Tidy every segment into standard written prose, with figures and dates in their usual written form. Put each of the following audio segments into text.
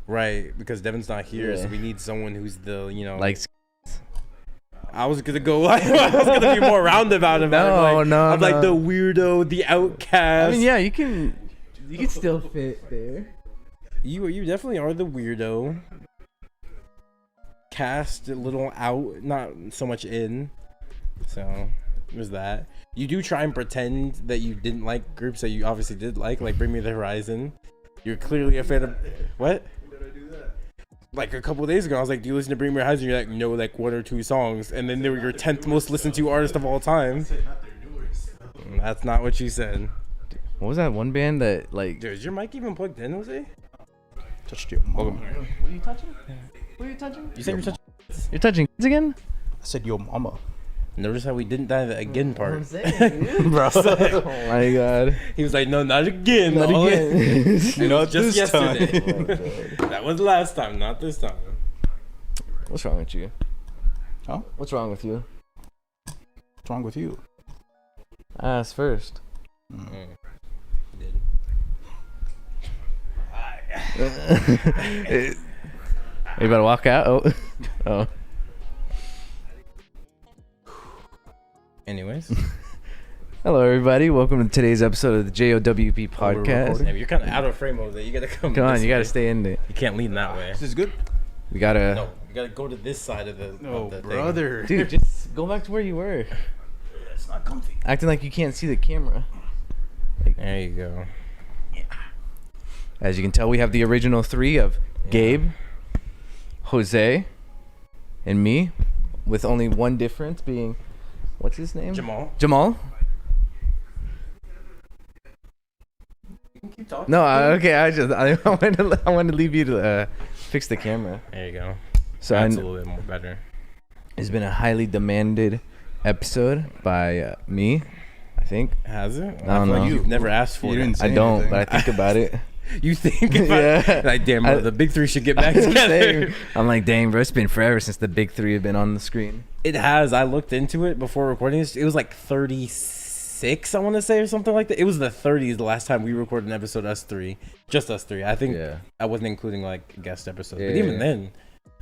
Right, because Devon's not here, Yeah. so we need someone who's the, you know. Like, I was gonna go. I was gonna be more roundabout about it. I'm like the weirdo, the outcast. I mean, yeah, you can still fit there. You definitely are the weirdo. Cast a little out, not so much in. So there's that. You do try and pretend that you didn't like groups that you obviously did like Bring Me the Horizon. You're clearly a fan of what? When did I do that? Like a couple of days ago, I was like, "Do you listen to Bring Me the Horizon?" You're like, "No, like 1 or 2 songs," and then they were your 10th most listened to artist of all time. Not their newer stuff. That's not what you said. What was that one band that like? Dude, is your mic even plugged in, Jose? Touched your mama. What are you touching? What are you touching? You said you're touching. You're touching kids again? I said your mama. Notice how we didn't die the again part. Bro. Oh my god. He was like, "No, not again. Not All- again. It was Not just this time." yesterday. That was last time, not this time." What's wrong with you? Huh? What's wrong with you? What's wrong with you? Ask first. Are you about to walk out? Oh. Oh. Anyways, Hello, everybody. Welcome to today's episode of the JOWP Podcast. yeah, you're kind of out of frame over there. You gotta come. Come on, this you got to way. stay in it. You can't lean that way. This is good. We got to... No, you gotta go to this side of the. of the thing. brother. Dude, just go back to where you were. It's not comfy. Acting like you can't see the camera. There you go. As you can tell, we have the original 3 of Gabe, Jose, and me, with only one difference being... What's his name? Jamal. Jamal? You can keep talking. No, okay. I wanted to leave you to fix the camera. There you go. So That's a little bit more better. it's been a highly demanded episode by me, I think. Has it? I don't know. You've never asked for You it. didn't say I don't, anything. but I think about it. You think about Yeah. like, damn, bro, the big 3 should get back I'm together. saying, I'm like, dang, bro, it's been forever since the big 3 have been on the screen. It has. I looked into it before recording this. It was like 36, I want to say, or something like that. It was the 30s the last time we recorded an episode, us 3. Just us 3. I think Yeah. I wasn't including like guest episodes. Yeah, but even yeah. then,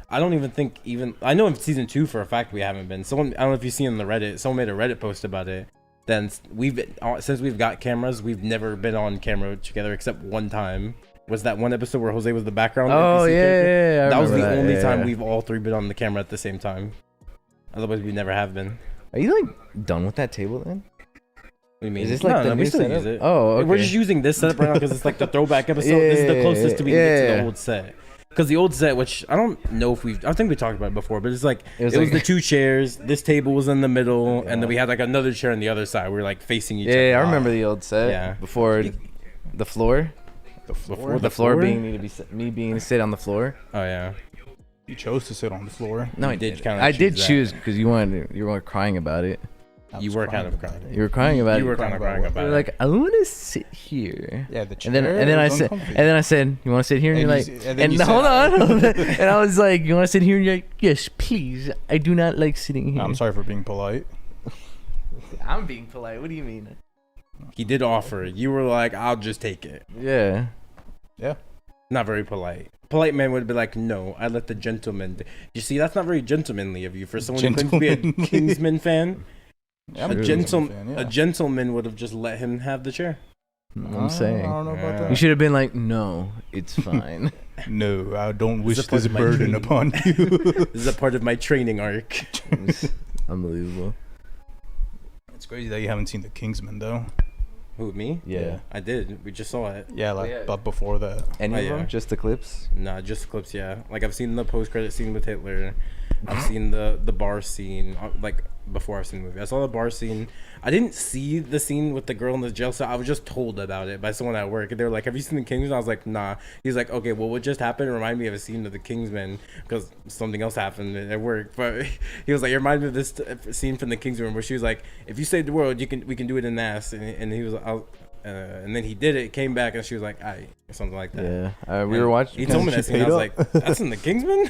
I don't even think I know in season 2 for a fact we haven't been. Someone, I don't know if you've seen on the Reddit, someone made a Reddit post about it. Then since we've got cameras, we've never been on camera together except one time. Was that one episode where Jose was the background? Oh, NPC yeah, character? yeah, I That was the remember that, only yeah, time yeah. we've all 3 been on the camera at the same time. Otherwise, we never have been. Are you like done with that table then? What do you mean? Is this like the we new still setup? use it. Oh, okay. We're just using this setup right now because it's like the throwback episode. This is the closest we can get to the old set. Because the old set, which I don't know if I think we talked about it before, but it's like it was like- the 2 chairs. This table was in the middle, and then we had like another chair on the other side. We were like facing each other. Yeah, I remember the old set. Yeah. Before the floor. Before The floor being me being to sit on the floor. Oh yeah. You chose to sit on the floor. No, I You did did. kinda I did choose that. choose because you were crying about it. I You was were crying kind of about crying. it. You were crying about You it. were kind of crying You about were it. like, I want to sit here. Yeah, the chair. And then I was said, uncomfy. and then I said, you want to sit here? And And you're you like, s- and then you said, hold on. And I was like, you want to sit here? And you're like, yes, please. I do not like sitting here. I'm sorry for being polite. I'm being polite. What do you mean? He did offer. You were like, I'll just take it. Yeah. Yeah. Not very polite. Polite man would be like, no, I let the gentleman. You see, that's not very gentlemanly of you for someone who claims to be a Gentlemanly. Kingsman fan. Yeah, I'm A a gentleman, fan, yeah. a gentleman would have just let him have the chair. I'm saying. I don't know about Yeah. that. You should have been like, no, it's fine. No, I don't This wish is a part this of my burden training. upon you. This is a part of my training arc. It's unbelievable. It's crazy that you haven't seen the Kingsman though. Who, me? Yeah. I did. We just saw it. Yeah, like yeah. but before that. Any Oh, of yeah. them? Just the clips? Nah, just clips, yeah. Like, I've seen the post-credit scene with Hitler. I've seen the bar scene, like, before I've seen the movie. I saw the bar scene. I didn't see the scene with the girl in the jail cell. I was just told about it by someone at work. And they were like, have you seen the Kingsman? I was like, nah. He's like, okay, well, what just happened reminded me of a scene of the Kingsman because something else happened at work. But he was like, it reminded me of this scene from the Kingsman where she was like, if you save the world, we can do it in NAS. And he was like, and then he did it, came back, and she was like, "Aye," or something like that. Yeah. We were And watching. He told me She that scene. I paid was up. like, "That's in the Kingsman."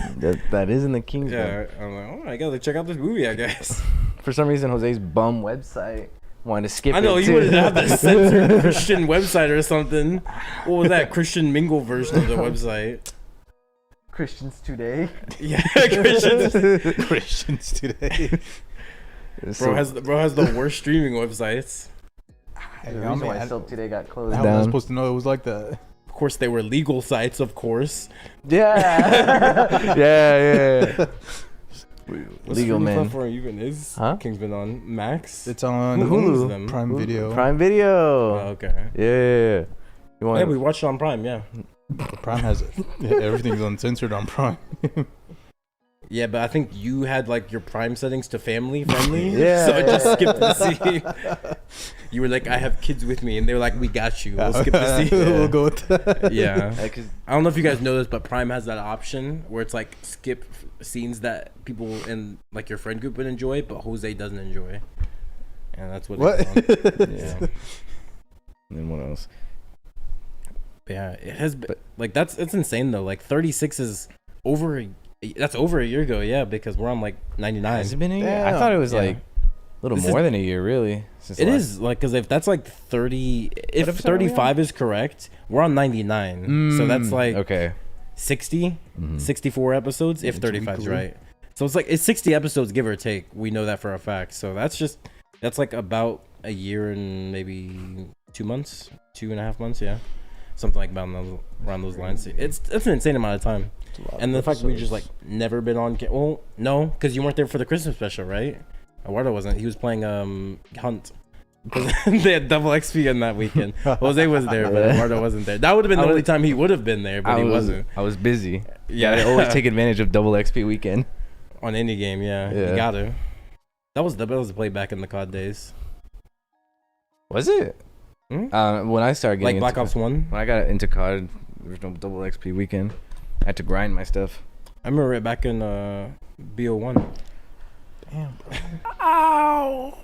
That is in the Kingsman. Yeah, I'm like, oh, I gotta check out this movie, I guess. For some reason, Jose's bum website wanted to skip I know it you would too. have the censored Christian website or something. What was that Christian Mingle version of the website? Christians today. Yeah, Christians. Christians today. Bro has the worst streaming websites. The reason why Soap Today got closed How was I down. supposed to know it was like that? Of course, they were legal sites. Of course. Yeah. yeah. What Legal streaming man. platform even is Kingsman on? Max. It's on Who owns them? Prime Video. Prime Video. Oh, okay. Yeah. You want? Yeah, we watched it on Prime. Yeah. Prime has it. Yeah, everything's uncensored on Prime. Yeah, but I think you had like your Prime settings to family friendly. Yeah. So it just skipped the scene. You were like, I have kids with me, and they were like, we got you. We'll skip the scene. We'll go with that. Yeah. I don't know if you guys know this, but Prime has that option where it's like skip scenes that people in like your friend group would enjoy, but Jose doesn't enjoy. And that's what. Yeah. And then what else? Yeah, it has been like it's insane though. Like 36 is over. That's over a year ago. Yeah, because we're on like 99. Has it been a year? I thought it was like a little more than a year, really. It is like because if that's like 30, if 35 is correct, we're on 99. So that's like 60, 64 episodes if 35 is right. So it's 60 episodes give or take. We know that for a fact. So that's like about a year and maybe 2 months, 2.5 months. Yeah, something like about around those lines. It's an insane amount of time. And the fact that we just like never been on. Well, no, because you weren't there for the Christmas special, right? Eduardo wasn't. He was playing Hunt. They had double XP on that weekend. Jose was there, but Eduardo wasn't there. That would have been the only time he would have been there, but he wasn't. I was busy. Yeah, I always take advantage of double XP weekend on any game. Yeah, you gotta. That was the best to play back in the COD days. Was it? When I started getting like Black Ops 1. When I got into COD, there was no double XP weekend. I had to grind my stuff. I remember it back in BO1. Damn, bro. Ow.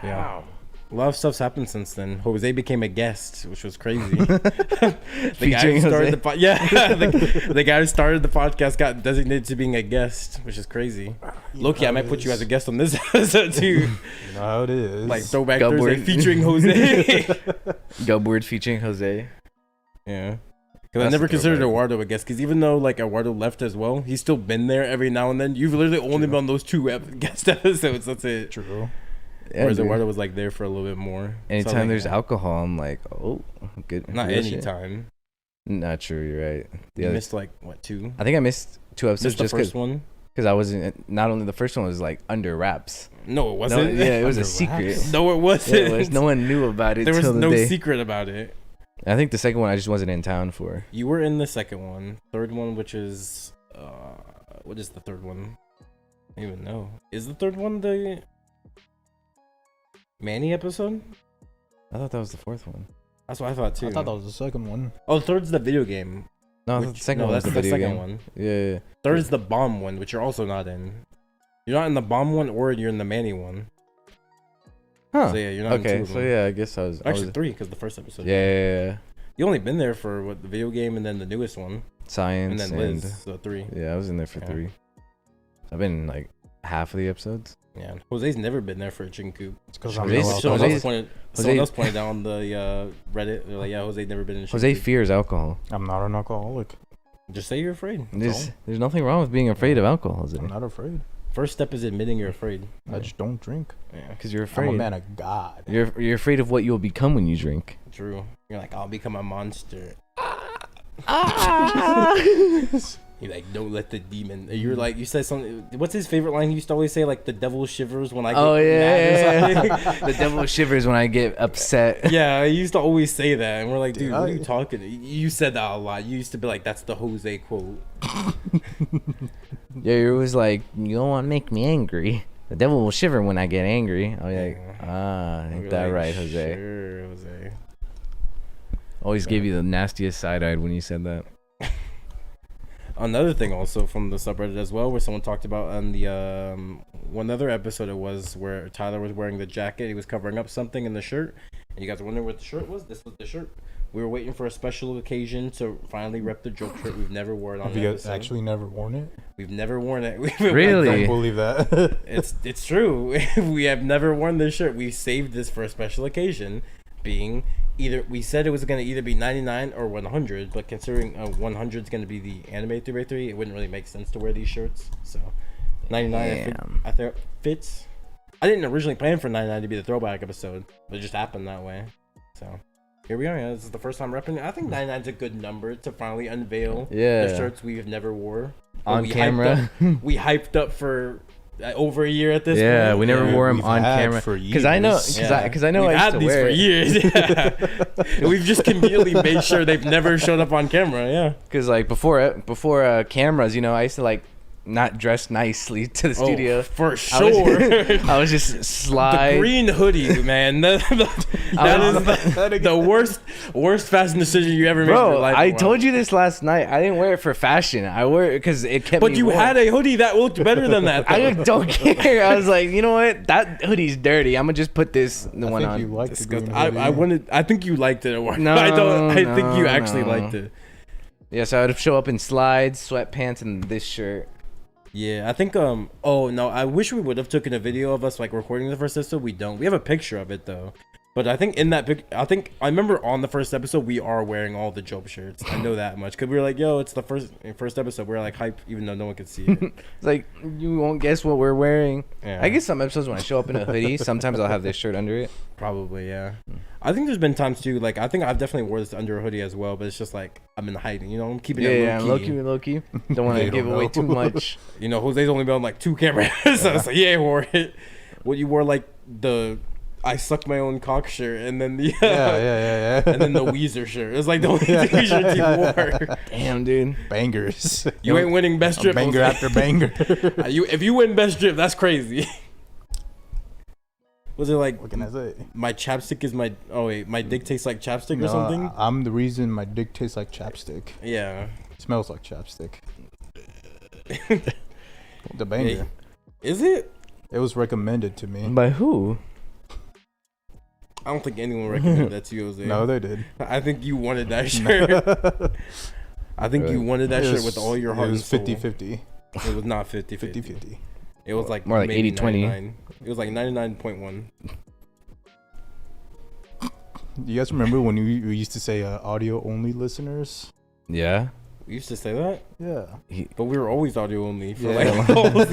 Yeah. A lot of stuff's happened since then. Jose became a guest, which was crazy. The guy who started the guy who started the podcast got designated to being a guest, which is crazy. Loki, I might put you as a guest on this episode too. You know how it is. Like Throwback Thursday featuring Jose. Gubward featuring Jose. Yeah. Because I never considered Eduardo a guest. Because even though like Eduardo left as well, he's still been there every now and then. You've literally only been on those 2 guest episodes. That's it. True. Yeah, whereas Eduardo was like there for a little bit more. Anytime there's alcohol, I'm like, oh, good. Not anytime. Not true. You're right. You missed like what 2? I think I missed 2 episodes. Just the first one. Because I wasn't. Not only the first one was like under wraps. No, it wasn't. No, yeah, it was a secret. No, it wasn't. Yeah, no one knew about it. There was no secret about it. I think the second one I just wasn't in town for. You were in the second one. Third one, which is what is the third one? I don't even know. Is the third one the Manny episode? I thought that was the 4th one. That's what I thought too. I thought that was the second one. Oh, the third's the video game. No, the second one. That's the second one. Yeah. Third is the bomb one, which you're also not in. You're not in the bomb one, or you're in the Manny one. Huh. So yeah, you're not in 2 of them. So yeah, I guess I was. Actually 3, because the first episode. Yeah. You only been there for what, the video game and then the newest one. Science and then Liz. So 3. Yeah, I was in there for 3. I've been in like half of the episodes. Yeah, Jose's never been there for a chicken coop. It's because someone else pointed out on the Reddit. They're like, yeah, Jose's never been in a chicken Jose coop. fears alcohol. I'm not an alcoholic. Just say you're afraid. There's nothing wrong with being afraid of alcohol, Jose. I'm not afraid. First step is admitting you're afraid. I just don't drink. Yeah, because you're afraid. I'm a man of God. You're afraid of what you'll become when you drink. True. You're like, I'll become a monster. You're like, don't let the demon. You're like, you said something. What's his favorite line? He used to always say, like, the devil shivers when I get mad or something. The devil shivers when I get upset. Yeah, he used to always say that, and we're like, dude, what are you talking? You said that a lot. You used to be like, that's the Jose quote. Yeah, it was like, you don't want to make me angry. The devil will shiver when I get angry. I'll be like, ain't that like, right, Jose? Sure, Jose. Always gave you the nastiest side-eyed when you said that. Another thing also from the subreddit as well, where someone talked about on the one other episode, it was where Tyler was wearing the jacket. He was covering up something in the shirt, and you guys are wondering what the shirt was. This was the shirt. We were waiting for a special occasion to finally rep the JOWP shirt. We've never worn it on. Have you guys actually never worn it? We've never worn it. Really? I don't believe that. It's true. We have never worn this shirt. We saved this for a special occasion, being either we said it was gonna either be 99 or 100, but considering 100 is gonna be the anime 3x3, it wouldn't really make sense to wear these shirts. So 99, I think fits. I didn't originally plan for 99 to be the throwback episode, but it just happened that way. So here we are. Yeah, this is the first time repping. I think 99 is a good number to finally unveil the shirts we've never wore on camera. We hyped up for over a year at this point. Yeah, we never wore them on camera because I know we've I used had to these wear for it. years. Yeah. And we've just conveniently made sure they've never showed up on camera. Yeah, because like before cameras, you know, I used to like not dress nicely to the studio. For sure. I was just slide. The green hoodie, man. That is the worst fashion decision you ever made in your life. I told you this last night. I didn't wear it for fashion. I wore it because it kept me But you warm. had a hoodie that looked better than that, though. I don't care. I was like, you know what? That hoodie's dirty. I'm gonna just put the one on. You liked the green hoodie. I think you liked it. No, I think you actually liked it. Yeah, so I would show up in slides, sweatpants, and this shirt. Yeah, I think oh no, I wish we would have taken a video of us like recording the first episode. We don't. We have a picture of it though. But I think in that I remember on the first episode we are wearing all the JOWP shirts. I know that much because we were like, yo, it's the first episode. We were like hype even though no one could see it. It's like you won't guess what we're wearing. Yeah. I guess some episodes when I show up in a hoodie, sometimes I'll have this shirt under it. Probably, yeah. I think there's been times too, like I think I've definitely wore this under a hoodie as well, but it's just like I'm in hiding, you know, I'm keeping it low key. Don't want to give away too much. You know, Jose's only been on like 2 cameras, so it's like, yeah, he wore it. What you wore like the I suck my own cock shirt, and then the yeah. and then the Weezer shirt. It was like the only 2 shirts you wore. Damn, dude. Bangers. You ain't winning best drip. Banger after banger. If you win best drip, that's crazy. Was it like What can I say? my chapstick is my my dick tastes like chapstick or something? I'm the reason my dick tastes like chapstick. Yeah. It smells like chapstick. The banger. Yeah. Is it? It was recommended to me. By who? I don't think anyone recommended that to you, Jose. No, they did. I think you wanted that shirt. I think you wanted that shirt with all your heart and soul. It was 50-50. It was not 50-50. 50-50. It was like more like maybe 80-20. It was like 99.1. You guys remember when we used to say audio only listeners? Yeah. We used to say that? Yeah. But we were always audio only for Yeah. like almost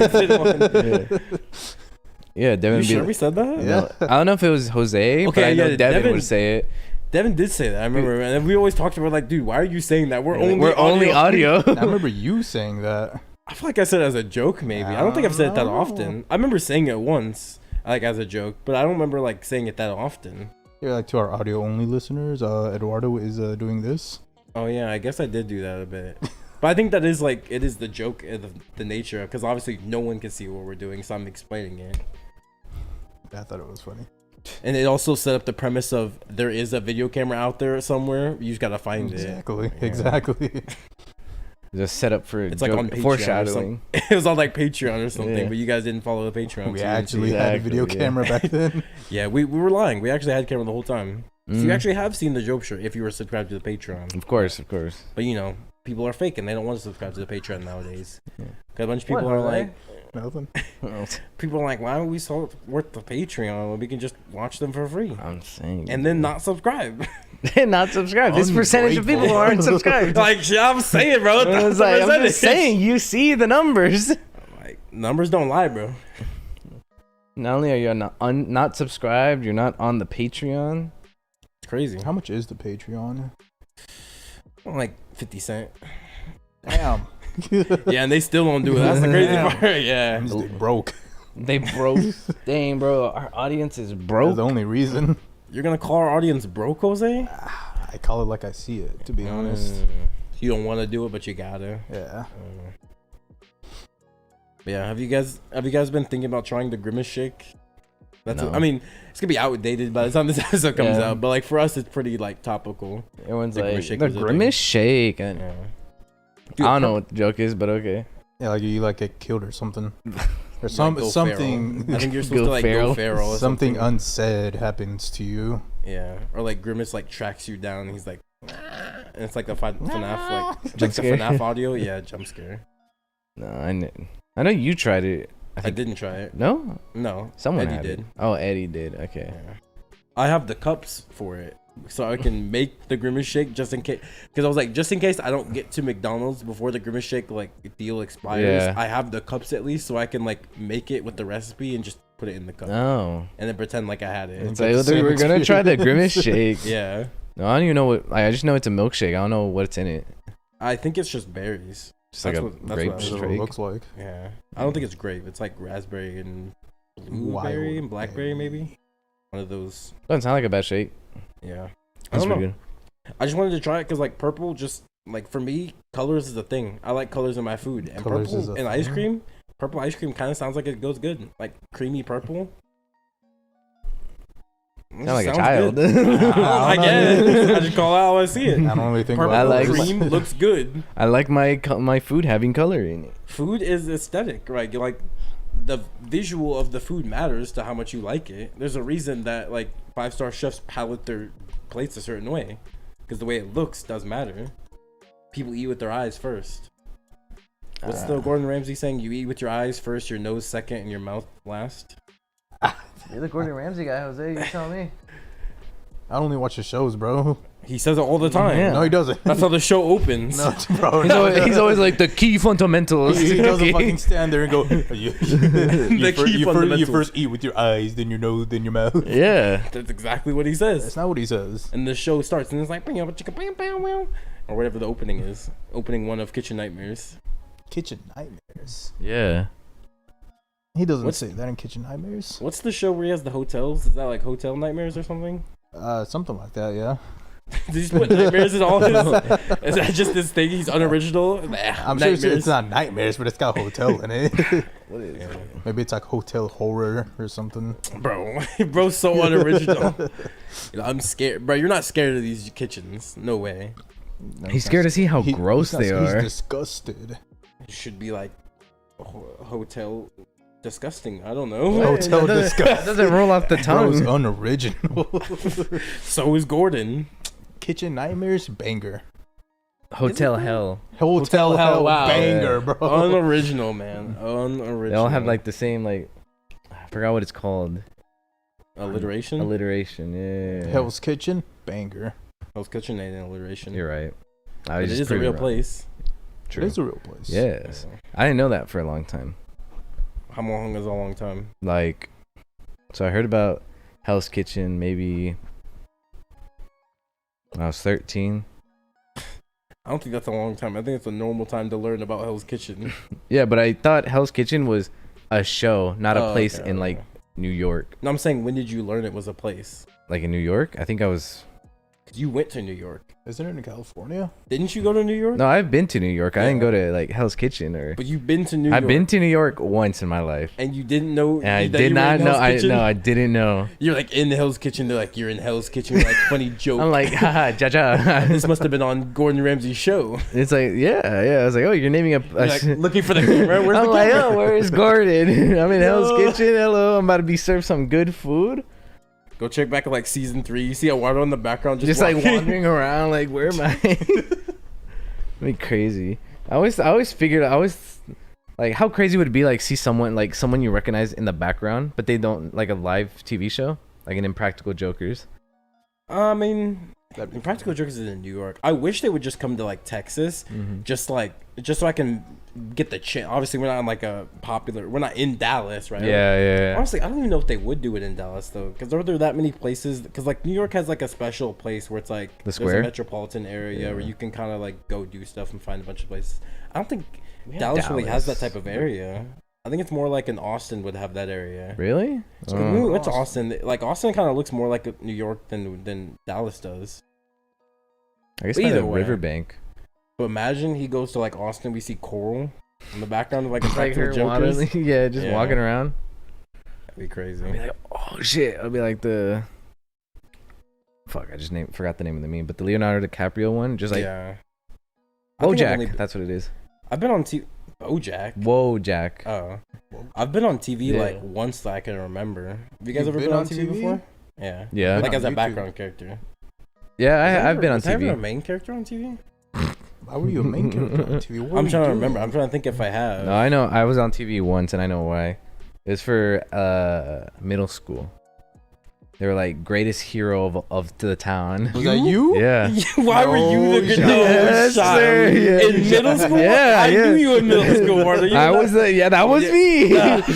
Yeah, Devin. You sure we said that? Yeah. I don't know if it was Jose, but I know Devin would say it. Devin did say that. I remember, and we always talked about like, dude, why are you saying that? We're only audio. I remember you saying that. I feel like I said it as a joke, maybe. I don't think I've said it that often. I remember saying it once, like as a joke, but I don't remember like saying it that often. Yeah, like to our audio only listeners, Eduardo is doing this. Oh yeah, I guess I did do that a bit. But I think that is like, it is the joke of the nature, because obviously no one can see what we're doing, so I'm explaining it. I thought it was funny. And it also set up the premise of there is a video camera out there somewhere. You just gotta find it. Exactly. Just set up for It's like on Patreon foreshadowing. It was on like Patreon or something, Yeah. but you guys didn't follow the Patreon. We so actually had a video camera back then. Yeah, we were lying. We actually had camera the whole time. So you Mm. actually have seen the JOWP shirt if you were subscribed to the Patreon. Of course. But you know, people are fake and they don't want to subscribe to the Patreon nowadays. Yeah. 'Cause a bunch of people What, are are they? like, Nothing. people are like, why would we support the Patreon when we can just watch them for free I'm saying. and then not subscribe? not subscribe. This percentage of people aren't subscribed. Like I'm saying, bro. I was like, I'm just saying, you see the numbers. Like numbers don't lie, bro. Not only are you not subscribed, you're not on the Patreon. It's crazy. How much is the Patreon? Like 50 cents. Damn. Yeah, and they still don't do it. That's the crazy part. Yeah. I'm just broke. They broke. Dang, bro, our audience is That's broke. the only reason. You're gonna call our audience broke, Jose? I call it like I see it, to be honest. You don't want to do it, but you gotta. Yeah. Yeah. Have you guys been thinking about trying the Grimace shake? No. I mean, it's gonna be outdated by the time this episode comes Yeah. out, but like for us, it's pretty like topical. Everyone's The like, Grimace shake the was a thing. Grimace shake. And Yeah. I don't know what the joke is, but okay. Yeah, like you like get killed or something. Or Like, something. I think you're supposed to like go feral. Or Something unsaid happens to you. Yeah, or like Grimace like tracks you down. And he's like, and it's like the FNAF like Jump the scare. FNAF audio. Yeah, jump scare. No, I know you tried it. I didn't try it. No, No, someone Eddie had did. it. Oh, Eddie did. Okay. Yeah. I have the cups for it. so I can make the Grimace shake just in case. Because I was like, just in case I don't get to McDonald's before the Grimace shake like deal expires, I have the cups at least, so I can like make it with the recipe and just put it in the cup. Oh. And then pretend like I had it. It's like, we're gonna try the Grimace shake. Yeah. No, I don't even know what. I just know it's a milkshake. I don't know what's in it. I think it's just berries. Just like a grape That's what it shake. looks like. Yeah. I don't think it's grape. It's like raspberry and blueberry and blackberry maybe. One of those. Doesn't sound like a bad shake. Yeah. That's I don't pretty know. I just wanted to try it because like purple just like for me colors is a thing. I like colors in my food and Colors is purple a and ice thing? cream. Purple ice cream kind of sounds like it goes good. Like creamy purple. Sound like a child. I guess. I just call out how I see it. I don't really think Purple about cream looks good. I like my food having color in it. Food is aesthetic, right? Like the visual of the food matters to how much you like it. There's a reason that like 5-star chefs palette their plates a certain way because the way it looks does matter. People eat with their eyes first. What's the Gordon Ramsay saying? You eat with your eyes first, your nose second, and your mouth last. You're the Gordon Ramsay guy, Jose. You tell me. I only watch the shows, bro. He says it all the time. Yeah. No, he doesn't. That's how the show opens. No, bro. He's always like the key fundamentals. He doesn't fucking stand there and go. You first eat with your eyes, then your nose, then your mouth. Yeah. That's exactly what he says. That's not what he says. And the show starts, and it's like, or whatever the opening is. Opening one of Kitchen Nightmares. Kitchen Nightmares. Yeah. He doesn't say that in Kitchen Nightmares. What's the show where he has the hotels? Is that like Hotel Nightmares or something? Something like that, yeah. Did he just put nightmares in all his? Is that just this thing? He's unoriginal. I'm sure it's not nightmares, but it's got hotel in it. What is it? Maybe it's like hotel horror or something. Bro's so unoriginal. I'm scared, bro. You're not scared of these kitchens? No way. No, He's scared to see how gross they are. He's disgusted. It should be like hotel disgusting. I don't know. Hotel disgusting. That doesn't roll off the Bro's tongue. unoriginal. So is Gordon. Kitchen Nightmares banger. Hotel Hell. Hotel Hell wow. banger, bro. Unoriginal, man. Unoriginal. They all have like the same like. I forgot what it's called. alliteration. Yeah. Hell's Kitchen banger. Hell's Kitchen ain't an alliteration. You're right. But it is a real place. True. It is a real place. Yes. I didn't know that for a long time. How long is a long time? Like, so I heard about Hell's Kitchen maybe when I was 13. I don't think that's a long time. I think it's a normal time to learn about Hell's Kitchen. Yeah, but I thought Hell's Kitchen was a show, not a place okay, in like New York. No, I'm saying, when did you learn it was a place? Like in New York? I think I was. Because you went to New York. Isn't it in California? Didn't you go to New York? No, I've been to New York. I Yeah. didn't go to like Hell's Kitchen or. But you've been to New York. I've been to New York once in my life. And you didn't know. And I that did you were not in know. Hell's Kitchen? I didn't know. You're like in the Hell's Kitchen. They're like, you're in Hell's Kitchen. Like, funny joke. I'm like, haha, ja. This must have been on Gordon Ramsay's show. It's like, yeah. I was like, oh, you're naming a. You're like, looking for the camera. Where's I'm the like, camera? oh, where's Gordon? I'm in Hell's Kitchen. Hello, I'm about to be served some good food. Go check back at like season 3. You see a water in the background, Just like walking. wandering around, like, where am I? Like crazy. I always figured, like, how crazy would it be like see someone you recognize in the background, but they don't, like a live TV show, like an Impractical Jokers. I mean, Impractical Jokers is in New York. I wish they would just come to like Texas, just so I can get the chance. Obviously, we're not in like we're not in Dallas, right? Yeah. Honestly, I don't even know if they would do it in Dallas though, because are there that many places? Because like New York has like a special place where it's like The there's square? a metropolitan area where you can kind of like go do stuff and find a bunch of places. I don't think have Dallas really has that Dallas. type of area. I think it's more like in Austin would have that area. Really? When we went to Austin, like Austin kind of looks more like New York than Dallas does. I guess But by the either way. riverbank. But imagine he goes to like Austin, we see Coral in the background of like Like Impractical her Jokers. waddling, yeah, just Yeah. walking around. That'd be crazy. I'll be like, oh shit! I'll be like the. Fuck! I just forgot the name of the meme, but the Leonardo DiCaprio one, just like yeah. I think I've Bojack. That's what it is. I've been on TV. Bojack. Whoa, Jack. Oh, I've been on TV Yeah. like once that I can remember. Have you guys You've ever been on TV before? Yeah. Yeah. Like on as a YouTube. background character. Yeah, I've been on Was I ever a TV. main character on TV? Why were you a main character on TV? What were I'm you trying to doing? remember. I'm trying to think if I have. No, I know. I was on TV once, and I know why. It was for middle school. They were like greatest hero of to the town. Was that you? Yeah. Why were you the good shot in middle school? Yeah, I knew you in middle school, Martha. That was me.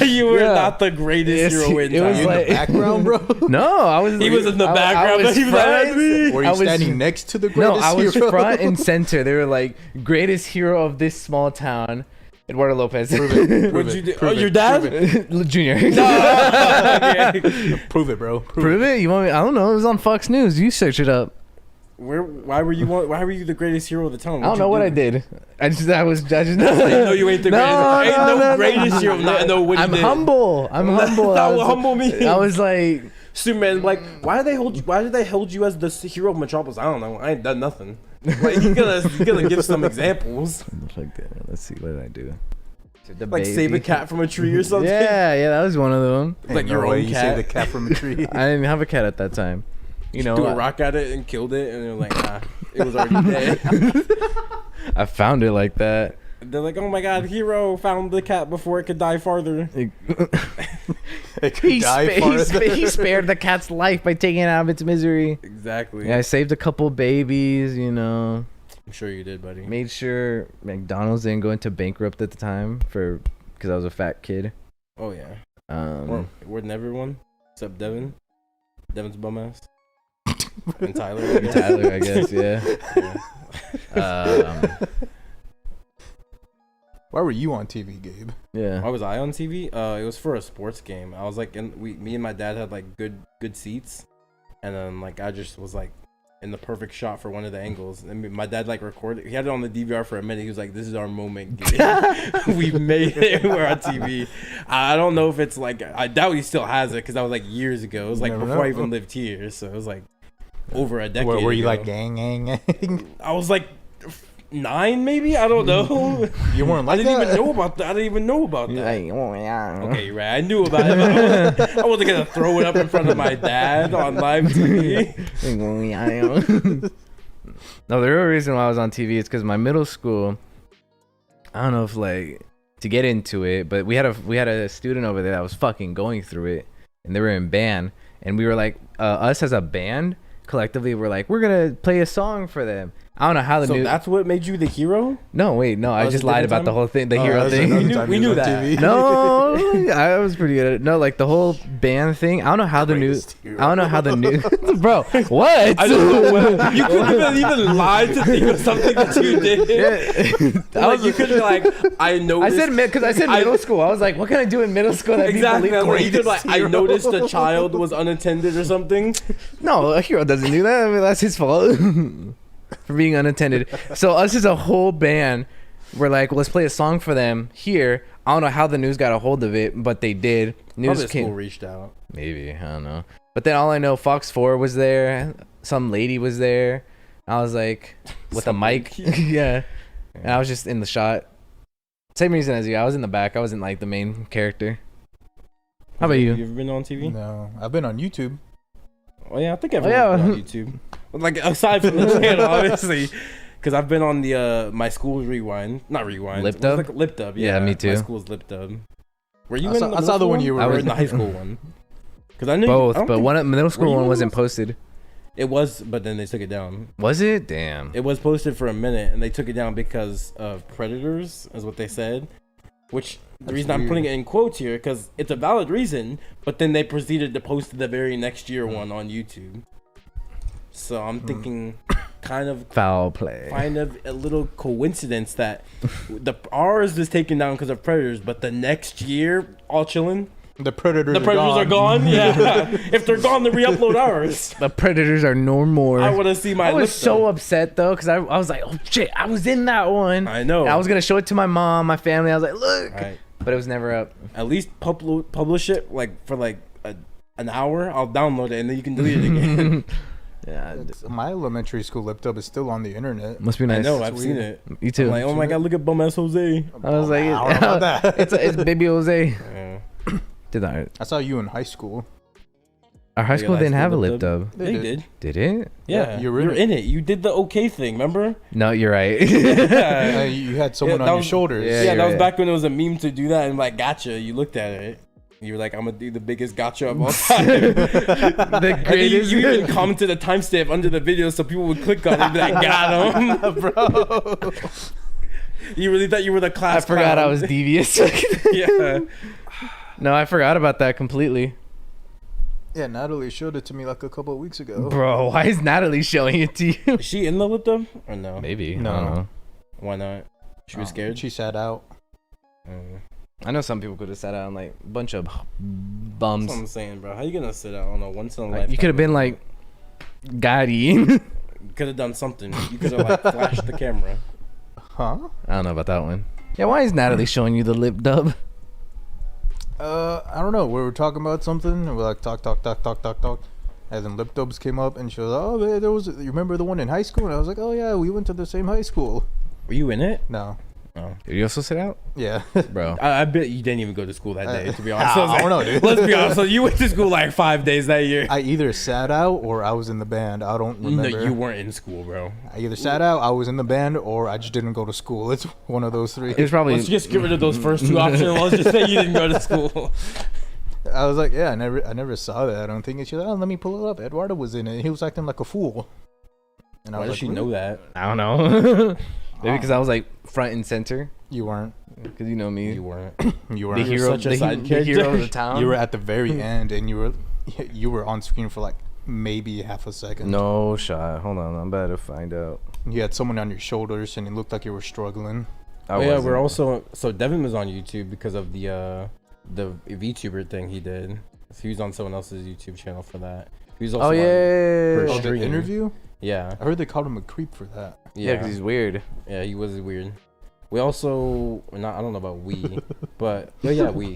You were not the greatest hero in it was You in the background, bro? No, I was. He was in the background, but he was front. me. Were you standing next to the greatest No, I was hero? front and center. They were like greatest hero of this small town. Eduardo Lopez. Prove it. What'd you do? Oh, your dad? Junior. Okay. Prove it, bro. Prove it? You want me? I don't know. It was on Fox News. You search it up. Why were you the greatest hero of the town? I don't know what I did. I just know. No, you ain't the greatest hero. Not know what you I'm did. humble. I'm humble. That what humble means. I was like, Superman, like, why did they hold you as the hero of Metropolis? I don't know. I ain't done nothing. Like, you gotta give some examples. like that. Let's see, what did I do? Like save a cat from a tree or something. Yeah, that was one of them. Like your own You cat. saved a cat from a tree. I didn't have a cat at that time. You know, threw a rock at it and killed it, and they're like, nah, it was already dead. I found it like that. They're like, oh my god, hero found the cat before it could die farther. He spared the cat's life by taking it out of its misery. Exactly. Yeah, I saved a couple babies, you know. I'm sure you did, buddy. Made sure McDonald's didn't go into bankrupt at the time because I was a fat kid. Oh yeah. We're everyone except Devin. Devin's bum ass. And Tyler. Tyler, I guess, yeah. Why were you on TV, Gabe? Yeah. Why was I on TV? It was for a sports game. I was like, me and my dad had like good seats, and then like I just was like in the perfect shot for one of the angles. And my dad like recorded. He had it on the DVR for a minute. He was like, "This is our moment. We've made it. We're on TV." I don't know if it's like, I doubt he still has it because that was like years ago. It was like before I even lived here, so it was like over a decade. Were you ago. like gang? I was like 9 maybe. I don't know. You weren't like I didn't even know about that. Okay, Okay, right. I knew about it. I wasn't gonna throw it up in front of my dad on live TV. No, the real reason why I was on TV is because my middle school, I don't know if like to get into it, but we had a student over there that was fucking going through it, and they were in band, and we were like, us as a band collectively, we're like, we're gonna play a song for them. I don't know how So that's what made you the hero? No, wait, no, I just lied about the whole thing, the hero thing. We knew that. No, I was pretty good at it. No, like the whole band thing. I don't know how the new. Bro, what? I don't know. You couldn't even lie to think of something that you did. Yeah. You could be like, I noticed. I said middle school. I was like, what can I do in middle school that exactly. people You could like, I noticed a child was unattended or something. No, a hero doesn't do that. I mean, that's his fault. For being unattended. So us as a whole band, we're like, let's play a song for them here. I don't know how the news got a hold of it, but they did. News came. Reached out. Maybe, I don't know. But then all I know, Fox 4 was there. Some lady was there. I was like, with a mic. Yeah. And I was just in the shot. Same reason as you. I was in the back. I wasn't like the main character. How about you? You ever been on TV? No, I've been on YouTube. Oh yeah, I think everyone's been on YouTube. Like aside from the channel, obviously, because I've been on the my school's Lip Dub. Lip Dub, yeah, me too. My school's Lip Dub. Were you I saw the one you were. I was in the high school one. Because I knew both, but middle school one wasn't posted. It was, but then they took it down. Was it? Damn. It was posted for a minute, and they took it down because of predators, is what they said. Which the reason I'm putting it in quotes here, because it's a valid reason, but then they proceeded to post the very next year one on YouTube. So I'm thinking, kind of foul play. Kind of a little coincidence that ours is taken down because of predators, but the next year, all chilling. The predators are gone. Yeah. If they're gone, then re-upload ours. The predators are no more. I want to see my. I was so upset though, because I was like, oh shit, I was in that one. I know. And I was gonna show it to my mom, my family. I was like, look, but it was never up. At least publish it like for like an hour. I'll download it and then you can delete it again. Yeah, my elementary school Lip Dub is still on the internet. Must be nice. I know, I've seen it. Me too. I'm like, oh my god, look at bum ass Jose. I was like, it's baby Jose. Yeah. I saw you in high school. Our high school didn't have a Lip Dub. They did. Did it? Yeah, you were in it. You did the okay thing, remember? No, you're right. You had someone on your shoulders. Yeah, that was back when it was a meme to do that, and like, gotcha. You looked at it. You were like, I'm gonna do the biggest gotcha of all time. The greatest. You even commented a timestamp under the video so people would click on it and be like, got him. Bro. You really thought you were the class I forgot clown. I was devious. Yeah. No, I forgot about that completely. Yeah, Natalie showed it to me like a couple of weeks ago. Bro, why is Natalie showing it to you? Is she in love with them or no? Maybe. No. I don't know. Why not? She was scared. She sat out. I know some people could have sat out on like a bunch of That's bums. what I'm saying, bro. How you gonna sit out on a once in a lifetime? You could have been like, Gotti. You could have done something. You could have like flashed the camera. Huh? I don't know about that one. Yeah, why is Natalie showing you the lip dub? I don't know. We were talking about something. And we're like talk. And then lip dubs came up, and she was like, "Oh, man, there was. You remember the one in high school?" And I was like, "Oh yeah, we went to the same high school." Were you in it? No. Oh. Did you also sit out? Yeah. Bro. I bet you didn't even go to school that day, to be honest. I don't know, dude. Let's be honest. So you went to school like 5 days that year. I either sat out or I was in the band. I don't remember. No, you weren't in school, bro. I either sat out, I was in the band, or I just didn't go to school. It's one of those three. It was probably. Let's just get rid of those first two options. Let's just say you didn't go to school. I was like, yeah, I never saw that. I don't think. And she was like, oh, let me pull it up. Eduardo was in it. He was acting like a fool. And Why does she know that? I don't know. Maybe because I was like front and center. You weren't. Because you know me. You weren't. You The weren't. hero, such a side the character. hero of the town. You were at the very end, and you were on screen for like maybe half a second. No shot. Hold on. I'm about to find out. You had someone on your shoulders, and it looked like you were struggling. Oh, yeah, we're also so Devin was on YouTube because of the VTuber thing he did. So he was on someone else's YouTube channel for that. He was also Oh on yeah. her Oh, the stream. interview? Yeah. I heard they called him a creep for that. Yeah, because he's weird. Yeah, he was weird. We also, not I don't know about we, but we,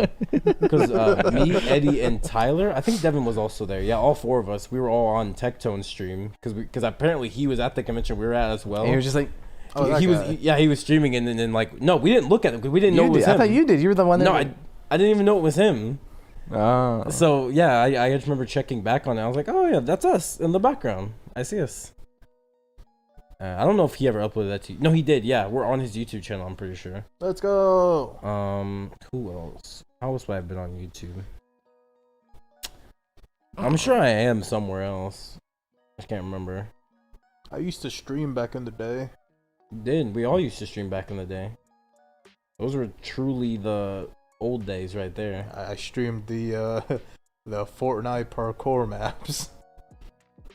because me, Eddie, and Tyler. I think Devin was also there. Yeah, all four of us. We were all on Tectone's stream because apparently he was at the convention we were at as well. And he was just like, Oh, he that was guy. he was streaming and then like no, we didn't look at him because we didn't know you it was did. I him. thought you did. You were the one that. No, I didn't even know it was him. Oh. So yeah, I just remember checking back on it. I was like, oh yeah, that's us in the background. I see us. I don't know if he ever uploaded that to you. No, he did. Yeah, we're on his YouTube channel. I'm pretty sure. Let's go. Who else? How else would I have been on YouTube? I'm sure I am somewhere else. I can't remember. I used to stream back in the day. We all used to stream back in the day. Those were truly the old days right there. I streamed the Fortnite parkour maps.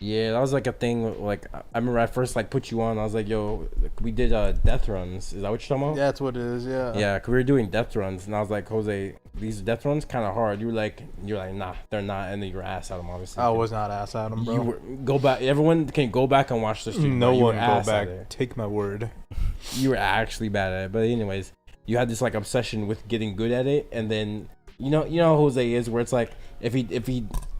Yeah, that was like a thing. Like I remember I first like put you on. I was like, "Yo, we did death runs." Is that what you're talking about? Yeah, that's what it is. Yeah. Yeah, 'cause we were doing death runs, and I was like, "Jose, these death runs kind of hard." You're like, "Nah, they're not," and then you were ass at them, obviously. I was not ass at him, bro. You were go back. Everyone can go back and watch the stream. No bro. You one were go ass at it. back. Take my word. You were actually bad at it, but anyways, you had this like obsession with getting good at it, and then you know how Jose is, where it's like if he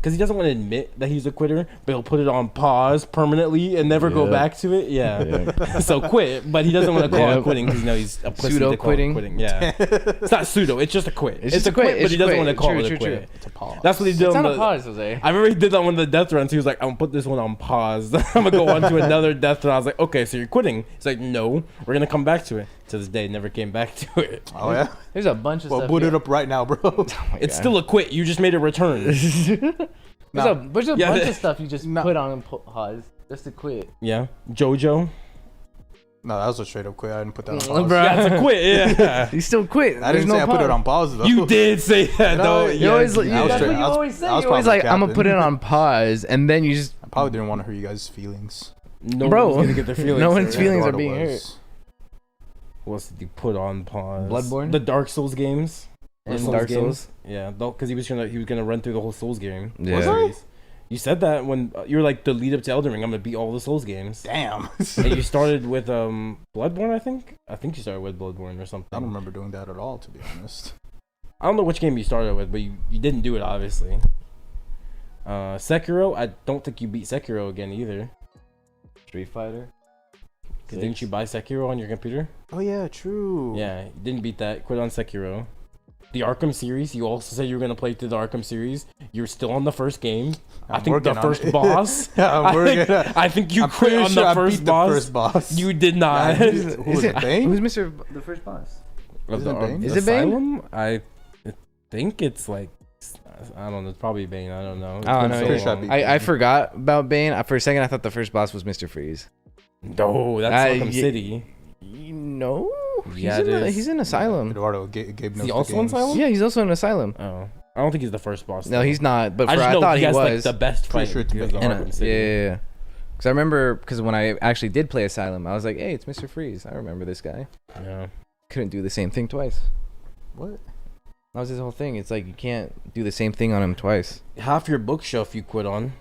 because he doesn't want to admit that he's a quitter, but he'll put it on pause permanently and never go back to it. Yeah. So quit, but he doesn't want to call it quitting because he's a pussy Pseudo to call it quitting. Yeah. It's not pseudo. It's just a quit. It's just a quit. but he doesn't want to call True, it a true, quit. true. It's a pause. That's what he did. It's on not the, a pause, Jose. I remember he did that on one of the death runs. He was like, "I'm gonna put this one on pause. I'm gonna go on to another death run." I was like, "Okay, so you're quitting?" He's like, "No, we're gonna come back to it." To this day, never came back to it. Oh yeah. There's a bunch of Well, stuff. boot it up right now, bro. It's still a quit. You just made a return. There's Nah. a bunch of stuff you just put on pause just to quit. Yeah, JoJo. No, that was a straight up quit. I didn't put that on pause. Bro. That's a quit. Yeah. He still quit. I didn't say I put it on pause though. You did say that though. You always, I was that's straight- what you I was- always say. I was You're always probably like, I'm gonna capping. put it on pause, and then you just, I probably didn't want to hurt you guys' feelings. No Bro, one's gonna get their feelings. no one's hurt. feelings are Eduardo being was. hurt. What else did you put on pause? Bloodborne? The Dark Souls games. And Souls Dark games. Souls? Yeah, because he was gonna run through the whole Souls game. Yeah. Series. You said that when you were like the lead up to Elden Ring. I'm gonna beat all the Souls games. Damn. And you started with Bloodborne, I think. I think you started with Bloodborne or something. I don't remember doing that at all, to be honest. I don't know which game you started with, but you didn't do it obviously. Sekiro, I don't think you beat Sekiro again either. Street Fighter. 'Cause didn't you buy Sekiro on your computer? Oh yeah, true. Yeah, you didn't beat that. Quit on Sekiro. The Arkham series, you also said you were gonna play through the Arkham series. You're still on the first game. I I'm think the working on first it. boss. Yeah, I'm working on it. I think you I'm quit pretty on sure the I first beat boss. the first boss. You did not. Who was it, Bane? Who's the first boss? Of Is the it Bane? Is it Bane? Asylum? I think it's like I don't know. It's probably Bane. I don't know. I don't know. Pretty sure I'd be I forgot about Bane. For a second, I thought the first boss was Mr. Freeze. No, that's Arkham City. No, Yeah, he's in Asylum. Eduardo gave Is he also in Asylum? Yeah, he's also in Asylum. Oh, I don't think he's the first boss. No, though. he's not. But I just know thought he has was. like the best Pretty fight. sure it's because of Bane. Arkham City. Yeah. Because I remember, because when I actually did play Asylum, I was like, hey, it's Mr. Freeze. I remember this guy. Yeah. Couldn't do the same thing twice. What? That was his whole thing. It's like you can't do the same thing on him twice. Half your bookshelf you quit on.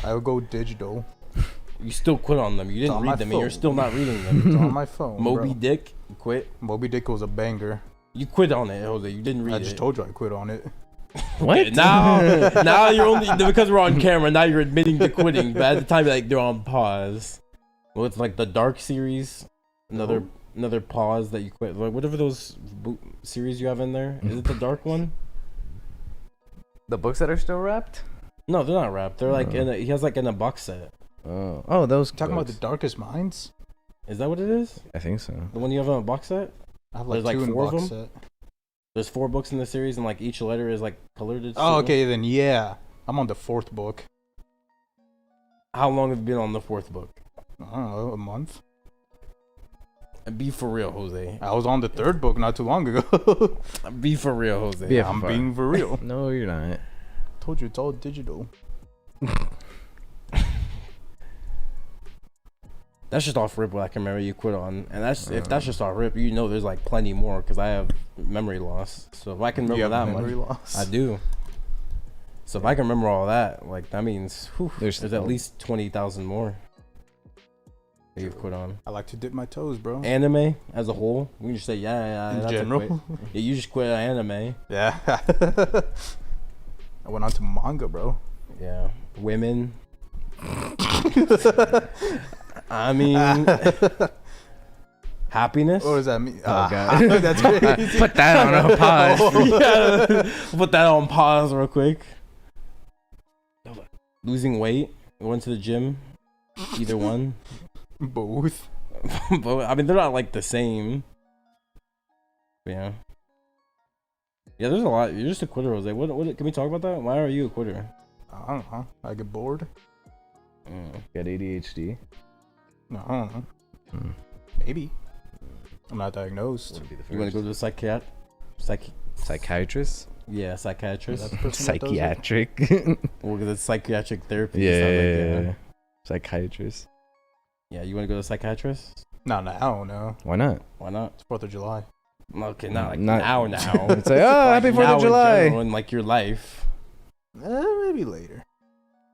I would go digital. You still quit on them. You didn't on my read them, and you're phone. still not reading It's them. on my phone. Moby bro. Dick, you quit. Moby Dick was a banger. You quit on it, Jose. You didn't read I it. just told you I quit on it. What? Okay, now you're only because we're on camera. Now you're admitting to quitting, but at the time, like they're on pause. Well, it's like the Dark series, another pause that you quit. Like whatever those series you have in there. Is it the Dark one? The books that are still wrapped? No, they're not wrapped. They're like he has like in a box set. Oh, those Talking about the books. Darkest Minds? Is that what it is? I think so. The one you have in a box set? I have like There's, like, 2 in 4 of box them? set. There's 4 books in the series, and like each letter is like colored. Oh, okay, then yeah. I'm on the 4th book. How long have you been on the 4th book? I don't know, a month. Be for real, Jose. I was on the 3rd book not too long ago. Be for real, Jose. Yeah. I'm for being for real. No, you're not. Told you it's all digital. That's just off rip what I can remember you quit on, and that's if that's just off rip, you know there's like plenty more because I have memory loss. So if I can You remember have that memory much, loss. I do. So if I can remember all that, like that means there's at least 20,000 more that you've quit on. I like to dip my toes, bro. Anime as a whole, we can just say yeah. In that's a general. quit. Yeah, you just quit anime. Yeah. I went on to manga, bro. Yeah, women. I mean, happiness. What does that mean? Oh, God. That's crazy. Put that on a pause. Yeah, put that on pause real quick. Losing weight, going to the gym, either one. Both. But I mean, they're not like the same. But yeah. Yeah, there's a lot. You're just a quitter, Jose. What? Can we talk about that? Why are you a quitter? I don't know. I get bored. Got ADHD. No, I don't know. Maybe. I'm not diagnosed. You want to go to the Psychiatrist? Yeah, psychiatrist. That's the person that does it. Psychiatric. We'll go to psychiatric therapy. Yeah. Psychiatrist. Yeah, you want to go to psychiatrist? No, I don't know. Why not? Why not? It's 4th of July. Okay, not like Not- now. It's like, oh, happy 4th now of July. in general, in like your life. Maybe later.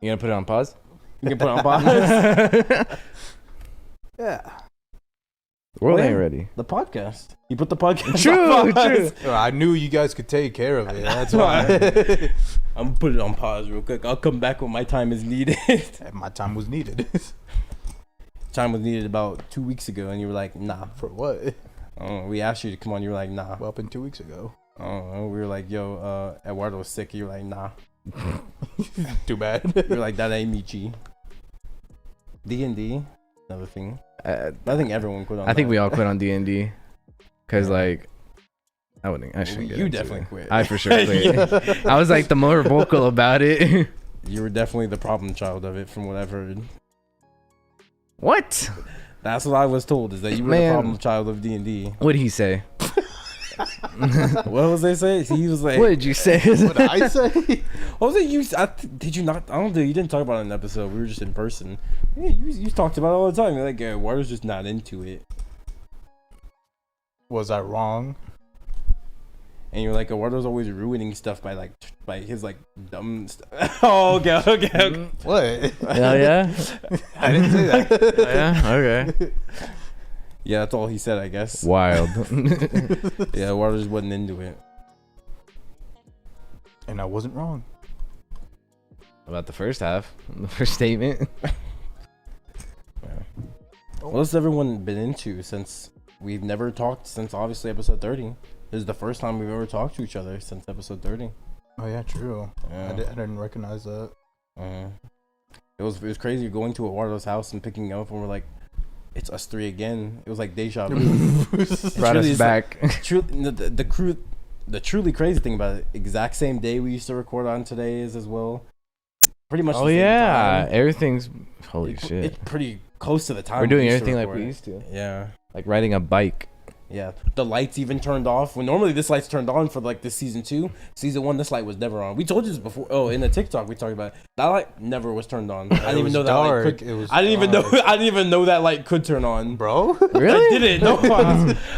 You gonna put it on pause? You can put it on pause. Yeah. The world Oh, yeah. ain't ready. The podcast. You put the podcast True, on pause. true. I knew you guys could take care of it. That's why. I'm gonna put it on pause real quick. I'll come back when my time is needed. My time was needed. Time was needed about 2 weeks ago, and you were like, nah. For what? We asked you to come on. You were like, nah. Well, up in 2 weeks ago. We were like, yo, Eduardo was sick. You were like, nah. Too bad. You were like, that ain't me, G. D&D, another thing. I think everyone quit on I think that. we all quit on D&D. Cause like, I shouldn't get You into definitely it. quit. I for sure quit. I was like the more vocal about it. You were definitely the problem child of it, from what I've heard. What? That's what I was told, is that you were the Man. problem child of D&D. What did he say? What was they say? He was like, What did you say? What did I say? what was it you? Did you not? I don't think you didn't talk about it in an episode. We were just in person. Yeah, you talked about it all the time. You're like, yeah, Eduardo's just not into it. Was I wrong? And you're like, Eduardo's always ruining stuff by his like dumb stuff. Oh, okay. What? Hell yeah. I didn't say that. Yeah. Okay. Yeah, that's all he said, I guess. Wild. Yeah, Eduardo just wasn't into it. And I wasn't wrong. About the first half, the first statement. What has everyone been into since we've never talked since obviously episode 30? This is the first time we've ever talked to each other since episode 30. Oh yeah, true. Yeah. I didn't recognize that. It was crazy going to Eduardo's house and picking up, and we're like, it's us three again. It was like deja vu. Brought Truly, us back. The crew, the truly crazy thing about it, exact same day we used to record on today is as well. Pretty much. Oh the same yeah, time. everything's holy shit. It's pretty close to the time. We're doing we used to everything like we record. used to. Yeah. Like riding a bike. Yeah, the lights even turned off. When normally this light's turned on for like this season 2. Season 1, this light was never on. We told you this before. Oh, in the TikTok we talked about it. That light never was turned on. I didn't even know that light could. It was I didn't even know. dark. I didn't even know that light could turn on. Bro. Really? I didn't. No,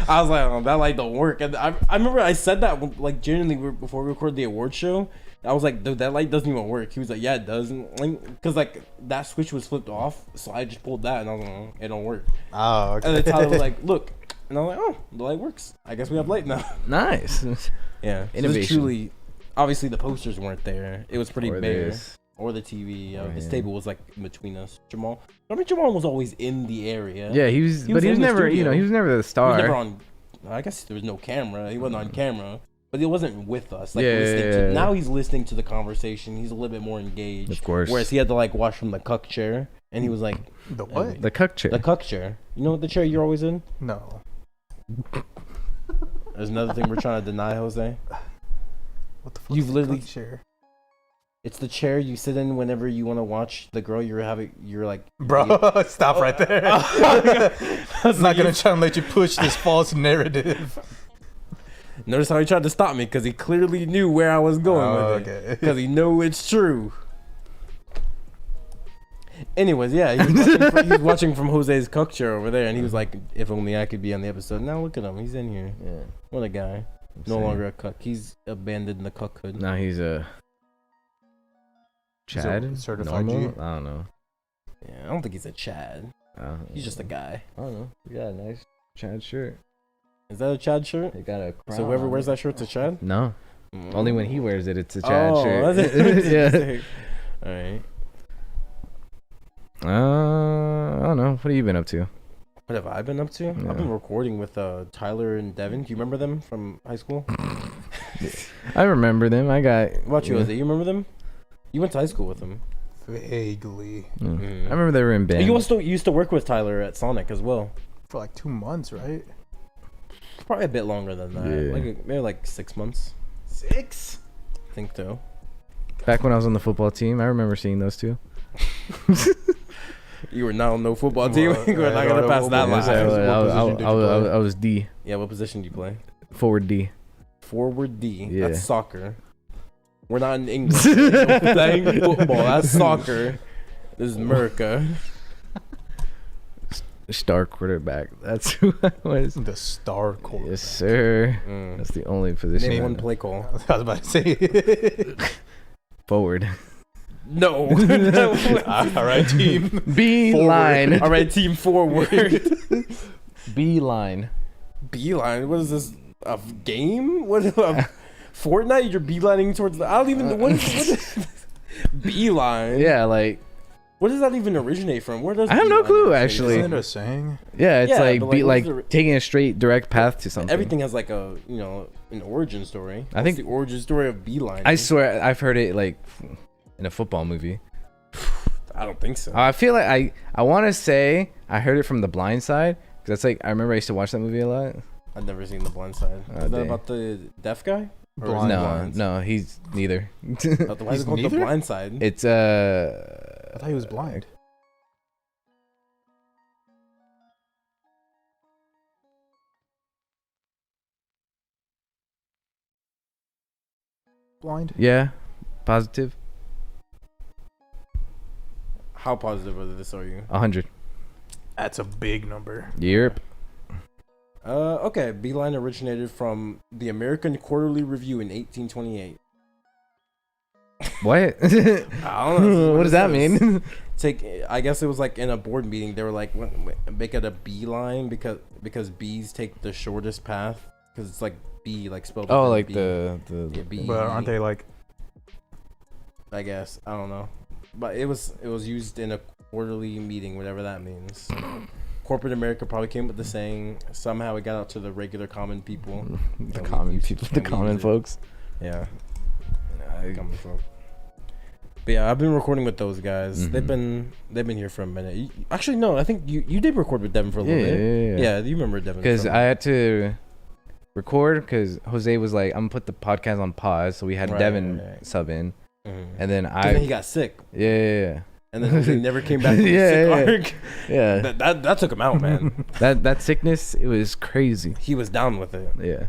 I was like, oh, that light don't work. And I remember I said that like genuinely before we recorded the award show. I was like, dude, that light doesn't even work. He was like, yeah, it doesn't. Because like that switch was flipped off, so I just pulled that and I was like, oh, it don't work. Oh, okay. And then Tyler was like, look. And I'm like, oh, the light works. I guess we have light now. Nice. Yeah. So Innovation. truly, obviously the posters weren't there. It was pretty Or bare. this. Or the TV. Right. This table was like between us. Jamal. I mean, Jamal was always in the area. Yeah, he was He was in the never, studio. he was never the He was star. never on. I guess there was no camera. He wasn't on camera. But he wasn't with us. Like Yeah, listening yeah, yeah. now he's listening to the conversation. He's a little bit more engaged. Of course. Whereas he had to like watch from the cuck chair. And he was like, The what? The cuck chair. the cuck chair. You know the chair you're always in? No. There's another thing we're trying to deny, Jose. What the fuck? You've is a literally- cuck chair? It's the chair you sit in whenever you want to watch the girl you're like. Bro, stop right there. I'm not gonna try and let you push this false narrative. Notice how he tried to stop me because he clearly knew where I was going with it. Okay. Because he know it's true. Anyways, yeah, he was watching from Jose's cuck chair over there, and he was like, "If only I could be on the episode." Now look at him, he's in here. Yeah. What a guy. No longer a cuck. He's abandoned the cuckhood. Now he's a He's a Chad. certified Normal? G? I don't know. Yeah, I don't think he's a Chad. He's just a guy. I don't know. You got a nice Chad shirt. Is that a Chad shirt? He got a crown. So whoever on wears it. that shirt's a Chad? No. Mm. Only when he wears it, it's a Chad Oh, shirt. that's it. yeah. All right. I don't know. What have you been up to? What have I been up to? Yeah. I've been recording with Tyler and Devin. Do you remember them from high school? I remember them. I got. What about you, Jose? You remember them? You went to high school with them. Vaguely. I remember they were in band. You also used to work with Tyler at Sonic as well. For like 2 months, right? Probably a bit longer than that. Yeah. Like maybe like 6 months. 6? I think so. Back when I was on the football team, I remember seeing those two. You were not on no football team. Well, We're not I gonna don't pass know that what line. position- what position did you play? I was D. Yeah, what position do you play? Forward D. Forward D. Yeah. That's soccer. We're not in England. We're playing football. That's soccer. This is America. Star quarterback. That's who I was. The star quarterback. Yes, sir. Mm. That's the only position. Name I one know. play call. I was about to say. Forward. No. All right, team. BLine. All right, team forward. BLine. BLine. What is this? A game? What? Fortnite? You're beelining towards the. I don't even know what is BLine. Yeah, like Where does that even originate from? Where does I have no beeline clue, originate actually. Isn't it a saying? yeah, it's Yeah, like but, be like, like what's the- taking a straight direct path to something. Everything has like a an origin story. I think- What's the origin story of beeline. I swear I've heard it like in a football movie. I don't think so. I feel like I want to say I heard it from The Blind Side because that's like I remember I used to watch that movie a lot. I've never seen The Blind Side. Oh, Is that dang. about the deaf guy? Or is Blind. it No, Blind? no, he's neither. Why is it He's called The neither? Blind Side? It's I thought he was blind. Blind? Yeah, positive. How positive of this are you? 100. That's a big number. Yep. Okay. Beeline originated from the American Quarterly Review in 1828. What? I don't know. What does that mean? I guess it was like in a board meeting. They were like, make it a beeline because bees take the shortest path because it's like bee, like spelled. Oh, with a like B. the Yeah, bee. But aren't they like I guess I don't know, but it was used in a quarterly meeting, whatever that means. Corporate America probably came up with the saying. Somehow it got out to the regular common people. the And we common use- people, and the we common use it. folks. Yeah. Common folk. But yeah, I've been recording with those guys. Mhm. They've been here for a minute. Actually, no, I think you did record with Devin for a little bit. Yeah. Yeah, you remember Devin. Because from- I had to. record because Jose was like, I'm gonna put the podcast on pause, so we had Devin sub in, and then then he got sick. Yeah. And then he never came back from the sick arc. Yeah. That took him out, man. that sickness, it was crazy. He was down with it. Yeah.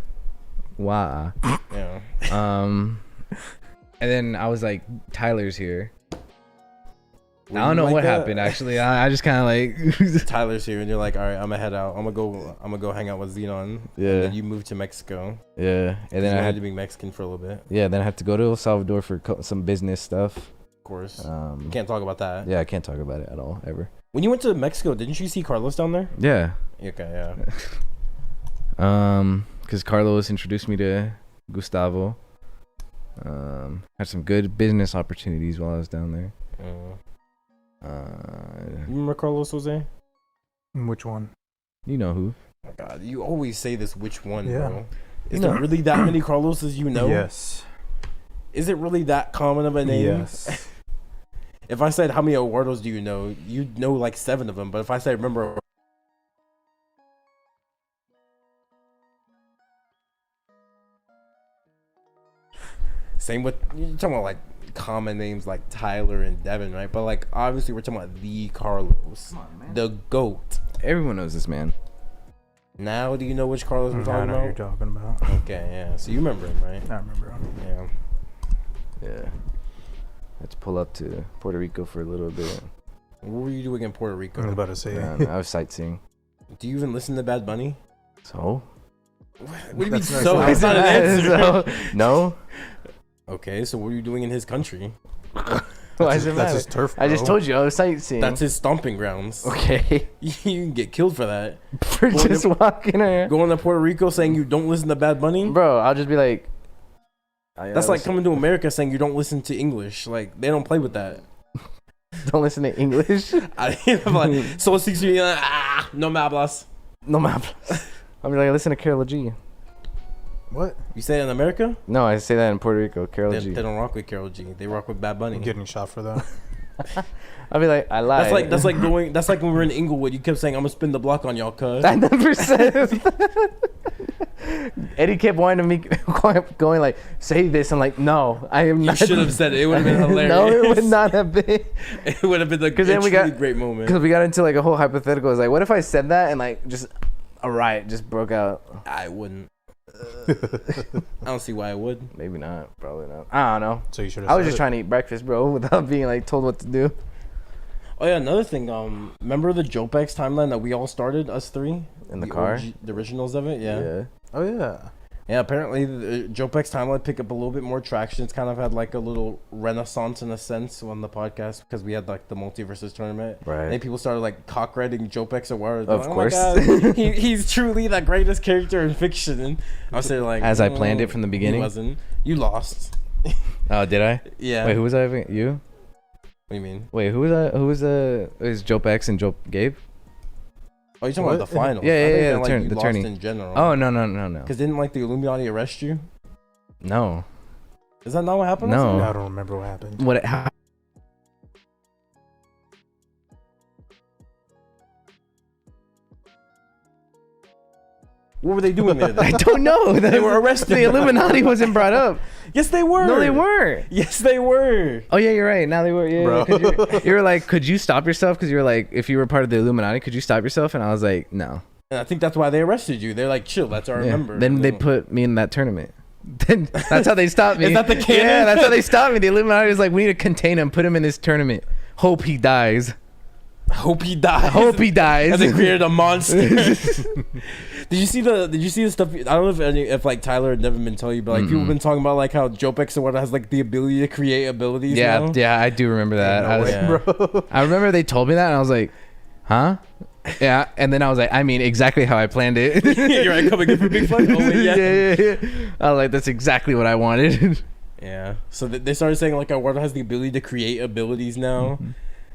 Wow. Yeah. And then I was like, Tyler's here. Were I don't you know like what that? happened actually. I just kind of like Tyler's here, and you're like, all right, I'm gonna head out. I'm gonna go hang out with Xenon. Yeah. And then you moved to Mexico. yeah, and then I I had had to be Mexican for a little bit. yeah, then I had to go to El Salvador for some business stuff. Of course. Um, Can't talk about that. yeah, I can't talk about it at all ever. When you went to Mexico, didn't you see Carlos down there? Yeah. Okay, yeah. Because Carlos introduced me to Gustavo. Had some good business opportunities while I was down there. You remember Carlos Jose? Which one? You know who? Oh my God, you always say this. Which one, Yeah. bro? Is there really that many Carloses you know? Yes. Is it really that common of a name? Yes. If I said how many Eduardos do you know, you'd know like 7 of them. But if I said remember, same with you're talking about like common names like Tyler and Devin, right? But like obviously we're talking about the Carlos, the GOAT. Everyone knows this man. Now do you know which Carlos we're I talking know who you're about? talking about. Okay, yeah. So you remember him, right? I remember him. Yeah. Yeah. Had to pull up to Puerto Rico for a little bit. What were you doing in Puerto I was Rico? about to say. I was sightseeing. Do you even listen to Bad Bunny? So? What do you mean That's not- so? That's not an answer. So, no? Okay, so what are you doing in his country? Why does it That's matter? his turf. I just bro. told you I was sightseeing. That's his stomping grounds. Okay. You can get killed for that. For Going just to- walking around. Going to Puerto Rico saying you don't listen to Bad Bunny? Bro, I'll just be like. That's like coming to America saying you don't listen to English. Like, they don't play with that. Don't listen to English. I'm like, so 60, no me hablas. No map. I'll be like, listen to Carol G. What? You say it in America? No, I say that in Puerto Rico. Carol They, G. they don't rock with Carol G. They rock with Bad Bunny. I'm getting shot for that. I'll be like, I lied. That's like when we were in Inglewood. You kept saying I'm gonna spin the block on y'all, cuz. I never said. Eddie kept wanting to going like, say this. I'm like, no, I am You not. should have said it. It would have been hilarious. No, it would not have been. It would have been the Because then we got great moment. Because we got into like a whole hypothetical. It's like, what if I said that and like just a riot just broke out? I wouldn't. I don't see why I would. Maybe not. Probably not. I don't know. So you should have. I was just trying to eat breakfast, bro, without being like told what to do. Oh yeah, another thing. Remember the JOWP timeline that we all started, us three, In the car? the originals of it. Yeah. Oh yeah. Yeah, apparently the JOWP timeline picked up a little bit more traction. It's kind of had like a little renaissance in a sense on the podcast because we had like the multiverses tournament. Right. And then people started like cock-writing JOWP awards. Of Like, course. Oh my God, he's truly the greatest character in fiction. And I was saying like, As I planned it from the beginning? He wasn't. You lost. Oh, did I? Yeah. Wait, who was I? You? What do you mean? Wait, who was that? Who was is Jope X and Jope Gabe? Oh, you're talking What? about the finals. Yeah, I yeah, think yeah, that, the like, turn- you the lost tourney. in general. Oh no. Because didn't like the Illuminati arrest you? No. Is that not what happened? No. I don't remember what happened. How, What were they doing there? I Then? don't know. They were arrested. The Illuminati wasn't brought up. Yes, they were. No, they weren't. Yes, they were. Oh yeah, you're right. Now they were. Yeah, Bro. 'cause you were like, could you stop yourself? Because you were like, if you were part of the Illuminati, could you stop yourself? And I was like, no. And I think that's why they arrested you. They're like, chill. That's our Yeah. remember. Then they put me in that tournament. Then that's how they stopped me. Is that the canon? Yeah, that's how they stopped me. The Illuminati was like, we need to contain him, put him in this tournament. Hope he dies. Hope he dies. Hope he dies. And they created a monster. Did you see the stuff? I don't know if like Tyler had never been telling you, but like people have been talking about like how JOPEX or what has like the ability to create abilities. Yeah, now. yeah, I do remember that. No I, was- way, bro. I remember they told me that, and I was like, huh? Yeah, and then I was like, I mean, exactly how I planned it. You're right, coming in for big fun. Oh wait, yeah. yeah. I was like, that's exactly what I wanted. Yeah. So they started saying like Eduardo has the ability to create abilities now.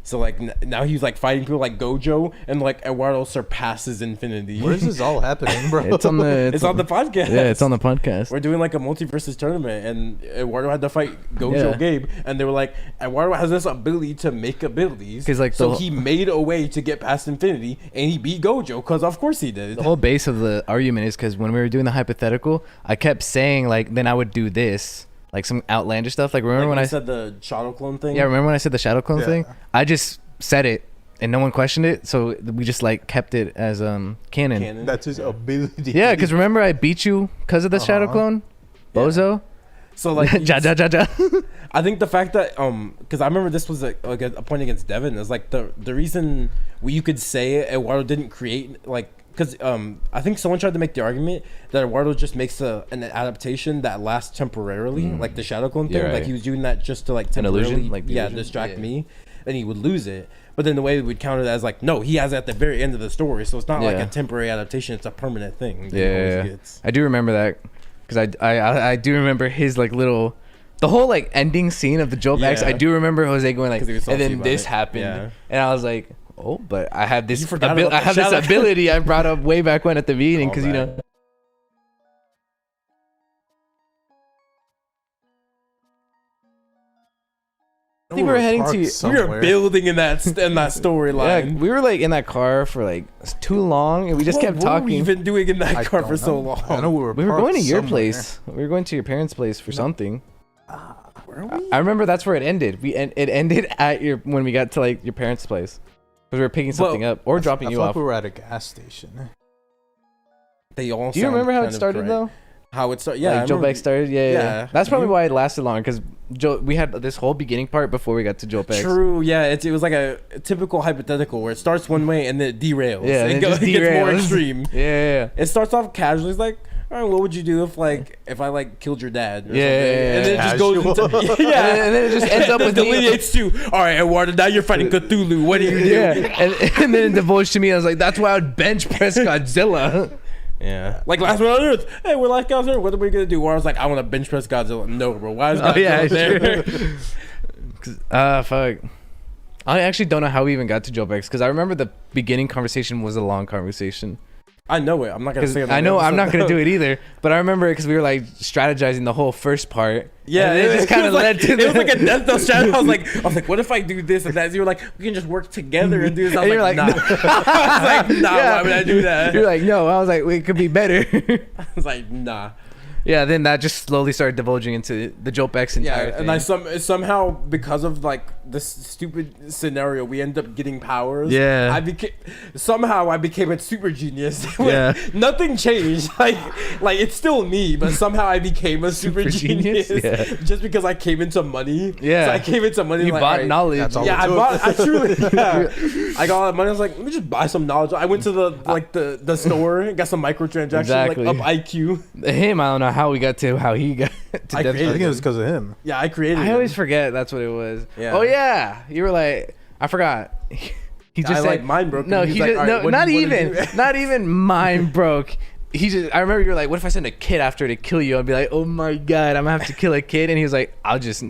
So like now he's like fighting people like Gojo, and like Eduardo surpasses infinity. Where is this all happening, bro? It's on the It's on the podcast. Yeah, it's on the podcast. We're doing like a multi-versus tournament, and Eduardo had to fight Gojo Yeah. Gabe, and they were like, Eduardo has this ability to make abilities. 'Cause, like, so the- he made a way to get past infinity, and he beat Gojo, because of course he did. The whole base of the argument is because when we were doing the hypothetical, I kept saying like, then I would do this, like some outlandish stuff. Like remember Like when I said the shadow clone thing? Yeah, remember when I said the shadow clone Yeah. thing? I just said it and no one questioned it, so we just like kept it as canon. That's his ability. Yeah, because remember I beat you because of the shadow clone, Bozo. So like, Ja ja ja ja. I think the fact that because I remember this was like a point against Devin is like the reason you could say Eduardo didn't create like. Because I think someone tried to make the argument that Eduardo just makes an adaptation that lasts temporarily, like the shadow clone thing. You're Like right. he was doing that just to like An temporarily, illusion? Like the illusion? distract Yeah. me, and he would lose it. But then the way we would counter that is like, no, he has it at the very end of the story, so it's not like Yeah. a temporary adaptation; it's a permanent thing. That he Yeah, always gets. I do remember that because I do remember his like little. The whole like ending scene of the JOWP X, Yeah. I do remember Jose going like, 'Cause he was and salty then about this it. happened, Yeah. and I was like, oh, but I have this, You forgot about I the have this shadow. ability I brought up way back when at the beginning because you know. Callback. I think we were heading to. We were building in that storyline. Yeah, we were like in that car for like too long, and we just kept What were we talking. even doing in that car for so long? I know We were going to your somewhere. place. We were going to your parents' place for something. Were we? I remember that's where it ended. It ended at your when we got to like your parents' place because we were picking something up or dropping I you feel like off. we were at a gas station. They all. Do you sound remember how kind it of started correct. though? How it started? Yeah, like I Joe remember- Beck started. Yeah. Yeah. That's probably Mhm. why it lasted long because we had this whole beginning part before we got to Joe Beck. True. Yeah, it was like a typical hypothetical where it starts one way and then it derails. Yeah, it, it just it gets more derails. extreme. Yeah. It starts off casually. It's like, all right, what would you do if I like killed your dad? Or Yeah, something? yeah, And then it just Casual. goes into yeah, And then it just ends up with me. delineates to all right, Eduardo. Now you're fighting Cthulhu. What do you do? Yeah, and then it divulged to me. I was like, "That's why I would bench press Godzilla." Yeah. Like last one on Earth. Hey, we're last guys on Earth. What are we gonna do? Where I was like, I want to bench press Godzilla. No, bro. Why is Godzilla Oh yeah, there? sure. Fuck. I actually don't know how we even got to Joe Beck's because I remember the beginning conversation was a long conversation. I know it. I'm not gonna 'Cause say it. I know I'm not gonna do it either, but I remember it because we were like strategizing the whole first part. Yeah, and it just kind of was led like, to. it was like a death note strategy. I was like, what if I do this and that? So you were like, we can just work together and do this. I was And like, you're nah. like, I was like, nah. Yeah. Why would I do that? You're like, no. I was like, it could be better. I was like, nah. Yeah. Then that just slowly started divulging into the Joe Beck's entire Yeah, thing. and I somehow because of like this stupid scenario, we end up getting powers. Yeah. I became a super genius. Yeah. Nothing changed. Like it's still me, but somehow I became a super genius? genius. Yeah. Just because I came into money. Yeah. So I came into money. you like, bought all right, knowledge. That's all Yeah, it took. I truly, yeah. I got all that money. I was like, let me just buy some knowledge. I went to the store and got some microtransactions, Exactly. like up IQ. Him, I don't know how we got to how he got to I Death created I think it was because of him. Yeah, I created. I it. always forget that's what it was. Yeah. Oh yeah, you were like, I forgot. He just I, said, like, mind broke No, him. he He's like, just "All right, no, what do not you wanna even, do?" not even mind broke. He just, I remember you were like, what if I send a kid after to kill you? I'd be like, oh my god, I'm gonna have to kill a kid, and he was like, I'll just.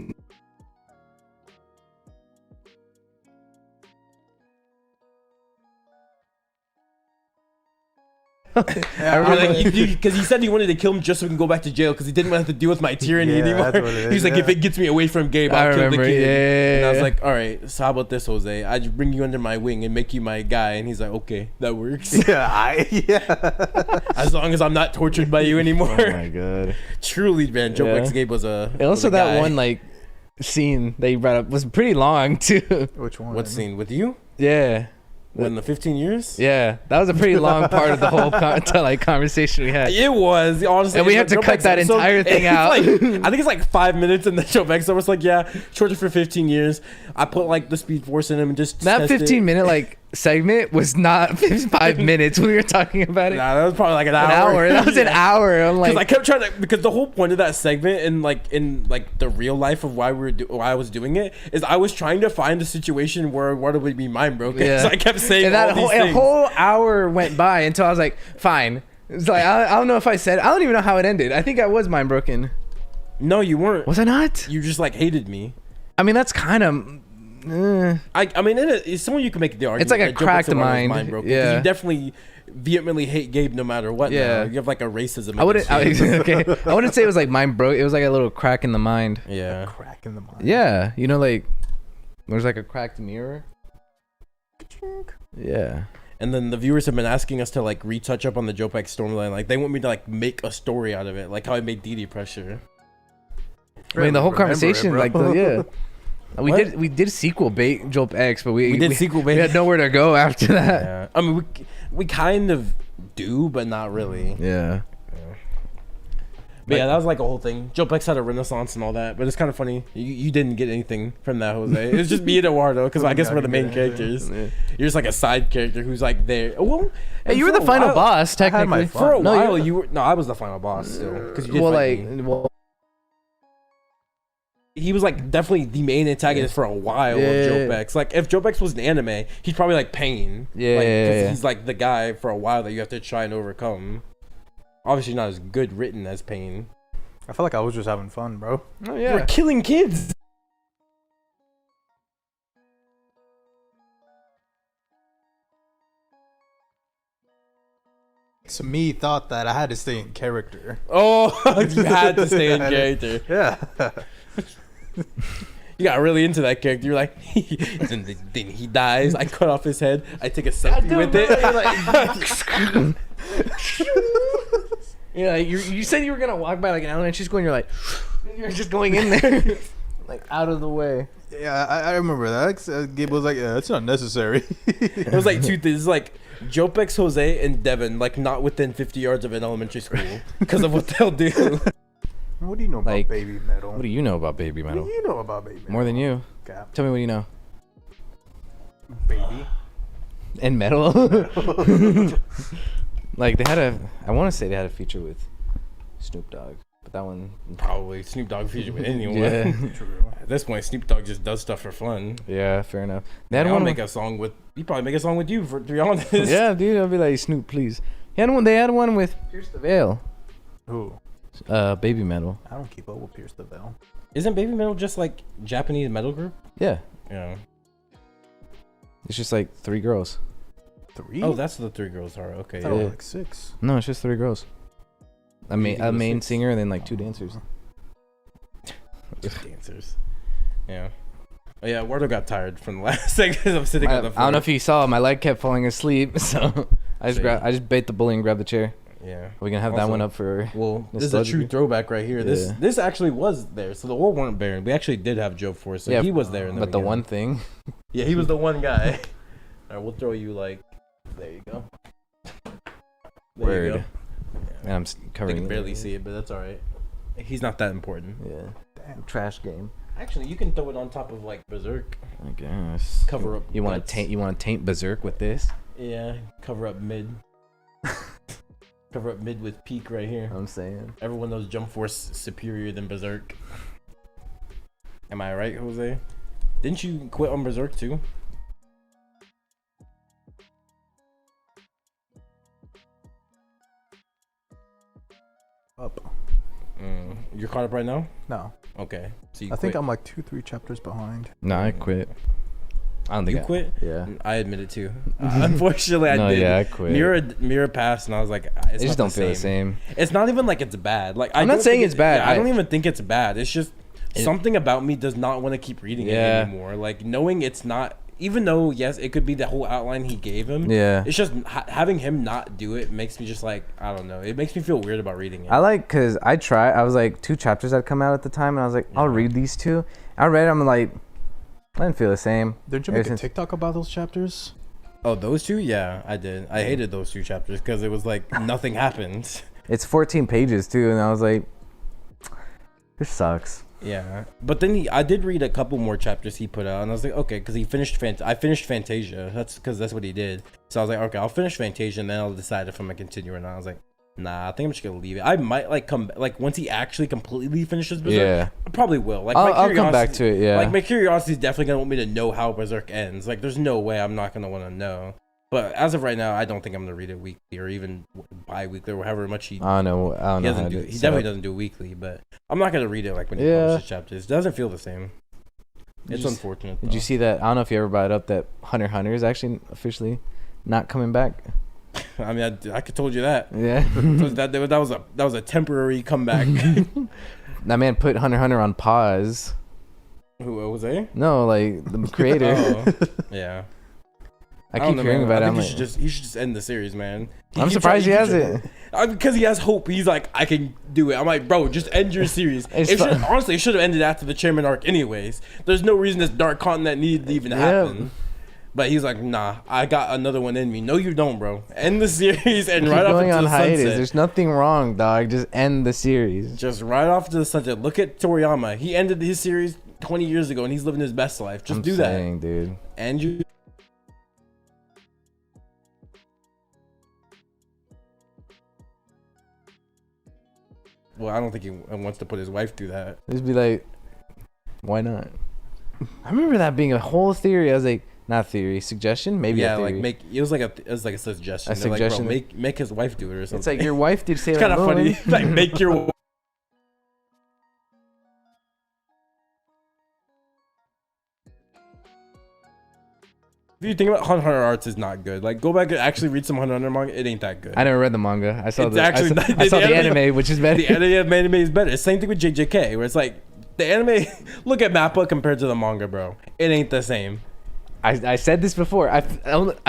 Because he said he wanted to kill him just so we can go back to jail because he didn't want to have to deal with my tyranny Yeah, anymore. that's what it is, He's like, if yeah. it gets me away from Gabe, I I'll kill the remember, kid. yeah. And I was like, all right, so how about this, Jose? I just bring you under my wing and make you my guy. And he's like, okay, that works. Yeah. As long as I'm not tortured by you anymore. Oh my god. Truly, man, Joe Yeah. X Gabe was a. And also was a that guy. one like scene that you brought up was pretty long too. Which one? What scene with you? Yeah. When the 15 years? Yeah, that was a pretty long part of the whole conversation we had. It was honestly, And we it's had to Joe cut X that episode. entire thing It's out. like, I think it's like 5 minutes, and then Joe X was like, "Yeah, torture for 15 years. I put like the Speed Force in him and just That test it." 15-minute like segment was not 5 minutes. We were talking about it. Nah, that was probably like an An hour. hour. That was an hour. I'm Because like, I kept trying to, because the whole point of that segment in the real life of why why I was doing it is I was trying to find a situation where water would be mind broken. Yeah. So I kept saying and that all these a things. whole hour went by until I was like, fine. It's like I don't know if I said. I don't even know how it ended. I think I was mind broken. No, you weren't. Was I not? You just like hated me. I mean, that's kind of I mean, it's someone you can make the argument. It's like a that Joe cracked Buck's the one who's mind. broken, 'cause Yeah. you definitely vehemently hate Gabe no matter what. Yeah. Now. You have like a racism. I wouldn't. against him. Okay. I wouldn't say it was like mind broke. It was like a little crack in the mind. Yeah. Crack in the mind. Yeah. You know, like there's like a cracked mirror. Yeah. And then the viewers have been asking us to like retouch up on the JOWP storyline. Like they want me to like make a story out of it, like how I made Dee pressure. I mean, the whole Remember it, conversation, bro. like, yeah. What? We did sequel bait JOWP X, but We did sequel bait. We had nowhere to go after that. Yeah. I mean, we kind of do, but not really. Yeah. But yeah, that was like a whole thing. JOWP had a renaissance and all that, but it's kind of funny. You didn't get anything from that, Jose. It was just me and Eduardo, because I guess we're the main characters. Yeah. You're just like a side character who's like there. Well, Hey, you were for the a final while- boss, I had my technically. fun. For a No, while, you- you were. No, I was the final boss still. Because you did Well, fight like, me. well, He was like definitely the main antagonist for a while Yeah. of JOWP. Like if JOWP was an anime, he's probably like Pain. Yeah, like, 'cause yeah. he's like the guy for a while that you have to try and overcome. Obviously not as good written as Pain. I felt like I was just having fun, bro. oh You were yeah. killing kids. To me, thought that I had to stay in character. Oh, you had to stay in character. Yeah. You got really into that character. You're like, then he dies. I cut off his head. I take a selfie with it. Yeah, you said you were gonna walk by like an elementary school, and you're like, you're just going in there, like out of the way. Yeah, I remember that. Gabe was like, yeah, it's not necessary. It was like two things. Like JOWP, Jose, and Devon, like not within 50 yards of an elementary school because of what they'll do. What do you know about Like, baby metal? What do you know about baby What metal? do you know about baby metal? More than you. Cap. Tell me what you know. Baby. And metal. Like they had I want to say they had a feature with Snoop Dogg, but that one. Probably Snoop Dogg feature with anyone. Yeah. True. At this point, Snoop Dogg just does stuff for fun. Yeah, fair enough. They had I'll one. make a song with. He probably make a song with you. To be honest. Yeah, dude, I'll be like Snoop, please. They had one with Pierce the Veil. Who? Baby metal. I don't keep up with Pierce the Veil. Isn't Baby Metal just like Japanese metal group? Yeah, Yeah. it's just like 3 girls. 3? Oh, that's the 3 girls are. Okay. I thought it was yeah. like 6. No, it's just 3 girls. A You think it was main 6? singer and then like 2 dancers. Just dancers. Yeah. Oh, yeah, Eduardo got tired from the last second. I'm sitting on the floor. I don't know if you saw, my leg kept falling asleep, so I Same. just bait the bully and grabbed the chair. Yeah. We're gonna have that Also- one up for. Well, this is a true Nostalgia. throwback right here. Yeah. This actually was there. So the war weren't barren. We actually did have Joe Force. So Yeah, he was there. In the But the beginning. one thing. Yeah, he was the one guy. All right, we'll throw you like. There you go. There Word. You go. And I'm I covering. can it. barely see it, but that's all right. He's not that important. Yeah. Damn. Trash game. Actually, you can throw it on top of like Berserk. I guess. Cover up. You want to butts. taint? You want to taint Berserk with this? Yeah, cover up mid. Cover up mid with peak right here. I'm saying. Everyone knows Jump Force superior than Berserk. Am I right, Jose? Didn't you quit on Berserk too? Up. You're caught up right now? No. Okay. So you I think quit. I'm like 2-3 chapters behind. No, I quit. I don't think You I quit? Yeah. I admit it too. Unfortunately, I No, did. yeah, I quit. Mirror passed, and I was like, it's It just not don't feel the same. It's not even like it's bad. Like I'm I not don't saying think it's bad. yeah, I I- don't even think it's bad. It's just It- something about me does not want to keep reading Yeah. it anymore. Like knowing it's not, even though yes, it could be the whole outline he gave him. Yeah. It's just having him not do it makes me just like I don't know. It makes me feel weird about reading it. I like because I was like 2 chapters had come out at the time, and I was like, I'll read these 2. I read them, I'm like, I didn't feel the same. Didn't you Ever make a since- TikTok about those chapters? Oh, those 2? Yeah, I did. I hated those 2 chapters because it was like nothing happened. It's 14 pages too, and I was like, this sucks. Yeah, but then I did read a couple more chapters he put out, and I was like, okay, because he finished I finished Fantasia. That's because that's what he did. So I was like, okay, I'll finish Fantasia, and then I'll decide if I'm gonna continue or not. I was like, nah, I think I'm just gonna leave it. I might like come like once he actually completely finishes Berserk. Yeah. I probably will. Like I'll come back to it. Yeah. Like my curiosity is definitely gonna want me to know how Berserk ends. Like there's no way I'm not gonna want to know. But as of right now, I don't think I'm gonna read it weekly or even bi-weekly or however much he. I don't know. I don't He know. How doesn't to do. He set definitely up. doesn't do weekly, but I'm not gonna read it like when he Yeah. publishes chapters. It doesn't feel the same. It's unfortunate. Did you see that? I don't know if you ever brought it up that Hunter x Hunter is actually officially not coming back. I mean, I could told you that. Yeah. that was a temporary comeback. That man put Hunter x Hunter on pause. Who was they? No, like the creator. Yeah. I keep hearing about it. I think he should just end the series, man. I'm surprised he hasn't. Because he has hope. He's like, I can do it. I'm like, bro, just end your series. Honestly, it should have ended after the chairman arc anyways. There's no reason this Dark Continent needed to even happen. But he's like, nah, I got another one in me. No, you don't, bro. End the series and right off into the sunset. There's nothing wrong, dog. Just end the series. Just right off to the sunset. Look at Toriyama. He ended his series 20 years ago, and he's living his best life. Just do that, dude. And you. Well, I don't think he wants to put his wife through that. Just be like, why not? I remember that being a whole theory. I was like, not theory, suggestion, maybe. Yeah, a theory. like it was like a suggestion. Suggestion. Like, bro, make his wife do it or something. It's like your wife did say. It's kind of funny. Like make your. If you think about Hunter x Hunter arts is not good. Like go back and actually read some Hunter x Hunter manga. It ain't that good. I never read the manga. I saw it's the actually I saw the anime, which is better. The anime is better. Same thing with JJK, where it's like the anime. Look at Mappa compared to the manga, bro. It ain't the same. I said this before. I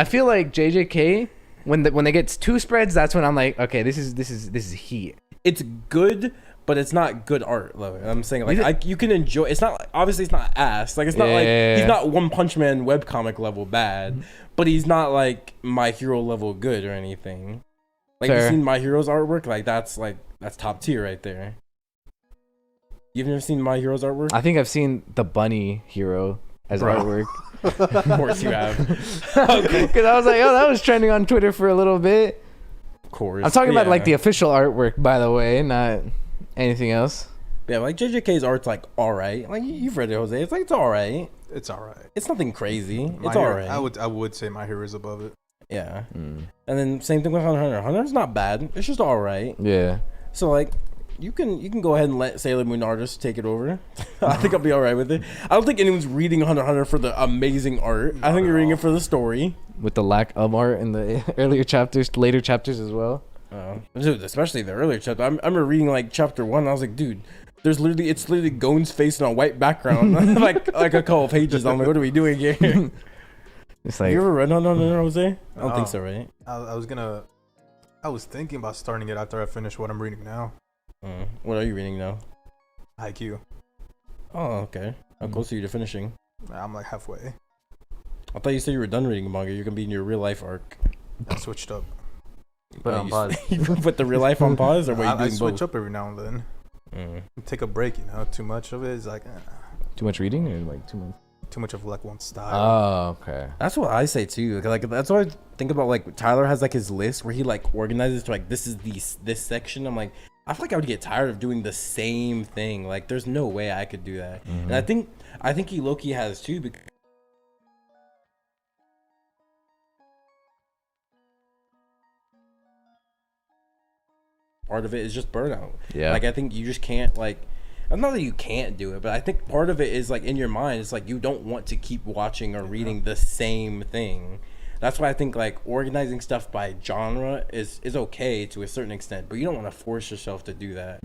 feel like JJK when they get two spreads, that's when I'm like, okay, this is heat. It's good, but it's not good art. I'm saying like you can enjoy. It's not obviously it's not ass. Like it's not like he's not One Punch Man webcomic level bad, but he's not like My Hero level good or anything. Like you've seen My Hero's artwork, like that's top tier right there. You've never seen My Hero's artwork? I think I've seen the Bunny Hero as artwork. Of course you have. Because I was like, oh, that was trending on Twitter for a little bit. Of course. I'm talking about like the official artwork, by the way, not anything else. Yeah, like JJK's art's like alright. Like you've read it, Jose. It's like it's alright. It's alright. It's nothing crazy. It's alright. I would say My Hero is above it. Yeah. And then same thing with Hunter x Hunter. Hunter's not bad. It's just alright. Yeah. So like you can go ahead and let Sailor Moon artists take it over. I think I'll be alright with it. I don't think anyone's reading Hunter x Hunter for the amazing art. I think you're reading it for the story. With the lack of art in the earlier chapters, later chapters as well. Dude, especially the earlier chapter. I remember reading like chapter 1. I was like, dude, it's literally Gon's face on a white background, like a couple of pages. I'm like, what are we doing here? It's like, you ever read Hunter x Hunter, Jose? I don't think so, right? I was thinking about starting it after I finish what I'm reading now. What are you reading now? IQ. Oh, okay. How close are you to finishing? I'm like halfway. I thought you said you were done reading manga. You're gonna be in your real life arc. I switched up. Put on pause. You put the real life on pause, or what you doing? I switch both? up every now and then. Take a break, Too much of it is like. Too much reading, or like too much? Too much of like one style. Oh, okay. That's what I say too. Like that's what I think about. Like Tyler has like his list where he like organizes to like this is this section. I'm like, I feel like I would get tired of doing the same thing. Like there's no way I could do that. And I think he low-key has too. Because part of it is just burnout. Yeah. Like I think you just can't like. Not that you can't do it, but I think part of it is like in your mind, it's like you don't want to keep watching or reading the same thing. That's why I think like organizing stuff by genre is okay to a certain extent, but you don't want to force yourself to do that.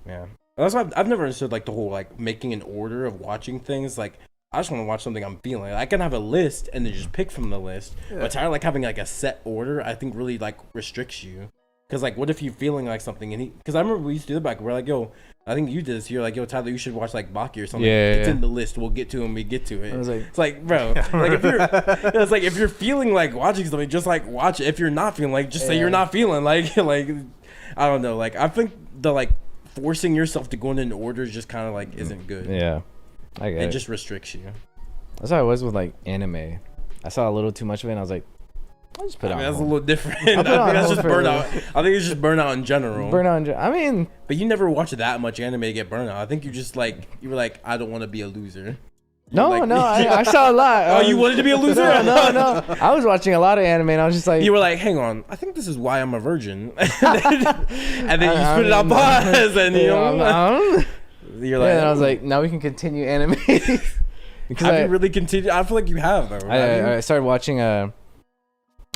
Yeah, that's why I've never understood like the whole like making an order of watching things. Like I just want to watch something I'm feeling. I can have a list and then just pick from the list. But Tyler like having like a set order, I think really like restricts you. Cause like, what if you're feeling like something and cause I remember we used to do that back. We're like, yo, I think you did this. You're like, yo, Tyler, you should watch like Baki or something. It's in the list. We'll get to it when we get to it. I was like, it's like, bro, like if you're, it's like if you're feeling like watching something, just like watch it. If you're not feeling like, just say you're not feeling like I don't know. Like I think the like forcing yourself to go in an order just kind of like isn't good. Yeah, I get it. It just restricts you. That's how I was with like anime. I saw a little too much of it and I was like, I'll just put it on. That's a little different. I think that's just burnout. I think it's just burnout in general. I mean, but you never watch that much anime to get burnout. I think you just like you were like, I don't want to be a loser. I saw a lot. Oh, you wanted to be a loser? No. I was watching a lot of anime and I was just like, you were like, hang on, I think this is why I'm a virgin. and then you just put it on pause, and you're like, and I was like, now we can continue anime. Because have you really continued? I feel like you have though. I started watching I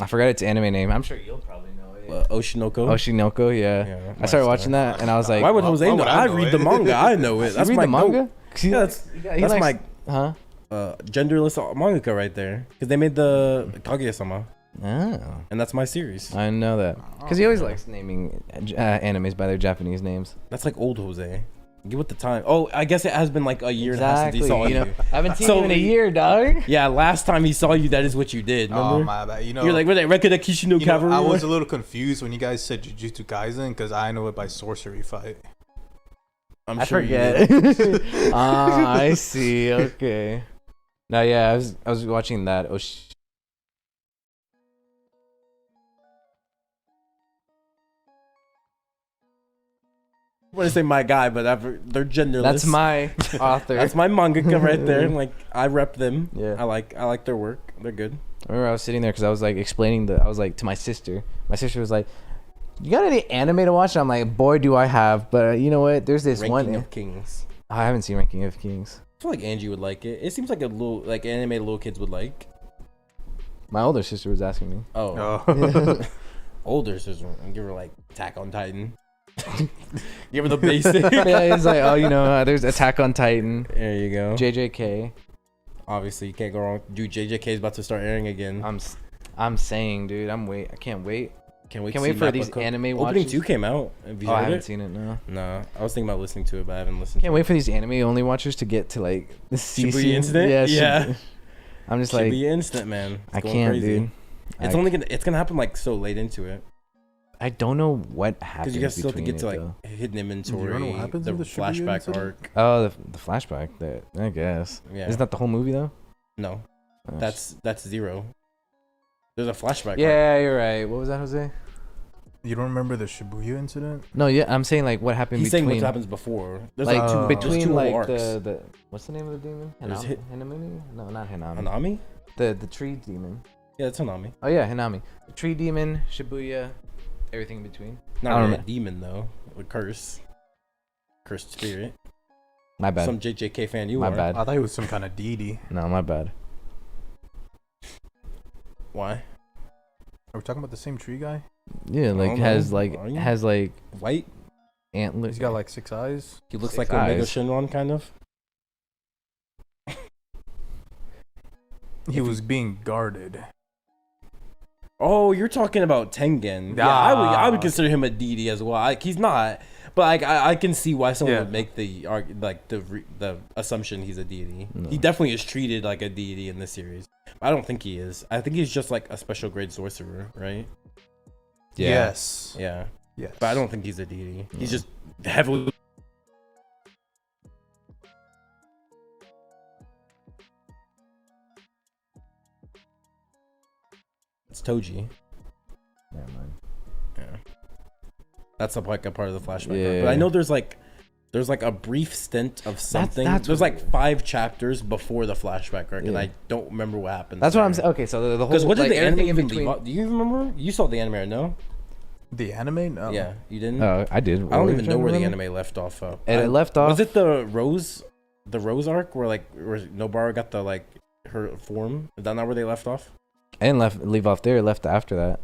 forgot its anime name. I'm sure you'll probably know it. Oshinoko. Oshinoko, yeah. I started watching that and I was like, why would Jose know? I read the manga. I know it. That's you read my the manga? Yeah, that's my huh? genderless mangaka right there. Because they made the Kaguya-sama. Oh. And that's my series. I know that. Because he always likes naming animes by their Japanese names. That's like old Jose. Get with the time. Oh, I guess it has been like a year and a half since he saw you. I haven't seen you in a year, dog. Yeah, last time he saw you, that is what you did. Remember? Oh my bad. You're like, what that record of Kishino Cavalry? I was a little confused when you guys said Jujutsu Kaisen because I know it by sorcery fight. I'm I sure forget. you did. I see. Okay. No, yeah, I was watching that. I want to say my guy, but they're genderless. That's my author. That's my mangaka right there. Like I rep them. Yeah. I like their work. They're good. I remember I was sitting there because I was like explaining I was like to my sister. My sister was like, "You got any anime to watch?" And I'm like, "Boy, do I have!" But you know what? There's this Ranking one. of Kings. I haven't seen Ranking of Kings. I feel like Angie would like it. It seems like a little like anime little kids would like. My older sister was asking me. Oh. Older sister. Give her like Attack on Titan. Give her the basic. Yeah, it's like, oh, you know, there's Attack on Titan. There you go. JJK. Obviously, you can't go wrong. Dude, JJK is about to start airing again. I'm saying, dude, I can't wait. Can't wait for these anime watches. Opening 2 came out. Have you I heard haven't it? seen it, no. No, I was thinking about listening to it, but I haven't listened. Can't wait for these anime only watchers to get to like the Shibuya Incident. Yeah. I'm just Should like, be instant, man. I can't, dude. It's gonna happen like so late into it. I don't know what happens Because you guys still have to get to like though. hidden inventory, You don't know what happens the in the Shibuya flashback incident? arc. Oh, the flashback. That I guess. Yeah. Isn't that the whole movie though? No, Oh, that's 0. There's a flashback. Arc. yeah, you're right. What was that, Jose? You don't remember the Shibuya incident? No, yeah, I'm saying like what happened He's between. saying what happens before. There's like like two between there's two like whole arcs. the what's the name of the demon? There's Hinamuni? No, not Hinami. Hanami? The tree demon. Yeah, it's Hanami. Oh yeah, Hinami. The tree demon, Shibuya, everything in between. Not I don't really a know. demon though. A curse. Cursed spirit. My bad. Some JJK fan you My are. bad. I thought it was some kind of deity. No, my bad. Why? Are we talking about the same tree guy? Yeah, like don't has know. like Are you? has like White? antlers. He's got like 6 eyes. He looks 6 like Omega eyes. Shinron kind of. He was being guarded. Oh, you're talking about Tengen. Yeah, I would Ah. consider him a deity as well. He's not, but like I can see why someone Yeah. would make the assumption he's a deity. No. He definitely is treated like a deity in this series. I don't think he is. I think he's just like a special grade sorcerer, right? Yeah. Yes. Yeah, Yes. but I don't think he's a deity. He's just heavily. It's Toji. Never mind. Yeah, that's like a part of the flashback. Yeah. Arc. But I know there's like a brief stint of something. that's There's what- like 5 chapters before the flashback arc, and Yeah. I don't remember what happens. That's what I'm saying. Okay, so the whole Because what did like, the anime everything in even between. leave off? Do you remember? You saw the anime, right? No. The anime? No. Yeah, you didn't. Oh, I did. I don't even know where the anime left off. It left off. Was it the Rose arc where Nobara got the like her form? Is that not where they left off? I didn't leave off there. It left after that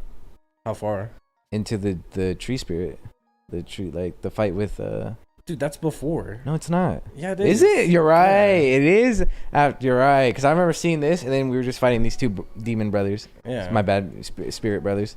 How far? into the tree spirit, the tree like the fight with. Dude, that's before. No, it's not. Yeah, it Is it? You're right. It is. You're right. Because I remember seeing this, and then we were just fighting these two demon brothers. Yeah. My bad, spirit brothers.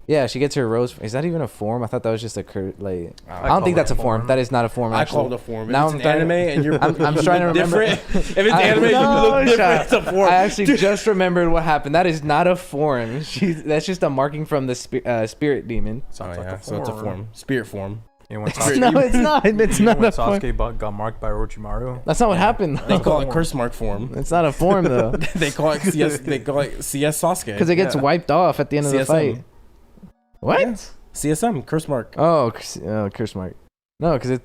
Yeah, she gets her rose. Is that even a form? I thought that was just a like. I don't think call that's it a a form. form. That is not a form. I Actually. call it a form. If Now it's I'm an trying to- anime and you're I'm trying to remember. different. If it's anime, you look different. It's a form. I actually just remembered what happened. That is not a form. That's just a marking from the spirit demon. Sounds like a so it's a form. Spirit form. You know when No, Sasuke, it's not. It's you know not when a form. Sasuke got marked by Orochimaru? That's not what happened. They call it curse mark form. It's not a form though, They call it CS. They call it CS Sasuke. because it gets Yeah. wiped off at the end of the CSM. fight. What? Yeah. CSM curse mark. Oh, curse mark. No, because it.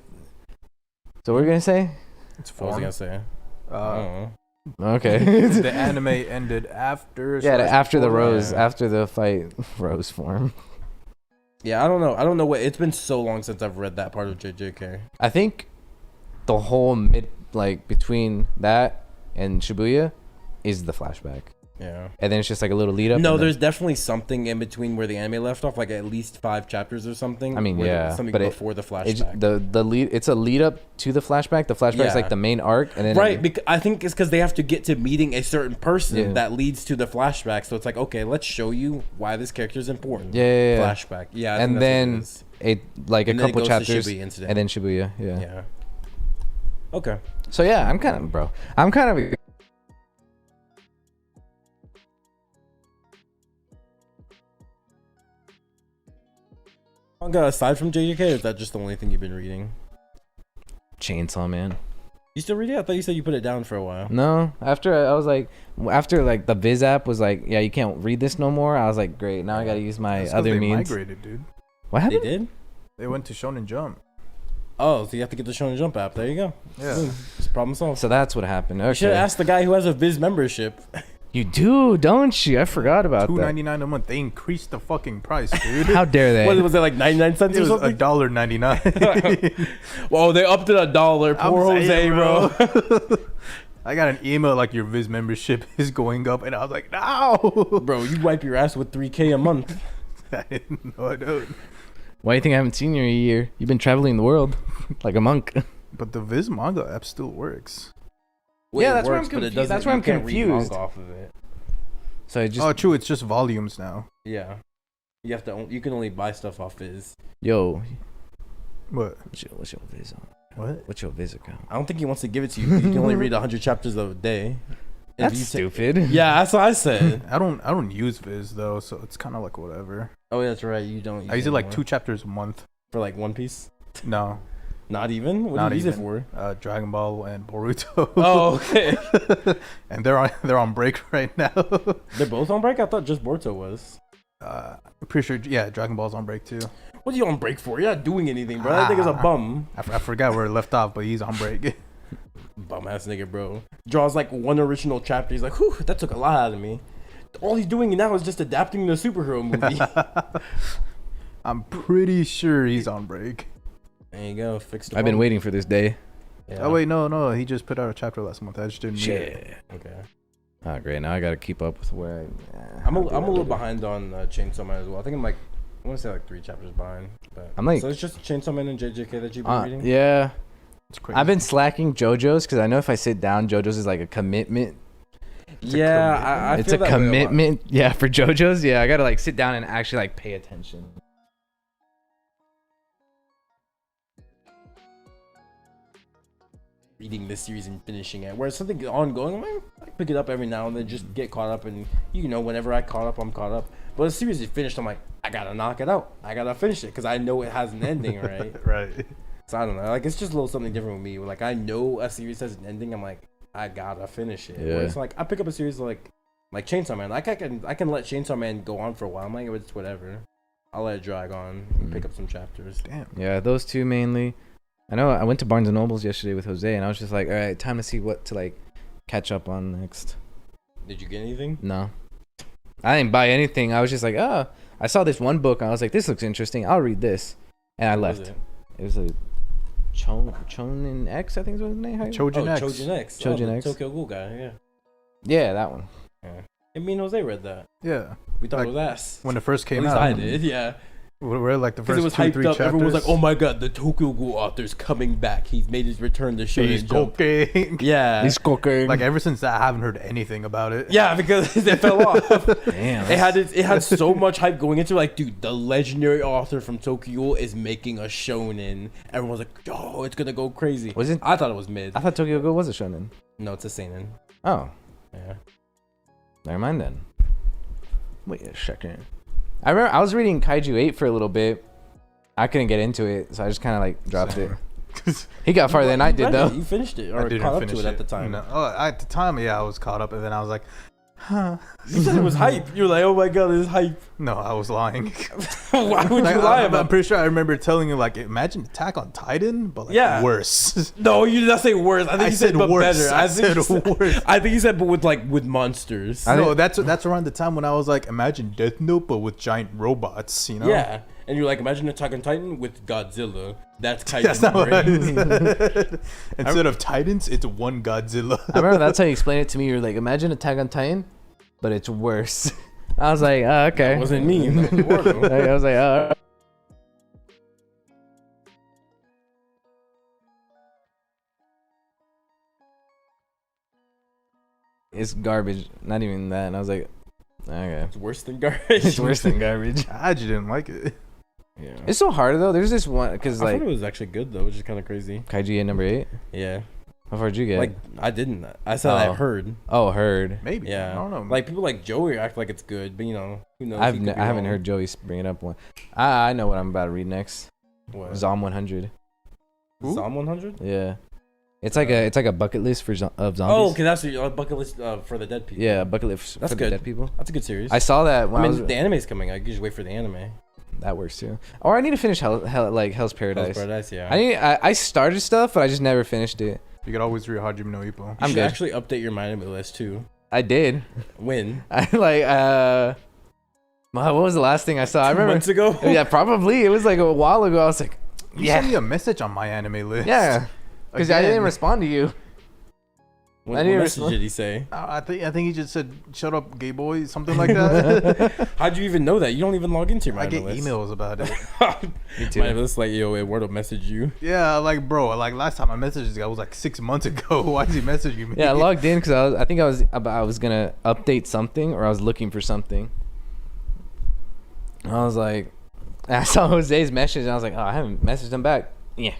So what are we gonna say? It's What was I form. gonna say? I Uh, don't know. Okay. the anime ended after. Yeah, after the before? rose, Yeah. after the fight, rose form. Yeah, I don't know. I don't know what. It's been so long since I've read that part of JJK. I think the whole between that and Shibuya is the flashback. Yeah. And then it's just like a little lead up. No, and then- there's definitely something in between where the anime left off, like at least 5 chapters or something. I mean, where yeah, something but before the flashback. the lead. It's a lead up to the flashback. The flashback is Yeah. like the main arc, and then Right, because I think it's because they have to get to meeting a certain person Yeah. that leads to the flashback. So it's like, okay, let's show you why this character is important. Yeah. Flashback. Yeah. I think and that's then what it is. it like And a then it couple goes to chapters, Shibuya incident. and then Shibuya. Yeah. Yeah. Okay. So yeah, I'm kind of Manga aside from JJK, or is that just the only thing you've been reading? Chainsaw Man. You still read it? I thought you said you put it down for a while. No, after the Viz app was like, yeah, you can't read this no more. I was like, great, now I gotta use my That's 'cause other they means. migrated, dude. What They happened? did? They went to Shonen Jump. Oh, so you have to get the Shonen Jump app. There you go. Yeah. Boom. It's problem solved. So that's what happened. You should Okay. have asked the guy who has a Viz membership. You do, don't you? I forgot about that. $2.99 a month. They increased the fucking price, dude. How dare they? What was it, like 99 cents It or was something? $1.99. Well, they upped it $1. I'm Poor Jose, saying, bro. I got an email like your Viz membership is going up, and I was like, no. Bro, you wipe your ass with $3K a month. I didn't know. I don't. Why do you think I haven't seen you in a year? You've been traveling the world like a monk. But the Viz manga app still works. Well, Yeah, it that's where I'm works, but it confused. doesn't- That's where you I'm can't read confused. manga off of it. So it just Oh, true. It's just volumes now. Yeah. You have to. You can only buy stuff off Viz. yo, What? what's your Viz on? What? What's your Viz account? I don't think he wants to give it to you. You can only read 100 chapters a day. If That's you stupid. Yeah, that's what I said. I don't use Viz though, so it's kind of like whatever. Oh, yeah, that's right. You don't. I use it like 2 2 chapters a month. for like One Piece. No, Not even. What Not do you use it even. for? Dragon Ball and Boruto. Oh, okay. And they're on break right now. They're both on break. I thought just Boruto was. I'm pretty sure. Yeah, Dragon Ball's on break too. What are you on break for? You're not doing anything, bro. That nigga's a bum. I forgot where it left off, but he's on break. Bum ass nigga, bro. Draws like one original chapter. He's like, whew, that took a lot out of me. All he's doing now is just adapting the superhero movie. I'm pretty sure he's on break. There you go. Fixed. I've been waiting for this day. Yeah. Oh wait, no, he just put out a chapter last month. I just didn't read it. Shit. Okay. Oh, great. Now I gotta keep up with where I'm a little behind on Chainsaw Man as well. I think I'm like, I want to say like 3 chapters behind. But I'm like- so it's just Chainsaw Man and JJK that you've been reading. Yeah. It's crazy. I've been slacking JoJo's because I know if I sit down, JoJo's is like a commitment. Yeah, I It's feel a that way lot. commitment. Yeah, for JoJo's. Yeah, I gotta like sit down and actually like pay attention. Reading this series and finishing it. Whereas something ongoing, I'm like, I pick it up every now and then, just get caught up, and whenever I caught up, I'm caught up. But the series is finished, I'm like, I gotta knock it out. I gotta finish it because I know it has an ending, right? Right. So I don't know. Like it's just a little something different with me. Like I know a series has an ending. I'm like, I gotta finish it. Yeah. Whereas like I pick up a series like Chainsaw Man. Like I can let Chainsaw Man go on for a while. I'm like, it's whatever. I'll let it drag on. And pick up some chapters. Damn. Yeah, those two mainly. I know I went to Barnes and Nobles yesterday with Jose, and I was just like, all right, time to see what to like catch up on next. Did you get anything? No, I didn't buy anything. I was just like, oh, I saw this one book, and I was like, this looks interesting. I'll read this, and I What was left. it? It was a Chonin X, I think is what his name. Chojin X. Chojin X. Chojin the X. Tokyo Ghoul guy. Yeah. Yeah, that one. And me and Jose read that. Yeah. We thought Like, it was ass. When it first At came least out, I did. Yeah. we're like the Because first it was 2-3 hyped up. chapters. Everyone was like, "Oh my god, the Tokyo Ghoul author's coming back. He's made his return to He's Shonen Jump." cocaine. Yeah. He's cooking. Like ever since that, I haven't heard anything about it. Yeah, because it fell off. damn. It had so much hype going into it. Like, dude, the legendary author from Tokyo is making a shonen. Everyone's like, "Oh, it's gonna go crazy." Was it? I thought it was mid. I thought Tokyo Ghoul was a shonen. No, it's a seinen. Oh, Yeah. never mind then. Wait a second. I remember I was reading Kaiju 8 for a little bit. I couldn't get into it, so I just kind of like dropped Same. it. He got farther than I did read though. it. You finished it I or didn't caught up finish to it at the time. No. Oh, at the time, yeah, I was caught up, and then I was like, huh. You said it was hype. You were like, "Oh my god, this is hype." No, I was lying. Why would Like, you lie I'm about? pretty sure I remember telling you, like, imagine Attack on Titan, but like Yeah. worse. No, you did not say worse. I think I you said, said but worse. better. I think said you said worse. I think you said, but with monsters. I No, think- that's around the time when I was like, imagine Death Note, but with giant robots, you know? Yeah, And you're like, imagine Attack on Titan with Godzilla. That's That's not what Titan. it is. Instead of Titans, it's one Godzilla. I remember that's how you explained it to me. You're like, imagine Attack on Titan, but it's worse. I was like, oh, okay. That wasn't me. That was Eduardo. I was like, oh. It's garbage. Not even that. And I was like, okay. It's worse than garbage. It's worse than garbage. I just didn't like it. Yeah. It's so hard though. There's this one because I like thought it was actually good though, which is kind of crazy. Kaiji at number 8. Yeah. How far did you get? Like I didn't. I said I heard. Oh, heard. Maybe. Yeah. I don't know. Like people like Joey act like it's good, but you know who knows? I He could be haven't wrong. heard Joey bring it up one. I know what I'm about to read next. What? Zom 100. Who? Zom 100. Yeah. It's like a bucket list of zombies. Oh, okay, that's your bucket list for the dead people. Yeah, bucket list That's for good. the dead people. That's a good series. I saw that when I I mean, was. the anime's coming. I could just wait for the anime. That works too. Or I need to finish Hell's Paradise. Hell's Paradise, yeah. I started stuff, but I just never finished it. You could always read Hajime no Ippo. You I'm should good. actually update your anime list too. I did. When? I like what was the last thing I saw? I 2 remember. months ago. Yeah, probably. It was like a while ago. I was like, You yeah, sent me a message on my anime list. yeah, because I Again. didn't respond to you. What, I what need to message respond. did he say? I think he just said, "Shut up, gay boy," something like that. How'd you even know that? You don't even log into your I anime get list. emails about it. Me too. My anime list like, yo, Eduardo messaged you. Yeah, like bro, like last time I messaged this guy was like 6 months ago. Why is he messaging me? Yeah, I logged in because I think I was gonna update something or I was looking for something. I was like, I saw Jose's message and I was like, oh, I haven't messaged him back. Yeah.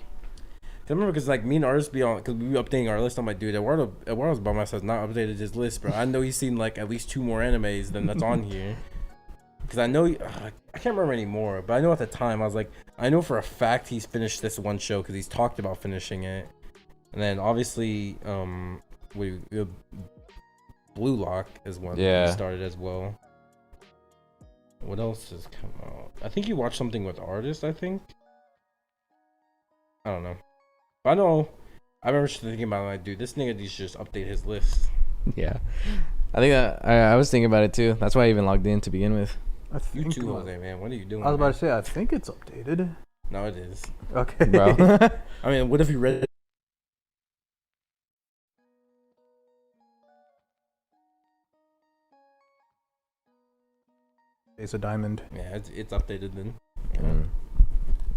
I remember because like me and artists be on, because we be updating our list. I'm like, dude, Eduardo's by myself not updated his list, bro. I know he's seen like at least 2 more animes than that's on here. Because I know, I can't remember anymore, but I know at the time I was like, I know for a fact he's finished this one show because he's talked about finishing it. And then obviously, Blue Lock is one that he started as well. What else has come out? I think you watched something with artists. I think. I don't know. But I know. I remember just thinking about it, like, dude, this nigga needs to just update his list. Yeah. I think I was thinking about it too. That's why I even logged in to begin with. I You think too, Jose, man. What are you doing? I was about man? to say, I think it's updated. No, it is. Okay, Bro. I mean, what if you read it? Ace of Diamond. Yeah, it's updated then. Yeah. Mm.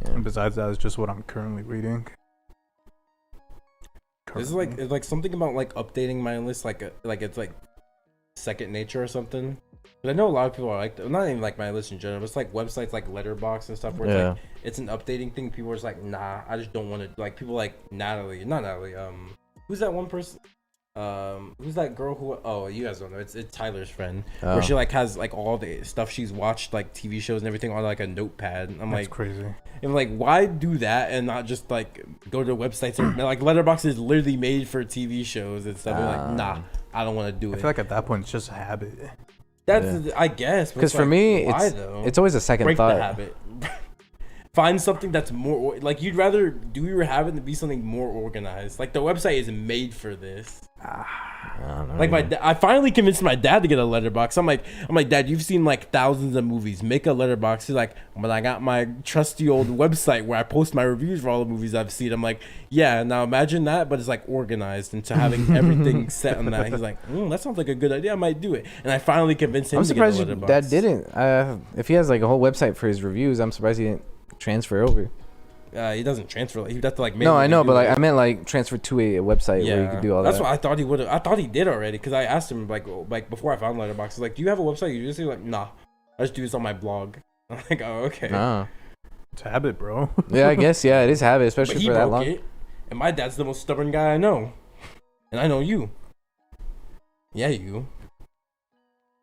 And besides that, it's just what I'm currently reading. This is like, it's like something about like updating my list, like it's like second nature or something. But I know a lot of people are like, not even like my list in general, but it's like websites like Letterboxd and stuff where it's like it's an updating thing. People are just like, nah, I just don't want to. Like people like not Natalie. Who's that one person? Who's that girl who? Oh, you guys don't know. It's Tyler's friend, where she like has like all the stuff she's watched, like TV shows and everything, on like a notepad. I'm That's like, crazy. I'm like, why do that and not just like go to websites? And, like Letterboxd is literally made for TV shows and stuff. I'm like, nah, I don't want to do I it. feel like at that point, it's just a habit. That's I guess Because for me, it's always a second break thought. the habit. Find something that's more like you'd rather do your habit than be something more organized. Like the website is made for this. I don't know. Like I finally convinced my dad to get a letterbox. I'm like, Dad, you've seen like thousands of movies. Make a letterbox. He's like, but I got my trusty old website where I post my reviews for all the movies I've seen. I'm like, yeah. Now imagine that, but it's like organized into having everything set on that. He's like, that sounds like a good idea. I might do it. And I finally convinced him. I'm to get a surprised your letterbox. dad didn't. If he has like a whole website for his reviews, I'm surprised he didn't transfer over. He doesn't transfer. Like, he'd have to like. No, I know, do but like it. I meant like transfer to a website where you could do all That's that. what I thought he would have. I thought he did already because I asked him like before I found Letterboxd. Like, do you have a website? You just say like, nah, I just do this on my blog. I'm like, oh okay. Nah. It's a habit, bro. Yeah, I guess it is habit, But especially he for that broke long. it, and my dad's the most stubborn guy I know, and I know you. Yeah, you.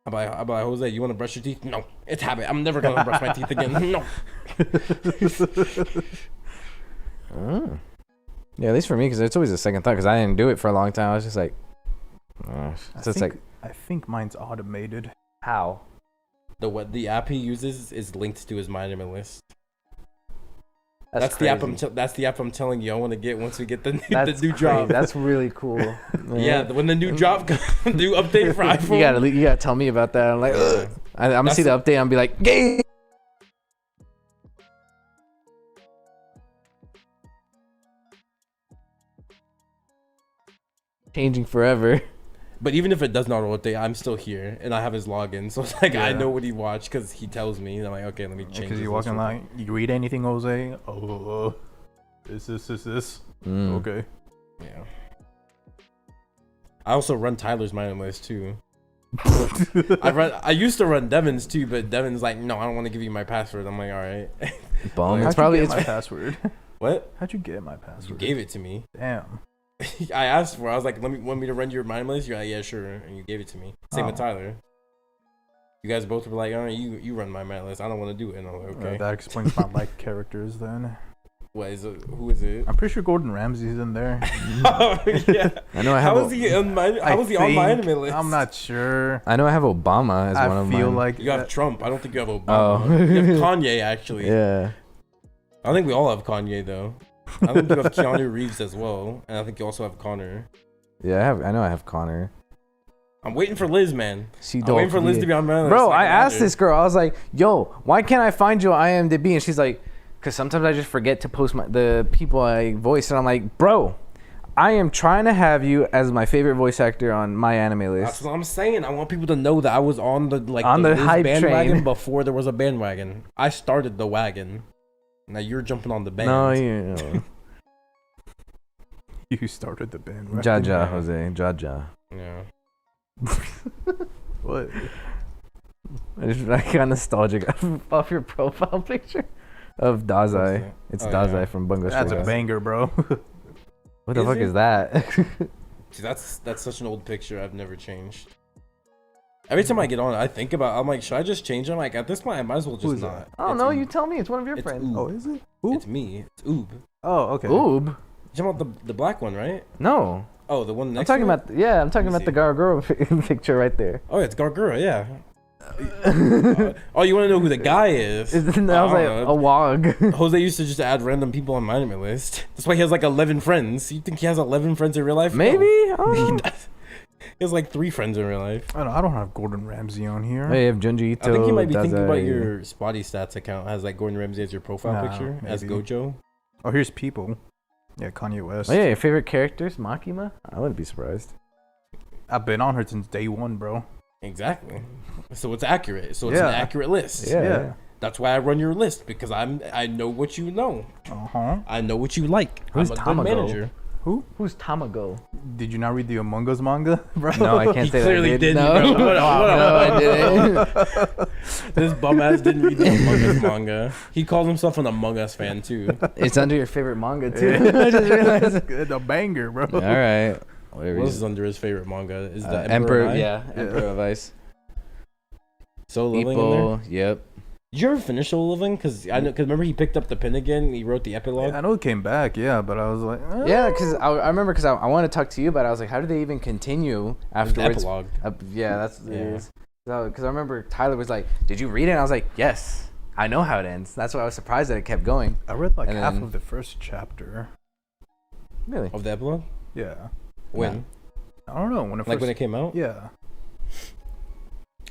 I'm like, Jose, you want to brush your teeth? No, it's habit. I'm never gonna brush my teeth again. No. Yeah, at least for me, because it's always a second thought. Because I didn't do it for a long time. I was just like, so it's like, I think mine's automated. how? The app he uses is linked to his My Anime list. That's the app. crazy. That's the app I'm telling you I want to get once we get the That's new crazy. drop. That's really cool. Yeah, when the new drop comes, new update for iPhone. You gotta tell me about that. I'm like, I'm gonna see the update. I'm be like, gay. changing forever. But even if it does not rotate, I'm still here and I have his login, so it's like I Yeah. know what he watched because he tells me. And I'm like, okay, let me change. Because this you walking real like, you read anything, Jose? Oh, this. Okay. quick. Yeah. I also run Tyler's mailing list too. I used to run Devin's too, but Devin's like, no, I don't want to give you my password. I'm like, all right. Bum. How'd It's probably you it's get my password. What? How'd you get my You password? gave it to me. Damn. I asked for it. I was like, want me to run your mind list? You're like, yeah, sure. And you gave it to me. Same with Oh. Tyler. You guys both were like, all right, you run my mind list. I don't want to do it. And I'm like, okay. That explains my like characters then. What is it? Who is it? I'm pretty sure Gordon Ramsay's in there. Oh, yeah. I know I have. How is he on my? How is he on my anime list? I'm not sure. I know I have Obama as one I of feel mine. like You have Trump. I don't think you have Obama. Oh. You have Kanye actually. Yeah. I think we all have Kanye though. I think you have Keanu Reeves as well, and I think you also have Connor. Yeah, I know I have Connor. I'm waiting for Liz, man. She I'm waiting for Liz to be on my list. Bro, so I can add asked her. this girl. I was like, "Yo, why can't I find you on IMDb?" And she's like, "Cause sometimes I just forget to post the people I voice." And I'm like, "Bro, I am trying to have you as my favorite voice actor on my anime list." That's what I'm saying. I want people to know that I was on the On the Liz hype bandwagon train. before there was a bandwagon. I started the wagon. Now you're jumping on the band. No, you know. you started the band. Right? Jaja, Jose, Jaja. Yeah. What? I got nostalgic off your profile picture of Dazai. that? It's Oh, Dazai yeah. from Bungo That's Stray a Dogs. banger, bro. What the Is fuck it? is that? See, that's such an old picture. I've never changed. Every time I get on it, I think about. I'm like, should I just change? I'm like, at this point, I might as well just Who's not. I don't It's know. Oob. You tell me. It's one of your It's friends. Oob. Oh, is it? Who? It's me. It's Oob. Oh, okay. Oob? You talking about the black one, right? No. Oh, the one I'm next. talking to it? about I'm talking Let me about the Garguro picture right there. Oh, it's Gargura, yeah. Oh, you want to know who the guy is? I was I like don't know. a wog. Jose used to just add random people on my anime list. That's why he has like 11 friends. You think he has 11 friends in real life? Maybe. I No. don't He know. does. He has like 3 friends in real life. I don't have Gordon Ramsay on here. Oh, you have Junji Ito. I think you might be thinking about Dazai. your Spotty Stats account has like Gordon Ramsay as your profile Nah, picture as maybe. Gojo. Oh, here's people. Yeah, Kanye West. Oh yeah, your favorite characters, Makima? I wouldn't be surprised. I've been on her since day one, bro. Exactly. So it's accurate. So it's Yeah. an accurate list. Yeah. That's why I run your list because I know what you know. Uh-huh. I know what you like. Who's I'm a Tamago? good manager. Who's Tamago? Did you not read the Among Us manga, bro? No, I can't He say clearly that. I did. didn't, No, bro. What up? no, I didn't. This bum ass didn't read the Among Us manga. He calls himself an Among Us fan too. It's under your favorite manga too. I just realized. The banger, bro. All right. Whatever. What is under his favorite manga? Is the Emperor? of Ice? Yeah, Emperor of Ice. Solo Living in there? Ippo. Yep. Did you ever finish Solo Living? Because remember he picked up the pen again. And he wrote the epilogue. I know it came back, yeah, but I was like, Yeah, because I remember because I wanted to talk to you, but I was like, how do they even continue It was the afterwards? epilogue. Yeah, that's Yeah. because I remember Tyler was like, "Did you read it?" And I was like, "Yes, I know how it ends." That's why I was surprised that it kept going. I read like And half then- of the first chapter. Really? Of the epilogue? Yeah. When? I don't know when it Like first. when it came out? Yeah.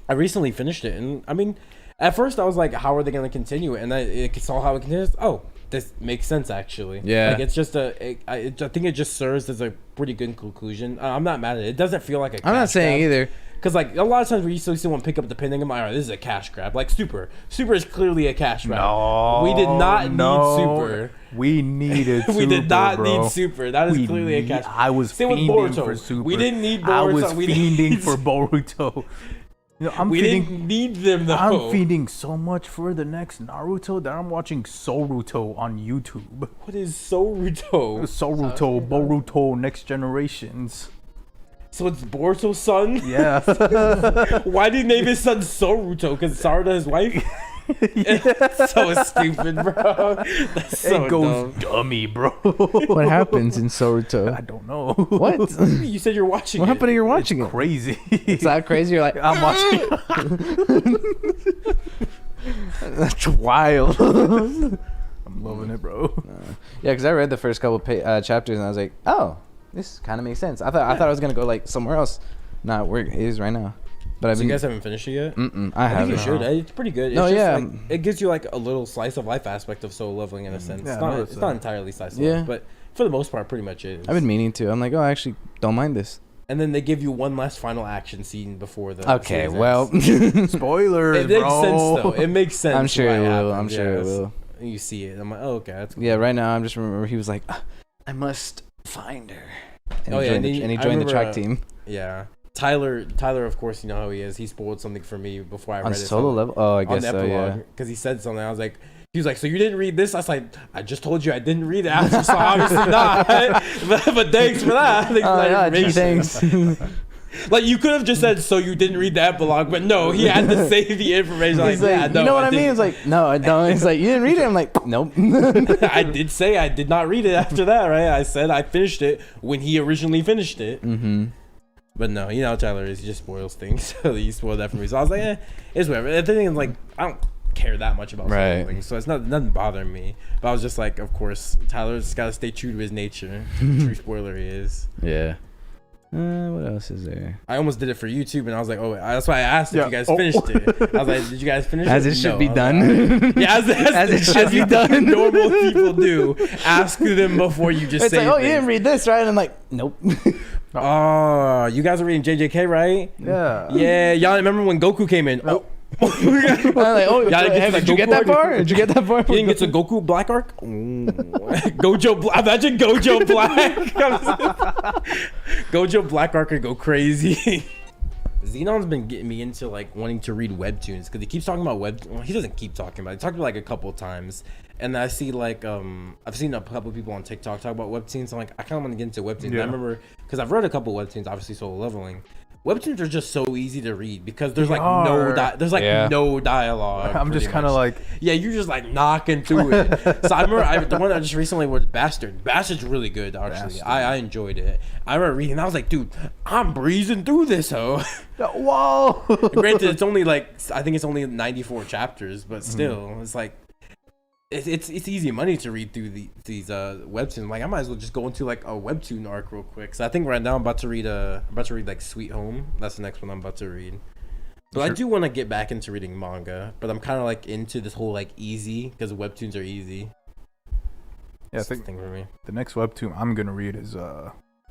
I recently finished it, and I mean, at first I was like, "How are they gonna continue it?" And I saw how it continues. Oh, this makes sense actually. Yeah. like it's just I think it just serves as a pretty good conclusion. I'm not mad at it. It doesn't feel like a. I'm not cash saying grab. either. Because like a lot of times where you still see someone pick up the pen, I'm like, all right, this is a cash grab. Like Super is clearly a cash grab. No. We did not no. need Super. We needed We did Super, not bro. need Super. That is We clearly a need- cash. I was Same with fiending Boruto. for Super. We didn't need Boruto. I was we fiending need- for Boruto. You know, I'm We feeding. didn't need them though. I'm feeding so much for the next Naruto that I'm watching Soruto on YouTube. What is Soruto? Soruto, Boruto, Next Generations. So it's Boruto's son? Yeah. Why did he name his son Soruto? Because Sarada his wife? It's so stupid, bro. That's so it goes dumb. dummy, bro. What happens in I Soruto? don't know. What? You said you're watching What it. happened to you're watching it? Crazy. It's that crazy? You're like, I'm watching. that's wild. I'm loving it, bro. Yeah, because I read the first couple chapters and I was like, oh, this kind of makes sense. I thought I was gonna go like somewhere else. Not where it is right now. But So you guys haven't finished it yet? I think haven't. you should. It's pretty good. It's No, just yeah. like, it gives you like a little slice of life aspect of solo leveling in a sense. Yeah, It's not entirely slice of Yeah. life, but for the most part, pretty much is. I've been meaning to. I'm like, oh, I actually don't mind this. And then they give you one last final action scene before the. Okay, series well, ends. Spoilers, It makes bro. sense though. It makes sense. I'm sure it why will. happens, I'm sure it yes. will. You see it. I'm like, oh, okay, that's cool. Yeah, right now I'm just remember he was like, I must find her. And Oh, he yeah, joined, and the, and he I joined the remember, track team Yeah. Tyler, of course, you know how he is. He spoiled something for me before I read on it. solo level. Oh, I On guess the so. epilogue, Yeah. because he said something. I was like, he was like, so you didn't read this? I was like, I just told you I didn't read it. I was just obviously not. but thanks for that. Thanks for that Gee, information. thanks. Like, you could have just said, so you didn't read the epilogue, but no, he had to say the information. He's like, yeah, no, you know what I mean? didn't. It's like, no, I don't. It's like, you didn't read it. I'm like, nope. I did say I did not read it after that, right? I said I finished it when he originally finished it. Mm-hmm. But no, you know how Tyler is. He just spoils things. So he spoiled that for me. So I was like, it's whatever. The thing is, like, I don't care that much about Right. spoiling, so it's nothing bothering me. But I was just like, of course, Tyler's got to stay true to his nature. True spoiler he is. Yeah. What else is there? I almost did it for YouTube, and I was like, oh, that's why I asked if Yeah. you guys Oh. finished it. I was like, did you guys finish As it? it should No. be I was done. like, yeah, As it should be you done. Normal people do. Ask them before you just It's say like, oh, you things. didn't read this, right? And I'm like, nope. Oh, you guys are reading JJK, right? Yeah. Yeah, y'all remember when Goku came in? Oh. I'm like, oh, Yeah, I get to did you get Goku that arc? far? Did you get that far? You didn't get to Goku Black Arc? Imagine Gojo Black. Gojo Black Arc could go crazy. Xenon's been getting me into like wanting to read webtoons because he keeps talking about well, he doesn't keep talking about it. He talked about it like a couple of times. And I see like I've seen a couple of people on TikTok talk about webtoons. I'm like, I kind of want to get into webtoons. Yeah. I remember because I've read a couple of webtoons, obviously solo leveling. Webtoons are just so easy to read because there's like no dialogue. I'm just pretty kind of much. like, Yeah, you're just like knocking through it. So I remember the one I just recently was Bastard. Bastard's really good, actually. Bastard. I enjoyed it. I remember reading. I was like, dude, I'm breezing through this, ho. whoa. Granted, it's only like I think it's only 94 chapters, but still, it's like it's easy money to read through these webtoons. Like I might as well just go into like a webtoon arc real quick. So I think right now I'm about to read like Sweet Home. That's the next one I'm about to read. But I do want to get back into reading manga, but I'm kind of like into this whole like easy because webtoons are easy. Yeah, I That's the think thing for me. the next webtoon I'm gonna read is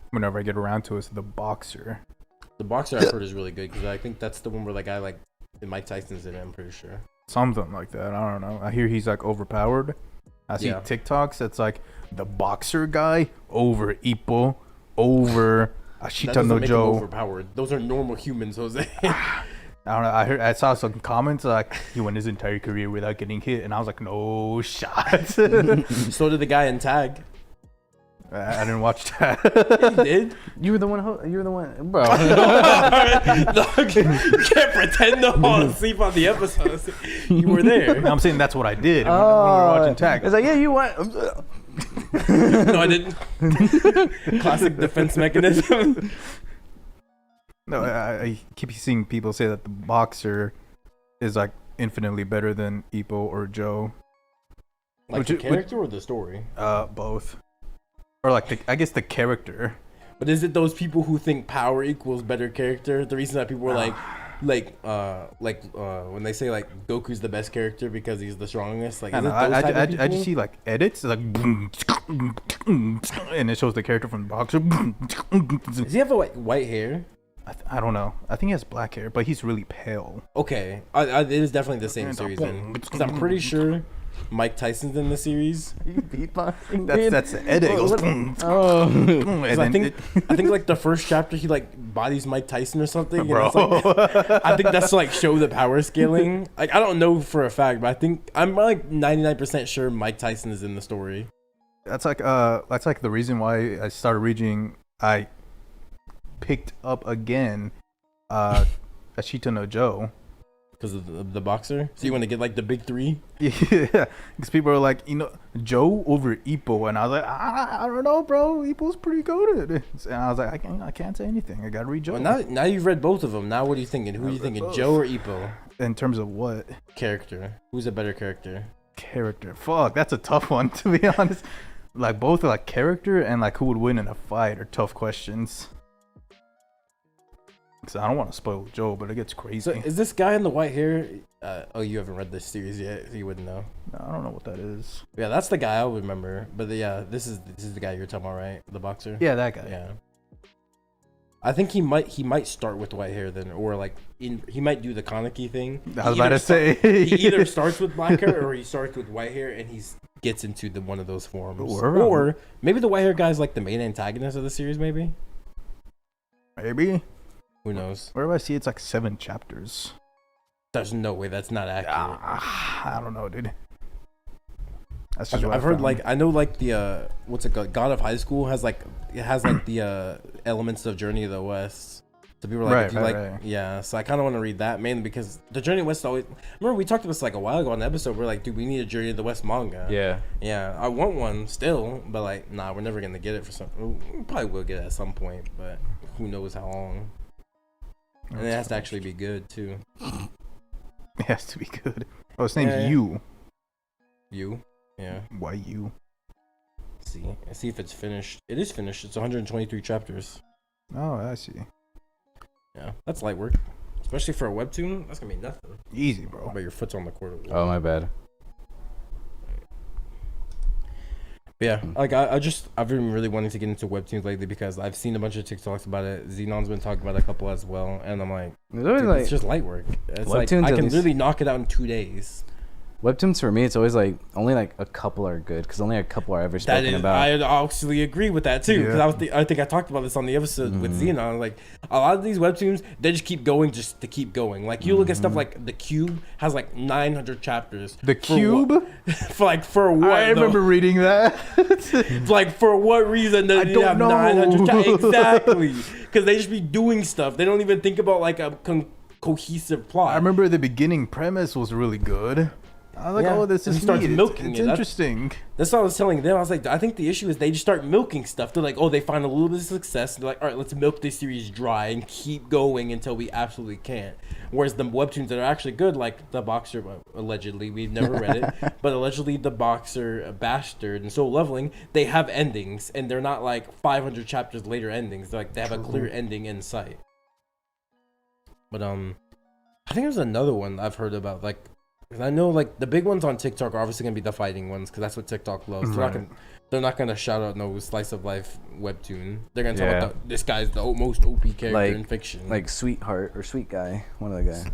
whenever I get around to it, is The Boxer. The Boxer I've heard is really good because I think that's the one where like Mike Tyson's in it. I'm pretty sure. Something like that. I don't know. I hear he's like overpowered. I see Yeah. TikToks that's like the Boxer guy over Ippo, over That Ashita doesn't no make him Joe. overpowered. Those are normal humans, Jose. I don't know. I saw some comments like he went his entire career without getting hit, and I was like, no shot. So did the guy in Tag. I didn't watch that. He did. You were the one, bro. Dog, you can't pretend to fall asleep on the episodes. You were there. I'm saying that's what I did when we were watching Tag. It's like, yeah, you went. No, I didn't. Classic defense mechanism. No, I keep seeing people say that the Boxer is like infinitely better than Ippo or Joe. Like Which the is- character or the story? Both. Or like I guess the character. But is it those people who think power equals better character? The reason that people are like when they say like Goku's the best character because he's the strongest. Like, I, is don't it know, those type of I people? just see like edits like boom, and it shows the character from the Boxer. Does he have a white hair? I don't know. I think he has black hair, but he's really pale. Okay, it is definitely the same series then. Because I'm pretty sure Mike Tyson's in the series. That's the edit. It goes boom, Oh. boom, and I then think like the first chapter he like bodies Mike Tyson or something. And bro. it's like, I think that's to like show the power scaling. Like I don't know for a fact, but I think I'm like 99% sure Mike Tyson is in the story. that's like the reason why I started reading. I picked up again Ashita no Joe. Because of the boxer. So you want to get like the big three? Yeah, because people are like, Joe over Ippo, and I was like, I don't know, bro. Ippo's pretty good at it. And I was like, I can't say anything. I gotta read Joe. Well, now you've read both of them. Now what are you thinking? Who are you thinking, both. Joe or Ippo? In terms of what Character. Who's a better character? character? Fuck, that's a tough one to be honest. Like both are like character and like who would win in a fight are tough questions. Because I don't want to spoil Joe, but it gets crazy. So is this guy in the white hair? Oh, you haven't read this series yet, so you wouldn't know. I don't know what that is. Yeah, that's the guy I would remember. But yeah, this is the guy you're talking about, right? The boxer. Yeah, that guy. Yeah. I think he might start with white hair then, or like he might do the Kaneki thing. I was about to say he either starts with black hair or he starts with white hair, and he gets into one of those forms. Or maybe the white hair guy's like the main antagonist of the series. Maybe. Who knows? Where do I see it's like 7 chapters? There's no way that's not accurate. I don't know, dude. That's just I've heard like I know like the what's it called? God of High School has like the elements of Journey of the West. So people are like, right. Yeah. So I kind of want to read that mainly because the Journey of the West always. Remember we talked about this like a while ago on the episode. We're like, dude, we need a Journey of the West manga. Yeah. Yeah, I want one still, but like, nah, we're never gonna get it for some. We probably will get it at some point, but who knows how long. And it has to actually be good too. It has to be good. Oh, his name's You. You. Yeah. Why you? See if it's finished. It is finished. It's 123 chapters. Oh, I see. Yeah, that's light work, especially for a webtoon. That's gonna be nothing. Easy, bro. But your foot's on the quarter. Oh, my bad. But yeah, like I've been really wanting to get into webtoons lately because I've seen a bunch of TikToks about it. Xenon's been talking about a couple as well, and I'm like, it's just light work. It's like I can really knock it out in 2 days. Webtoons for me, it's always like only like a couple are good because only a couple are ever spoken about. I actually agree with that too because I think I talked about this on the episode with Xenon. Like a lot of these webtoons, they just keep going just to keep going. Like you look at stuff like The Cube has like 900 chapters. The Cube? For what? I remember reading that. Like for what reason does it have 900 chapters? Exactly, because they just be doing stuff. They don't even think about like a cohesive plot. I remember the beginning premise was really good. I was like, oh, this is starts milking it's interesting. That's what I was telling them. I was like, I think the issue is they just start milking stuff. They're like, oh, they find a little bit of success. And they're like, all right, let's milk this series dry and keep going until we absolutely can't. Whereas the webtoons that are actually good, like The Boxer, allegedly, we've never read it, but allegedly The Boxer, Bastard, and Soul Leveling, they have endings, and they're not like 500 chapters later endings. They're like, they have a clear ending in sight. But I think there's another one I've heard about, like, because I know like the big ones on TikTok are obviously gonna be the fighting ones because that's what TikTok loves. Right. They're not gonna shout out no slice of life webtoon. They're gonna talk about this guy's the most OP character in fiction. Like Sweetheart or Sweet Guy, one of the guys.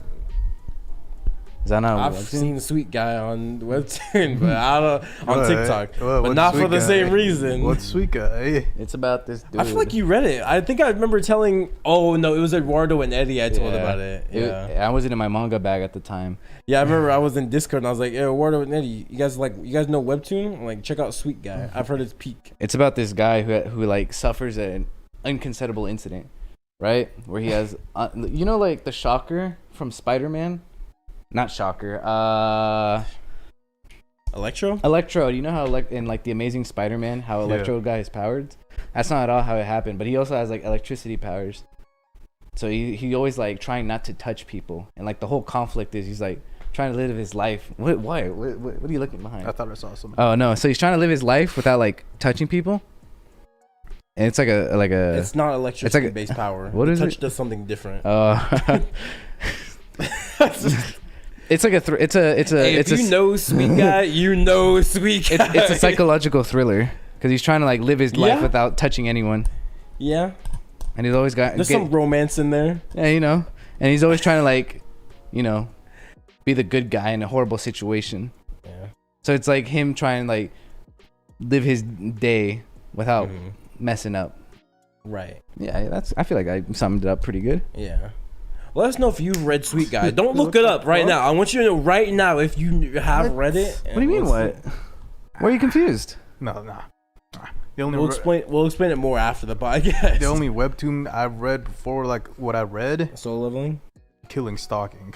Is that not I've seen Sweet Guy on webtoon, but I don't on TikTok, but not for the same reason. What's Sweet Guy? It's about this dude. I feel like you read it. I think I remember telling. Oh no, it was Eduardo and Eddie. I told about it. Yeah, I wasn't in my manga bag at the time. Yeah, I remember I was in Discord and I was like, "Hey, Eduardo and Eddie, you guys know webtoon? I'm like, check out Sweet Guy. I've heard it's peak." It's about this guy who like suffers an unconceivable incident, right? Where he has, like the Shocker from Spider-Man. Not Shocker. Electro. You know how in like the Amazing Spider-Man, how Electro got his powers? That's not at all how it happened. But he also has like electricity powers. So he always like trying not to touch people, and like the whole conflict is he's like trying to live his life. What? Why? What are you looking behind? I thought I saw something. Oh no! So he's trying to live his life without like touching people. And it's like a. It's not electricity based power. What is touch it? Does something different. It's like if you know Sweet Guy, you know Sweet Guy. It's a psychological thriller because he's trying to like live his life without touching anyone. Yeah. And he's always got some romance in there. Yeah, and he's always trying to like, be the good guy in a horrible situation. Yeah. So it's like him trying to like live his day without messing up. Right. Yeah, I feel like I summed it up pretty good. Yeah. Let us know if you've read Sweet Guy. Don't look it up right now. I want you to know right now if you have read it. What do you mean what? Why are you confused? No. We'll explain it more after the podcast. The only webtoon I've read before, like what I read, Soul Leveling, Killing Stalking.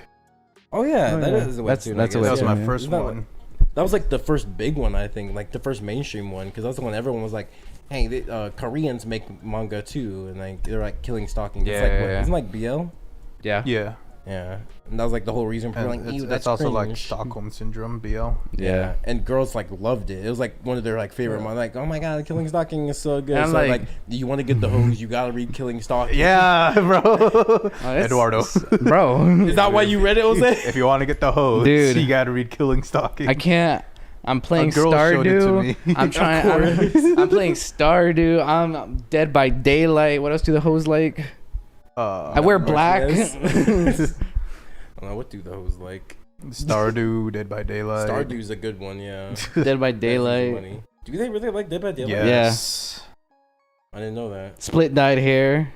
Oh yeah, that is a webtoon. That was my first one. That was like the first big one, I think, like the first mainstream one, because that's the one everyone was like, "Hey, Koreans make manga too," and like they're like Killing Stalking. It's like, isn't it like BL? Yeah. Yeah, and that was like the whole reason for like, ew, that's also like cringe. Stockholm syndrome, BL. Yeah. And girls like loved it. It was like one of their like favorite ones. Like, oh my god, Killing Stalking is so good. I'm So like, you want to get the hose, you gotta read Killing Stalking. Yeah, bro. Eduardo. Bro. Is that why you read it, Jose? If you want to get the hose, Dude. you gotta read Killing Stalking. I can't. I'm playing A girl showed it to Stardew. me. I'm trying. I'm playing Stardew. I'm Dead by Daylight. What else do the hoes like? I wear black. I don't know, what do those like? Stardew, Dead by Daylight. Stardew's a good one, yeah. Dead by That's Daylight. funny. Do they really like Dead by Daylight? Yes. I didn't know that. Split dyed hair.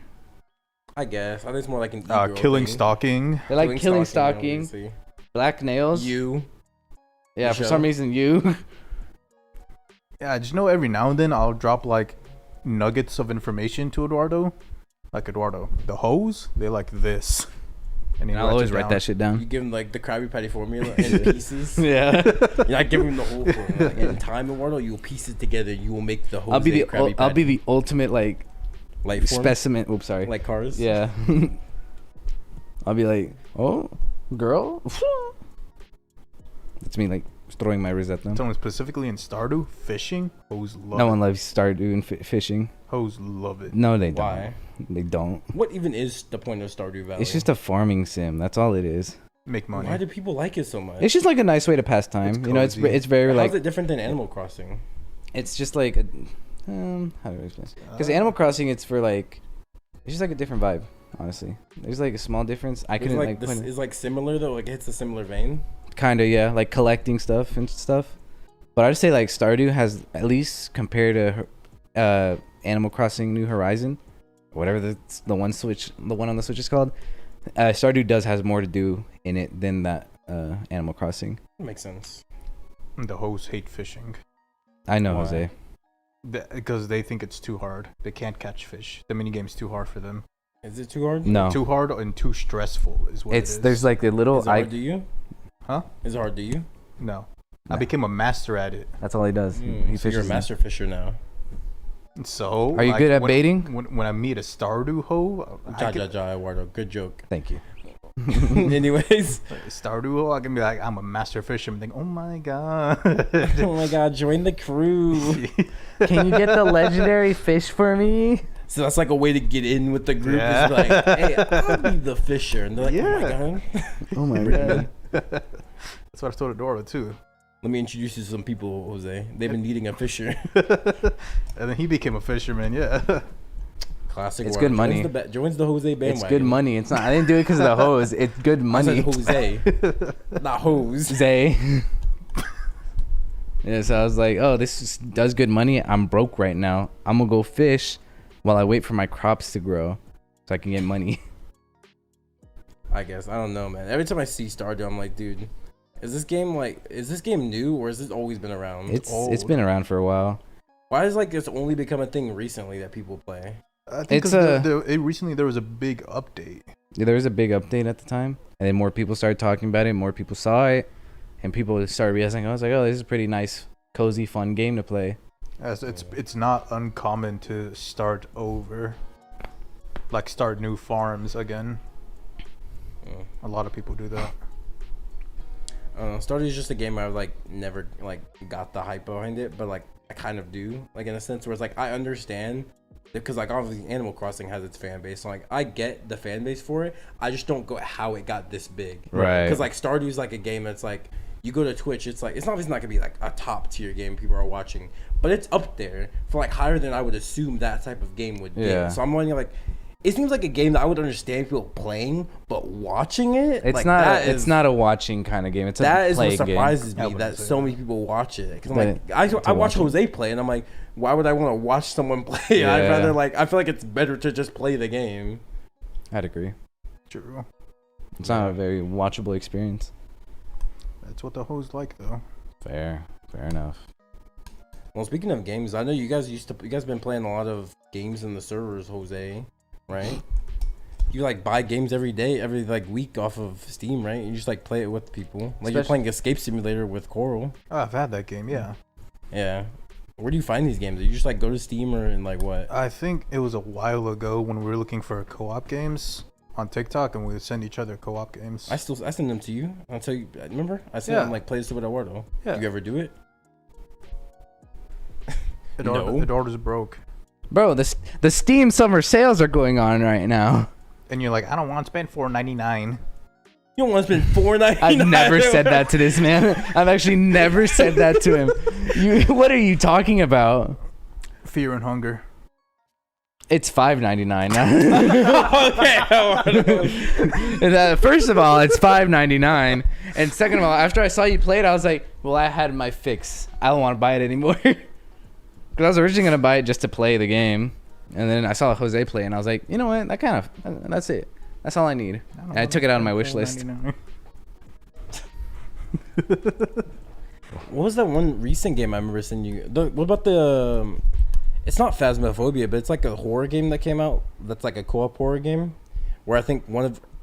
I guess. I think it's more like an e-girl Killing thing. Stalking. They like killing Stalking, stalking. Black nails. You. Yeah, for Michelle. some reason you. Yeah, I just know every now and then I'll drop like nuggets of information to Eduardo. Like, Eduardo, the hose, they like this. And he I'll writes always it write down. that shit You down. give him like the Krabby Patty formula in pieces. Yeah. You're not giving him the whole formula. Like, in time, Eduardo, you'll piece it together. You will make the whole. I'll be the ultimate like life form, specimen. Oops, sorry. like cars. Yeah. I'll be like, oh, girl. That's me like throwing my wrist at them. Someone specifically in Stardew, fishing, hoes love No it. one loves Stardew and fishing. Hoes love it. No, they don't. Why? They don't. What even is the point of Stardew Valley? It's just a farming sim. That's all it is. Make money. Why do people like it so much? It's just like a nice way to pass time. It's You know, cozy. it's very How's like it different than Animal Crossing? it's just like a, how do I explain? Because Animal Crossing, it's for like it's just like a different vibe. Honestly, there's like a small difference. I It's couldn't like like this is like similar though. Like it hits a similar vein. kind of, yeah, like collecting stuff and stuff. But I'd say like Stardew has, at least compared to Animal Crossing New Horizon, whatever the one on the Switch is called. Stardew has more to do in it than that Animal Crossing. That makes sense. The hoes hate fishing. I know, Why? Jose. Because they think it's too hard. They can't catch fish. The minigame's too hard for them. Is it too hard? No, Too hard and too stressful is what it it's is. there's like the little Is it hard to you? Huh? Is it hard to you? No. No. I became a master at it. That's all he does. He So you're a fishes them. master fisher now. So Are you good at baiting? When I meet a Stardew hoe, Eduardo. Good joke. Thank you. Anyways. Stardew hoe, I can be like, I'm a master fisherman. Think, oh my god. Oh my god, join the crew. Can you get the legendary fish for me? So that's like a way to get in with the group. Yeah. Is like, hey, I'll be the fisher. And they're like, Yeah. oh my god. Oh my god. That's what I told Eduardo too. Let me introduce you to some people, Jose. They've been needing a fisher. And then he became a fisherman. Yeah. Classic. It's Eduardo. good money. Joins the Jose bandwagon. It's good money. It's not. I didn't do it because of the hose. It's good I money. said Jose, not hose. Zay. Yeah, so I was like, oh, does good money. I'm broke right now. I'm gonna go fish while I wait for my crops to grow so I can get money. I guess I don't know, man. Every time I see Stardew, I'm like, dude, is this game new or has this always been around? It's been around for a while. Why is like it's only become a thing recently that people play? I think It's 'cause recently there was a big update. Yeah, there was a big update at the time, and then more people started talking about it. More people saw it, and people started realizing. I was like, oh, this is a pretty nice, cozy, fun game to play. As it's not uncommon to start over, like start new farms again. Oh. A lot of people do that. Stardew is just a game I like never like got the hype behind it, but like I kind of do, like in a sense where it's like I understand because like obviously Animal Crossing has its fan base, so like I get the fan base for it. I just don't go how it got this big, Right. Because like Stardew is like a game that's like you go to Twitch, it's like it's obviously not gonna be like a top tier game people are watching, but it's up there for like higher than I would assume that type of game would be. Yeah. So I'm wondering like. It seems like a game that I would understand people playing, but watching it, It's like, not. that It's is- not a watching kind of game. It's a that is play what game. surprises I me wouldn't that say so that. many people watch it. Because I'm But like, I watch Jose play, and I'm like, why would I want to watch someone play? I'd Yeah. rather like, I feel like it's better to just play the game. I'd agree. True. It's not a very watchable experience. That's what the hoes like though. Fair enough. Well, speaking of games, I know you guys been playing a lot of games in the servers, Jose, right? You like buy games every day, every like week off of Steam, right? You just like play it with people. Like you're playing Escape Simulator with Coral. Oh, I've had that game. Yeah. Yeah. Where do you find these games? Do you just like go to Steam or and like what? I think it was a while ago when we were looking for co-op games on TikTok, and we would send each other co-op games. I send them to you. I'll tell you. Remember? I sent them like play this with Eduardo. Yeah. You ever do it? Eduardo's broke. Bro, the Steam summer sales are going on right now. And you're like, I don't want to spend $4.99. You don't want to spend $4.99. I've never said that to this man. I've actually never said that to him. What are you talking about? Fear and hunger. It's $5.99 now. Okay. First of all, it's $5.99, and second of all, after I saw you play it, I was like, well, I had my fix. I don't want to buy it anymore. Because I was originally gonna buy it just to play the game, and then I saw Jose play, and I was like, you know what? That's it. That's all I need. And I took it out of my wish list. What was that one recent game I remember seeing you? What about the? It's not Phasmophobia, but it's like a horror game that came out. That's like a co-op horror game, where I think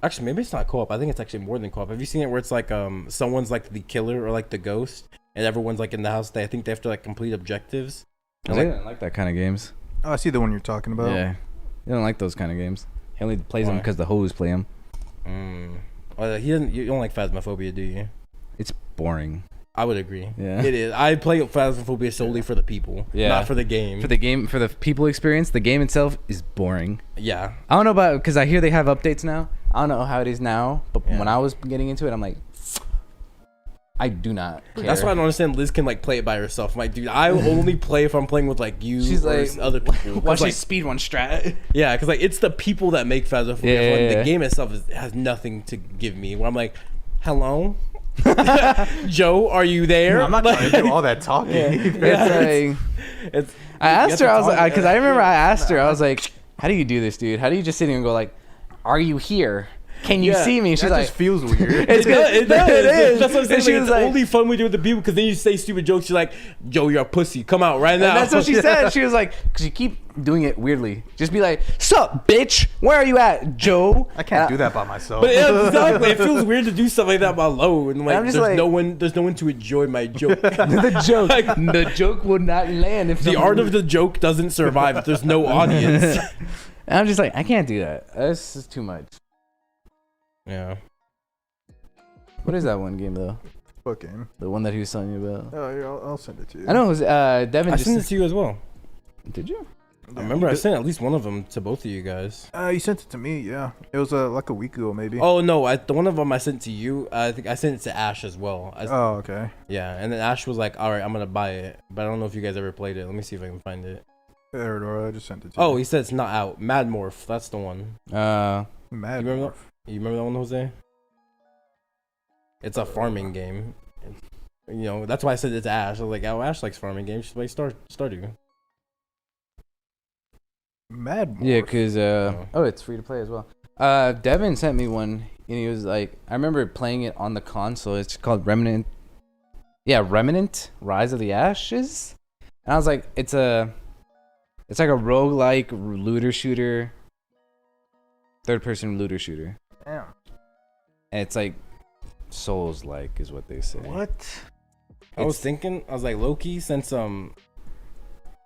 actually maybe it's not co-op. I think it's actually more than co-op. Have you seen it where it's like someone's like the killer or like the ghost, and everyone's like in the house. I think they have to like complete objectives. I don't like that kind of games. Oh, I see the one you're talking about. Yeah, they don't like those kind of games. He only plays them because the hoes play them. He doesn't. You don't like Phasmophobia, do you? It's boring. I would agree. Yeah, it is. I play Phasmophobia solely for the people, not for the game. For the people experience, the game itself is boring. Yeah, I don't know about because I hear they have updates now. I don't know how it is now, but when I was getting into it, I'm like, I do not care. That's why I don't understand. Liz can like play it by herself. I'm like, dude, I only play if I'm playing with like you. She's or like other people. Watch like, speed one strat. Yeah, because like it's the people that make Phasmophobia. Yeah. The game itself has nothing to give me. Where I'm like, hello, Joe, are you there? I'm not trying to do all that talking. I asked her. I was like, because I remember I asked her. I was like, how do you do this, dude? How do you just sit here and go like, are you here? Can you see me? She's that like, just feels weird. It's good. It does. It is. That's what I'm saying. She Like, was it's like, only fun we do with the people because then you say stupid jokes. She's like, Joe, you're a pussy. Come out right now. and that's what she said. She was like, because you keep doing it weirdly. Just be like, sup, bitch? Where are you at, Joe? I can't do that by myself. But yeah, exactly. It feels weird to do stuff like that alone. And like, I'm just there's like- no one to enjoy my joke. the joke will not land if The art of the joke doesn't survive if there's no audience. And I'm just like, I can't do that. This is too much. Yeah. What is that one game though? What game? The one that he was telling you about. Oh, yeah, I'll send it to you. I know it was Devin. I just sent it to you as well. Did you? I remember I sent at least one of them to both of you guys. You sent it to me, yeah. It was like a week ago, maybe. Oh no, the one of them I sent to you. I think I sent it to Ash as well. Oh, okay. Yeah, and then Ash was like, "All right, I'm gonna buy it," but I don't know if you guys ever played it. Let me see if I can find it. There, I just sent it to Oh, you. he said it's not out. Mad Morph, that's the one. Mad You remember Morph. You remember that one, Jose? It's a farming game. You know, that's why I said it's Ash. I was like, oh, Ash likes farming games. She's like, Stardew. Mad Morph. Yeah, cause it's free to play as well. Devin sent me one, and he was like, I remember playing it on the console. It's called Remnant. Yeah, Remnant: Rise of the Ashes. And I was like, it's like a roguelike looter shooter, third-person looter shooter. Damn. And it's like Souls-like is what they say. What? I was thinking, I was like, Loki, since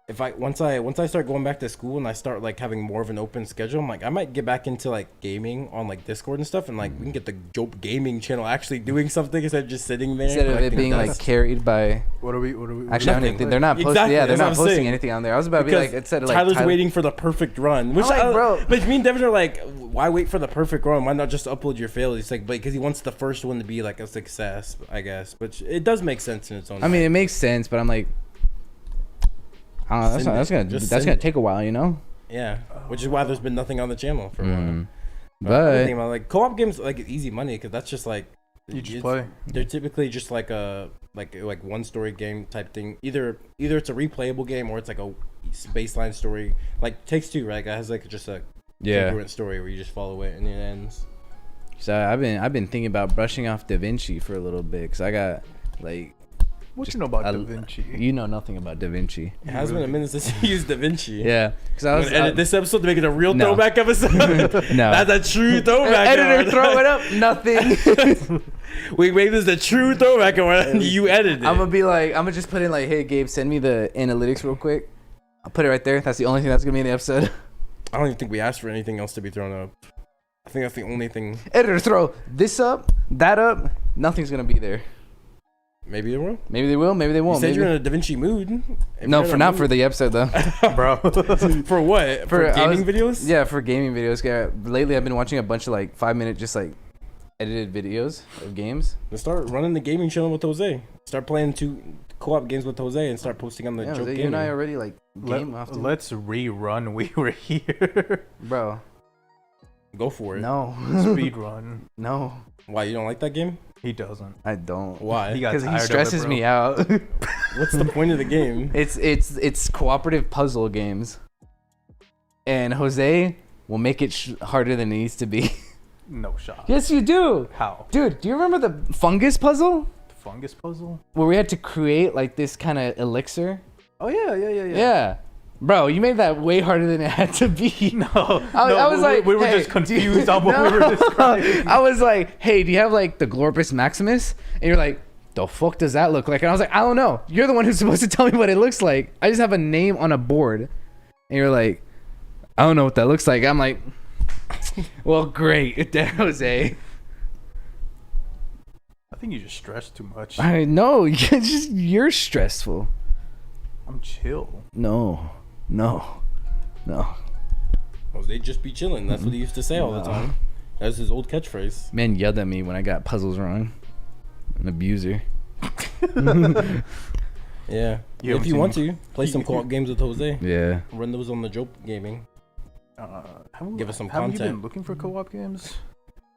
if once I start going back to school and I start like having more of an open schedule, I'm like, I might get back into like gaming on like Discord and stuff, and like we can get the JOWP gaming channel actually doing something instead of just sitting there. Instead of it being like carried by. What are we? Actually, I don't think they're not posting. Exactly, Yeah, they're that's not what I'm posting saying. anything on there. I was about to be like, instead of like Tyler's waiting for the perfect run, which bro. But me and Devin are like, why wait for the perfect run? Why not just upload your fail? He's like, but because he wants the first one to be like a success, I guess. But it does make sense in its own. I mean, it makes sense, but I'm like, I don't know. That's gonna take a while, you know. Yeah, which is why there's been nothing on the channel for a while. But about, like co-op games, like easy money because that's just like You just play. They're typically just like a like one story game type thing. Either it's a replayable game or it's like a baseline story. Like Takes Two, right? It has like just a congruent story where you just follow it and it ends. So I've been thinking about brushing off Da Vinci for a little bit because I got like. What you know about Da Vinci? You know nothing about Da Vinci. It has been a minute since you used Da Vinci. Yeah, because I was edit this episode to make it a real throwback episode. No, that's a true throwback. Editor, throw it up. Nothing. We made this a true throwback, and you edited it. I'm gonna just put in like, hey Gabe, send me the analytics real quick. I'll put it right there. That's the only thing that's gonna be in the episode. I don't even think we asked for anything else to be thrown up. I think that's the only thing. Editor, throw this up, that up. Nothing's gonna be there. Maybe they will. Maybe they will. Maybe they won't. You said maybe. you're in a Da Vinci mood. No, for not for the episode though. Bro. For what? For gaming videos? Yeah, for gaming videos. Yeah, lately I've been watching a bunch of like 5-minute just like edited videos of games. Let's start running the gaming channel with Jose. Start playing 2 co-op games with Jose and start posting on the JOWP Jose, Gaming. you and I already like game often. Let's rerun We Were Here. Bro. Go for it. No. Speed run. No. Why, you don't like that game? He doesn't. I don't. Why? He got Because he tired of it, stresses bro. me out. What's the point of the game? It's cooperative puzzle games, and Jose will make it harder than it needs to be. No shot. Yes, you do, How? dude. Do you remember the fungus puzzle The fungus puzzle? where we had to create like this kind of elixir? Oh yeah. Yeah. Bro, you made that way harder than it had to be. No, I was like, we were hey, just confused on what we were describing. I was like, hey, do you have like the Glorpus Maximus? And you're like, the fuck does that look like? And I was like, I don't know. You're the one who's supposed to tell me what it looks like. I just have a name on a board. And you're like, I don't know what that looks like. I'm like, well, great, Jose. I think you just stressed too much. I know. You're stressful. I'm chill. No. Jose just be chilling. That's what he used to say all the time. That was his old catchphrase. Man yelled at me when I got puzzles wrong. An abuser. Yeah. You If you want to, play some co-op games with Jose. Yeah. Run those on the JOWP Gaming. Give us some haven't you content. been looking for co-op games?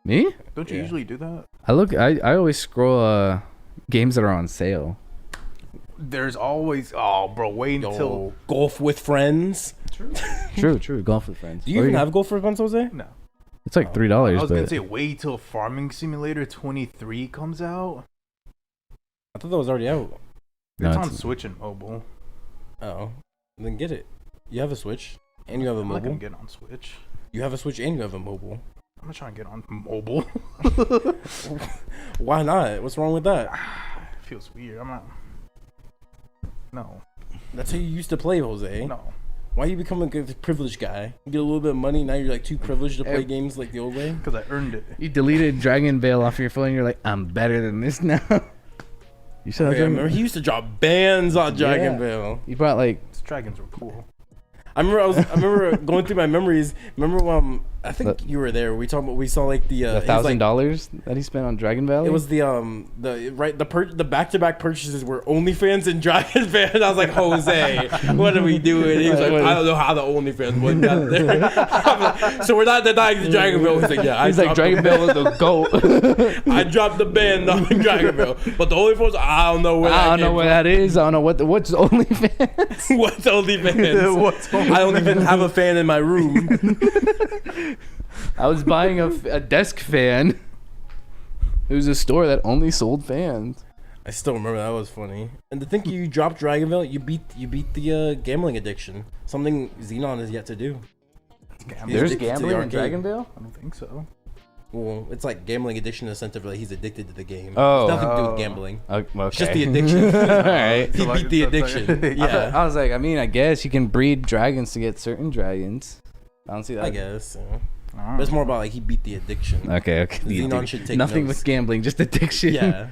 Me? Don't you Yeah. usually do that? I always scroll games that are on sale. There's always wait Yo, until golf with friends. True. Golf with friends. Do you even have golf with friends, Jose? no. It's like $3, I was but gonna say wait till Farming Simulator 23 comes out. I thought that was already out. No, It's it's- on Switch and mobile. Oh, then get it. You have a Switch and you have a I'm not gonna mobile. get on Switch. You have a Switch and you have a mobile. I'm not trying to get on mobile. Why not? What's wrong with that? It feels weird. I'm not. No. That's how you used to play, Jose. No. Why you become a good privileged guy? You get a little bit of money, now you're like too privileged to play games like the old way. Because I earned it. you deleted Dragon Veil off your phone. And you're like, I'm better than this now. You said Okay, I remember he used to drop bans on Dragon Yeah. Ball. You brought like These dragons were cool. I remember going through my memories. Remember when I think you were there. We saw like the $1,000 that he spent on Dragon Valley. It was the back-to-back purchases were OnlyFans and Dragon Band. I was like, Jose, what are we doing? He was like, I don't know how the OnlyFans one got there. I'm like, so we're not denying the Dragon Ball. He's like, yeah, He's like Dragon Ball is the goat. I dropped the band on Dragon Ball, but the OnlyFans, I don't know where. I don't know what that is. I don't know what's OnlyFans. What's OnlyFans? I don't even have a fan in my room. I was buying a desk fan. It was a store that only sold fans. I still remember that was funny. And to think you dropped Dragon Ball, you beat the gambling addiction. Something Xenon is yet to do. There's addicted to the gambling in arcade. Dragon Ball? I don't think so. Well, it's like gambling addiction in the sense of like he's addicted to the game. Oh. It's nothing to do with gambling. Okay. It's just the addiction. Alright. He beat the addiction. Yeah, I was like, I mean, I guess you can breed dragons to get certain dragons. I don't see that. I guess. Yeah. But it's more about like he beat the addiction. Okay. Xenon should take nothing notes. with gambling, just addiction. Yeah.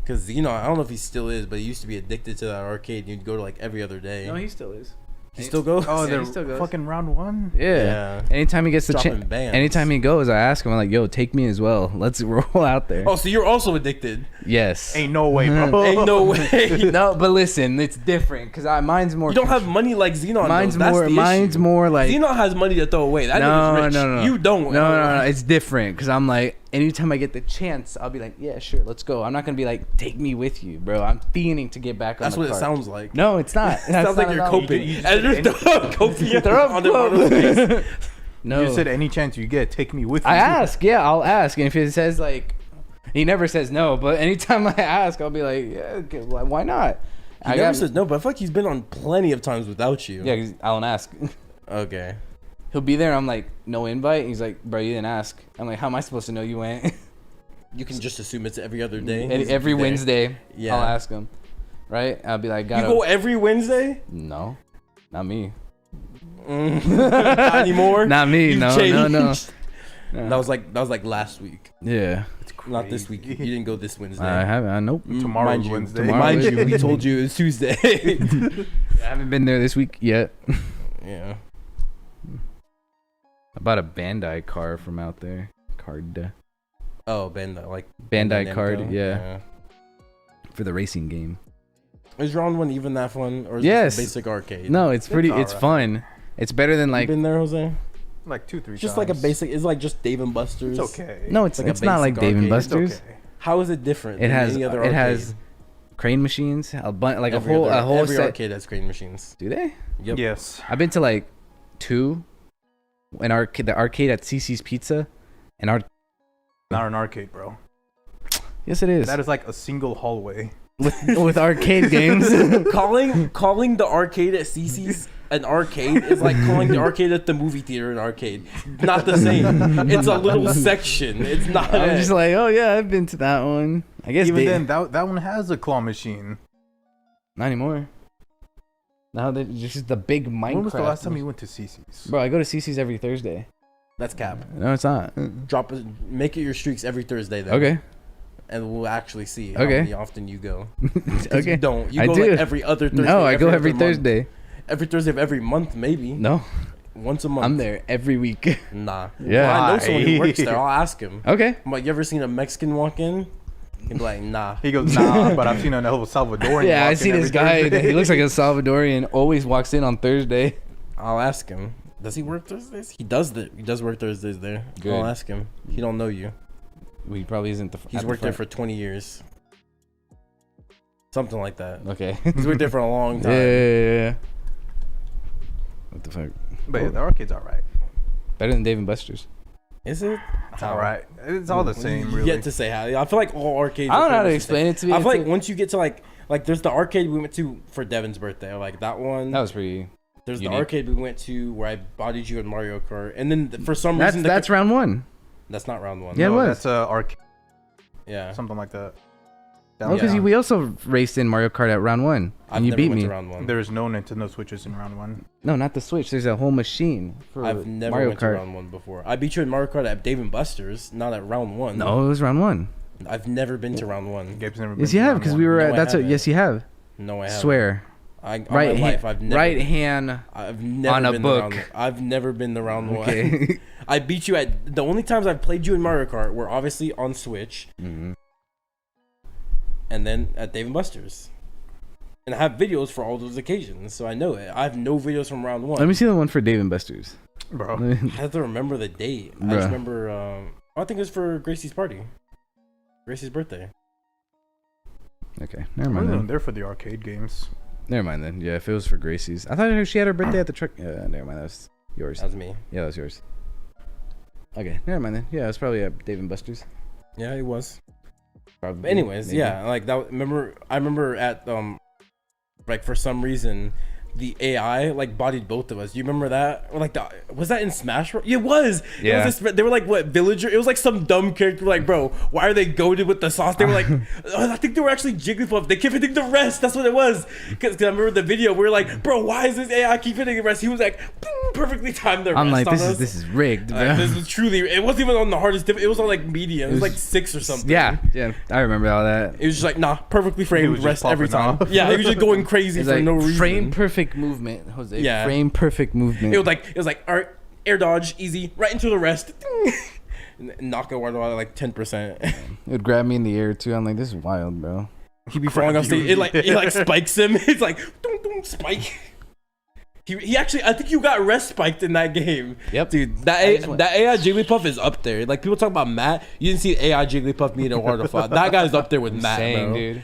Because Xenon, I don't know if he still is, but he used to be addicted to that arcade. You'd go to like every other day. No, he still is. He still goes? Oh, Yeah, they're he still goes. fucking round one. Yeah. Anytime he gets the Dropping chance, bands. anytime he goes, I ask him, I'm like, yo, take me as well. Let's roll out there. Oh, so you're also addicted? Yes. Ain't no way, bro. Ain't no way. No, but listen, it's different because mine's more. You don't have money like Xenon. Mine's though. That's more. the Mine's issue. more like. Xenon has money to throw away. That nigga's rich. No. You don't. No. It's different because I'm like, anytime I get the chance, I'll be like, yeah, sure, let's go. I'm not gonna be like, take me with you, bro. I'm fiending to get back on That's the what cart. it sounds like. No, it's not. It sounds like you're coping. You just And said just throw coping Throw on the face. No. You said any chance you get, take me with you. I ask, yeah, I'll ask, and if it says like, he never says no, but anytime I ask, I'll be like, yeah, okay, why not? He never says no, but I feel like he's been on plenty of times without you. Yeah, 'cause I'll ask. Okay. He'll be there. I'm like, no invite. He's like, bro, you didn't ask. I'm like, how am I supposed to know you went? You can just assume it's every other day. And He's every there. Wednesday, Yeah. I'll ask him. Right? I'll be like, You gotta. go every Wednesday? No, not me. Not anymore? Not me. You've No. changed. That was like last week. Yeah. It's crazy. Not this week. You didn't go this Wednesday. I haven't. Nope. Tomorrow's Wednesday. Mind you, we told you it was Tuesday. I haven't been there this week yet. Yeah. I bought a Bandai car from out there. Oh, Bandai, like Bandai card, Namco? yeah. For the racing game. Is round one even that fun, or is Yes. it basic arcade? No, it's pretty. It's alright. fun. It's better than You like. been there, Jose? Like 2-3 It's just times. like a basic. It's like just Dave and Buster's. It's okay. No, it's like a it's not like basic Dave and arcade. It's Buster's. okay. How is it different? It than has any other it arcade? has crane machines, a bunch like Every a whole every set. arcade has crane machines. Do they? Yep. Yes. I've been to like 2. The arcade at CC's Pizza, and Not an arcade, bro. yes, it is. That is like a single hallway. with arcade games. calling the arcade at CC's an arcade is like calling the arcade at the movie theater an arcade. Not the same. It's a little section. It's not. I'm just like, oh yeah, I've been to that one. I guess Even then, that one has a claw machine. not anymore. Now they just the big Minecraft. When was the last time you went to CC's? Bro, I go to CC's every Thursday. That's cap. No, it's not. Make it your streaks every Thursday then. Okay. And we'll actually see how Okay. many often you go. Okay. You don't. You I go do. like every other Thursday. No, I go other every month. Thursday. Every Thursday of every month, maybe. No, Once a month. I'm there every week. Nah. Yeah. Well, I know someone who Why? works there. I'll ask him. Okay. I'm like, you ever seen a Mexican walk in? He'd be like, nah. He goes, nah, but I've seen an El Salvadorian. Yeah, I walking see this every guy. Thursday. He looks like a Salvadorian. Always walks in on Thursday. I'll ask him. Does he work Thursdays? He does. He does work Thursdays there. Good. I'll ask him. He don't know you. Well, he probably isn't the. He's worked there for 20 years. Something like that. Okay. He's worked there for a long time. Yeah. What the fuck? But yeah, the arcade's alright. Better than Dave and Buster's. Is it? It's alright. It's all the same, You really. get to say how. I feel like all arcades. I don't know how to pretty much the explain same. it to me. I feel It's like once you get to like there's the arcade we went to for Devin's birthday, like that one. That was pretty. There's unique. the arcade we went to where I bodied you in Mario Kart, and then for some That's reason that's round one. that's not round one. Yeah, it No, was. That's arcade, Yeah. something like that. Oh, because Yeah. we also raced in Mario Kart at round one, I've and you never beat went me. to round one. There's no Nintendo Switches in round one. No, not the Switch. There's a whole machine for I've never Mario went to Kart. round one before. I beat you in Mario Kart at Dave and Buster's, not at round one. No, it was round one. I've never been to round one. Gabe's never been Yes, to you have, round because one. we were No, at. I That's what. haven't. Yes, you have. No, I haven't. Swear. All Right my life, I've hand. never. Right hand. I've never on a been book. To round, I've never been to round one. Okay. I beat you at the only times I've played you in Mario Kart were obviously on Switch, Mm-hmm. and then at Dave and Buster's. And I have videos for all those occasions, so I know it. I have no videos from round one. Let me see the one for Dave and Buster's. Bro. I have to remember the date. I Bruh. just remember. I think it was for Gracie's party. Gracie's birthday. Okay, never I'm mind really then. there for the arcade games. Never mind then. Yeah, if it was for Gracie's, I thought she had her birthday at the truck. Never mind. That was yours. That was me. Yeah, that was yours. Okay, never mind then. Yeah, it was probably at Dave and Buster's. Yeah, it was. Probably. But anyways, maybe. yeah, like that. I remember at like for some reason, the AI like bodied both of us. Do you remember that? Or like was that in Smash Bros? Yeah, it was. Yeah. It was they were like what villager? It was like some dumb character. Like, bro, why are they goaded with the sauce? They were like, I think they were actually Jigglypuff. They kept hitting the rest. That's what it was. Because I remember the video. We were like, bro, why is this AI keep hitting the rest? He was like, perfectly timed the rest. I'm like, on this us. is rigged, bro. Like, this was truly. It wasn't even on the hardest. It was on like medium. It was like 6 or something. Yeah, I remember all that. It was just like, nah, perfectly He framed was just rest every time. popping off. Yeah, he was just going crazy It's for like no reason. frame perfect movement, Jose. Yeah. Frame perfect movement. It was like, all right, air dodge, easy, right into the rest. And knock it out like 10%. It would grab me in the air too. I'm like, this is wild, bro. He'd be falling off stage. It like spikes him. It's like dum, dum, spike. He actually, I think you got rest spiked in that game. Yep. Dude, that AI Jigglypuff is up there. Like people talk about Matt, you didn't see AI Jigglypuff meet a waterfall. That guy's up there with Matt, Insane, bro. dude.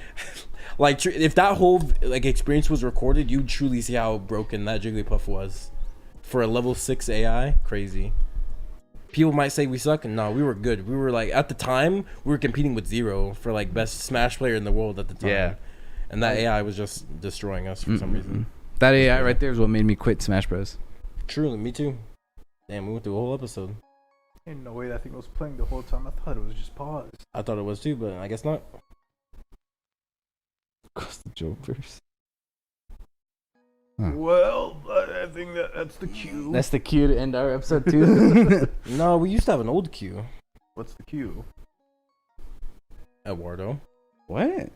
Like if that whole like experience was recorded, you'd truly see how broken that Jigglypuff was. For a level 6 AI, crazy. People might say we suck, and no, we were good. We were like at the time we were competing with Zero for like best Smash player in the world at the time. Yeah. And that AI was just destroying us for some reason. That AI right there is what made me quit Smash Bros. Truly, me too. Damn, we went through a whole episode. Ain't no way that thing was playing the whole time. I thought it was just paused. I thought it was too, but I guess not. Across the Jokers. Well, I think that's the cue. That's the cue to end our episode too. No, we used to have an old cue. What's the cue? Eduardo. What?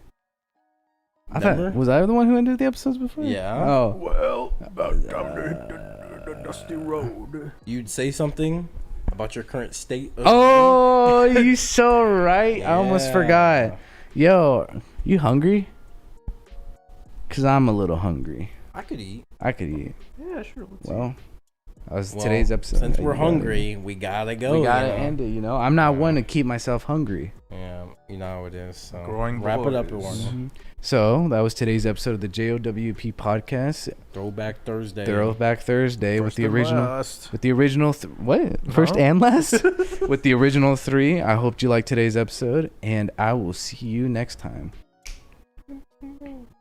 I Remember? thought was I the one who ended the episodes before? Yeah. Oh. Well, about time to hit the dusty road. You'd say something about your current state. Of Oh, you so right. I almost Yeah. forgot. Yo, you hungry? Cause I'm a little hungry. I could eat. I could eat. Yeah, sure. Let's Well, that was Well, today's episode. Since You we're gotta- hungry, we gotta go. we gotta you know? end it. You know, I'm not one to keep myself hungry. Yeah, you know how it is. So Growing wrap it up, boys. Eduardo. So that was today's episode of the JOWP podcast, Throwback Thursday. Throwback Thursday with First the and original. last. With the original, what? First and last? With the original 3. I hope you liked today's episode, and I will see you next time.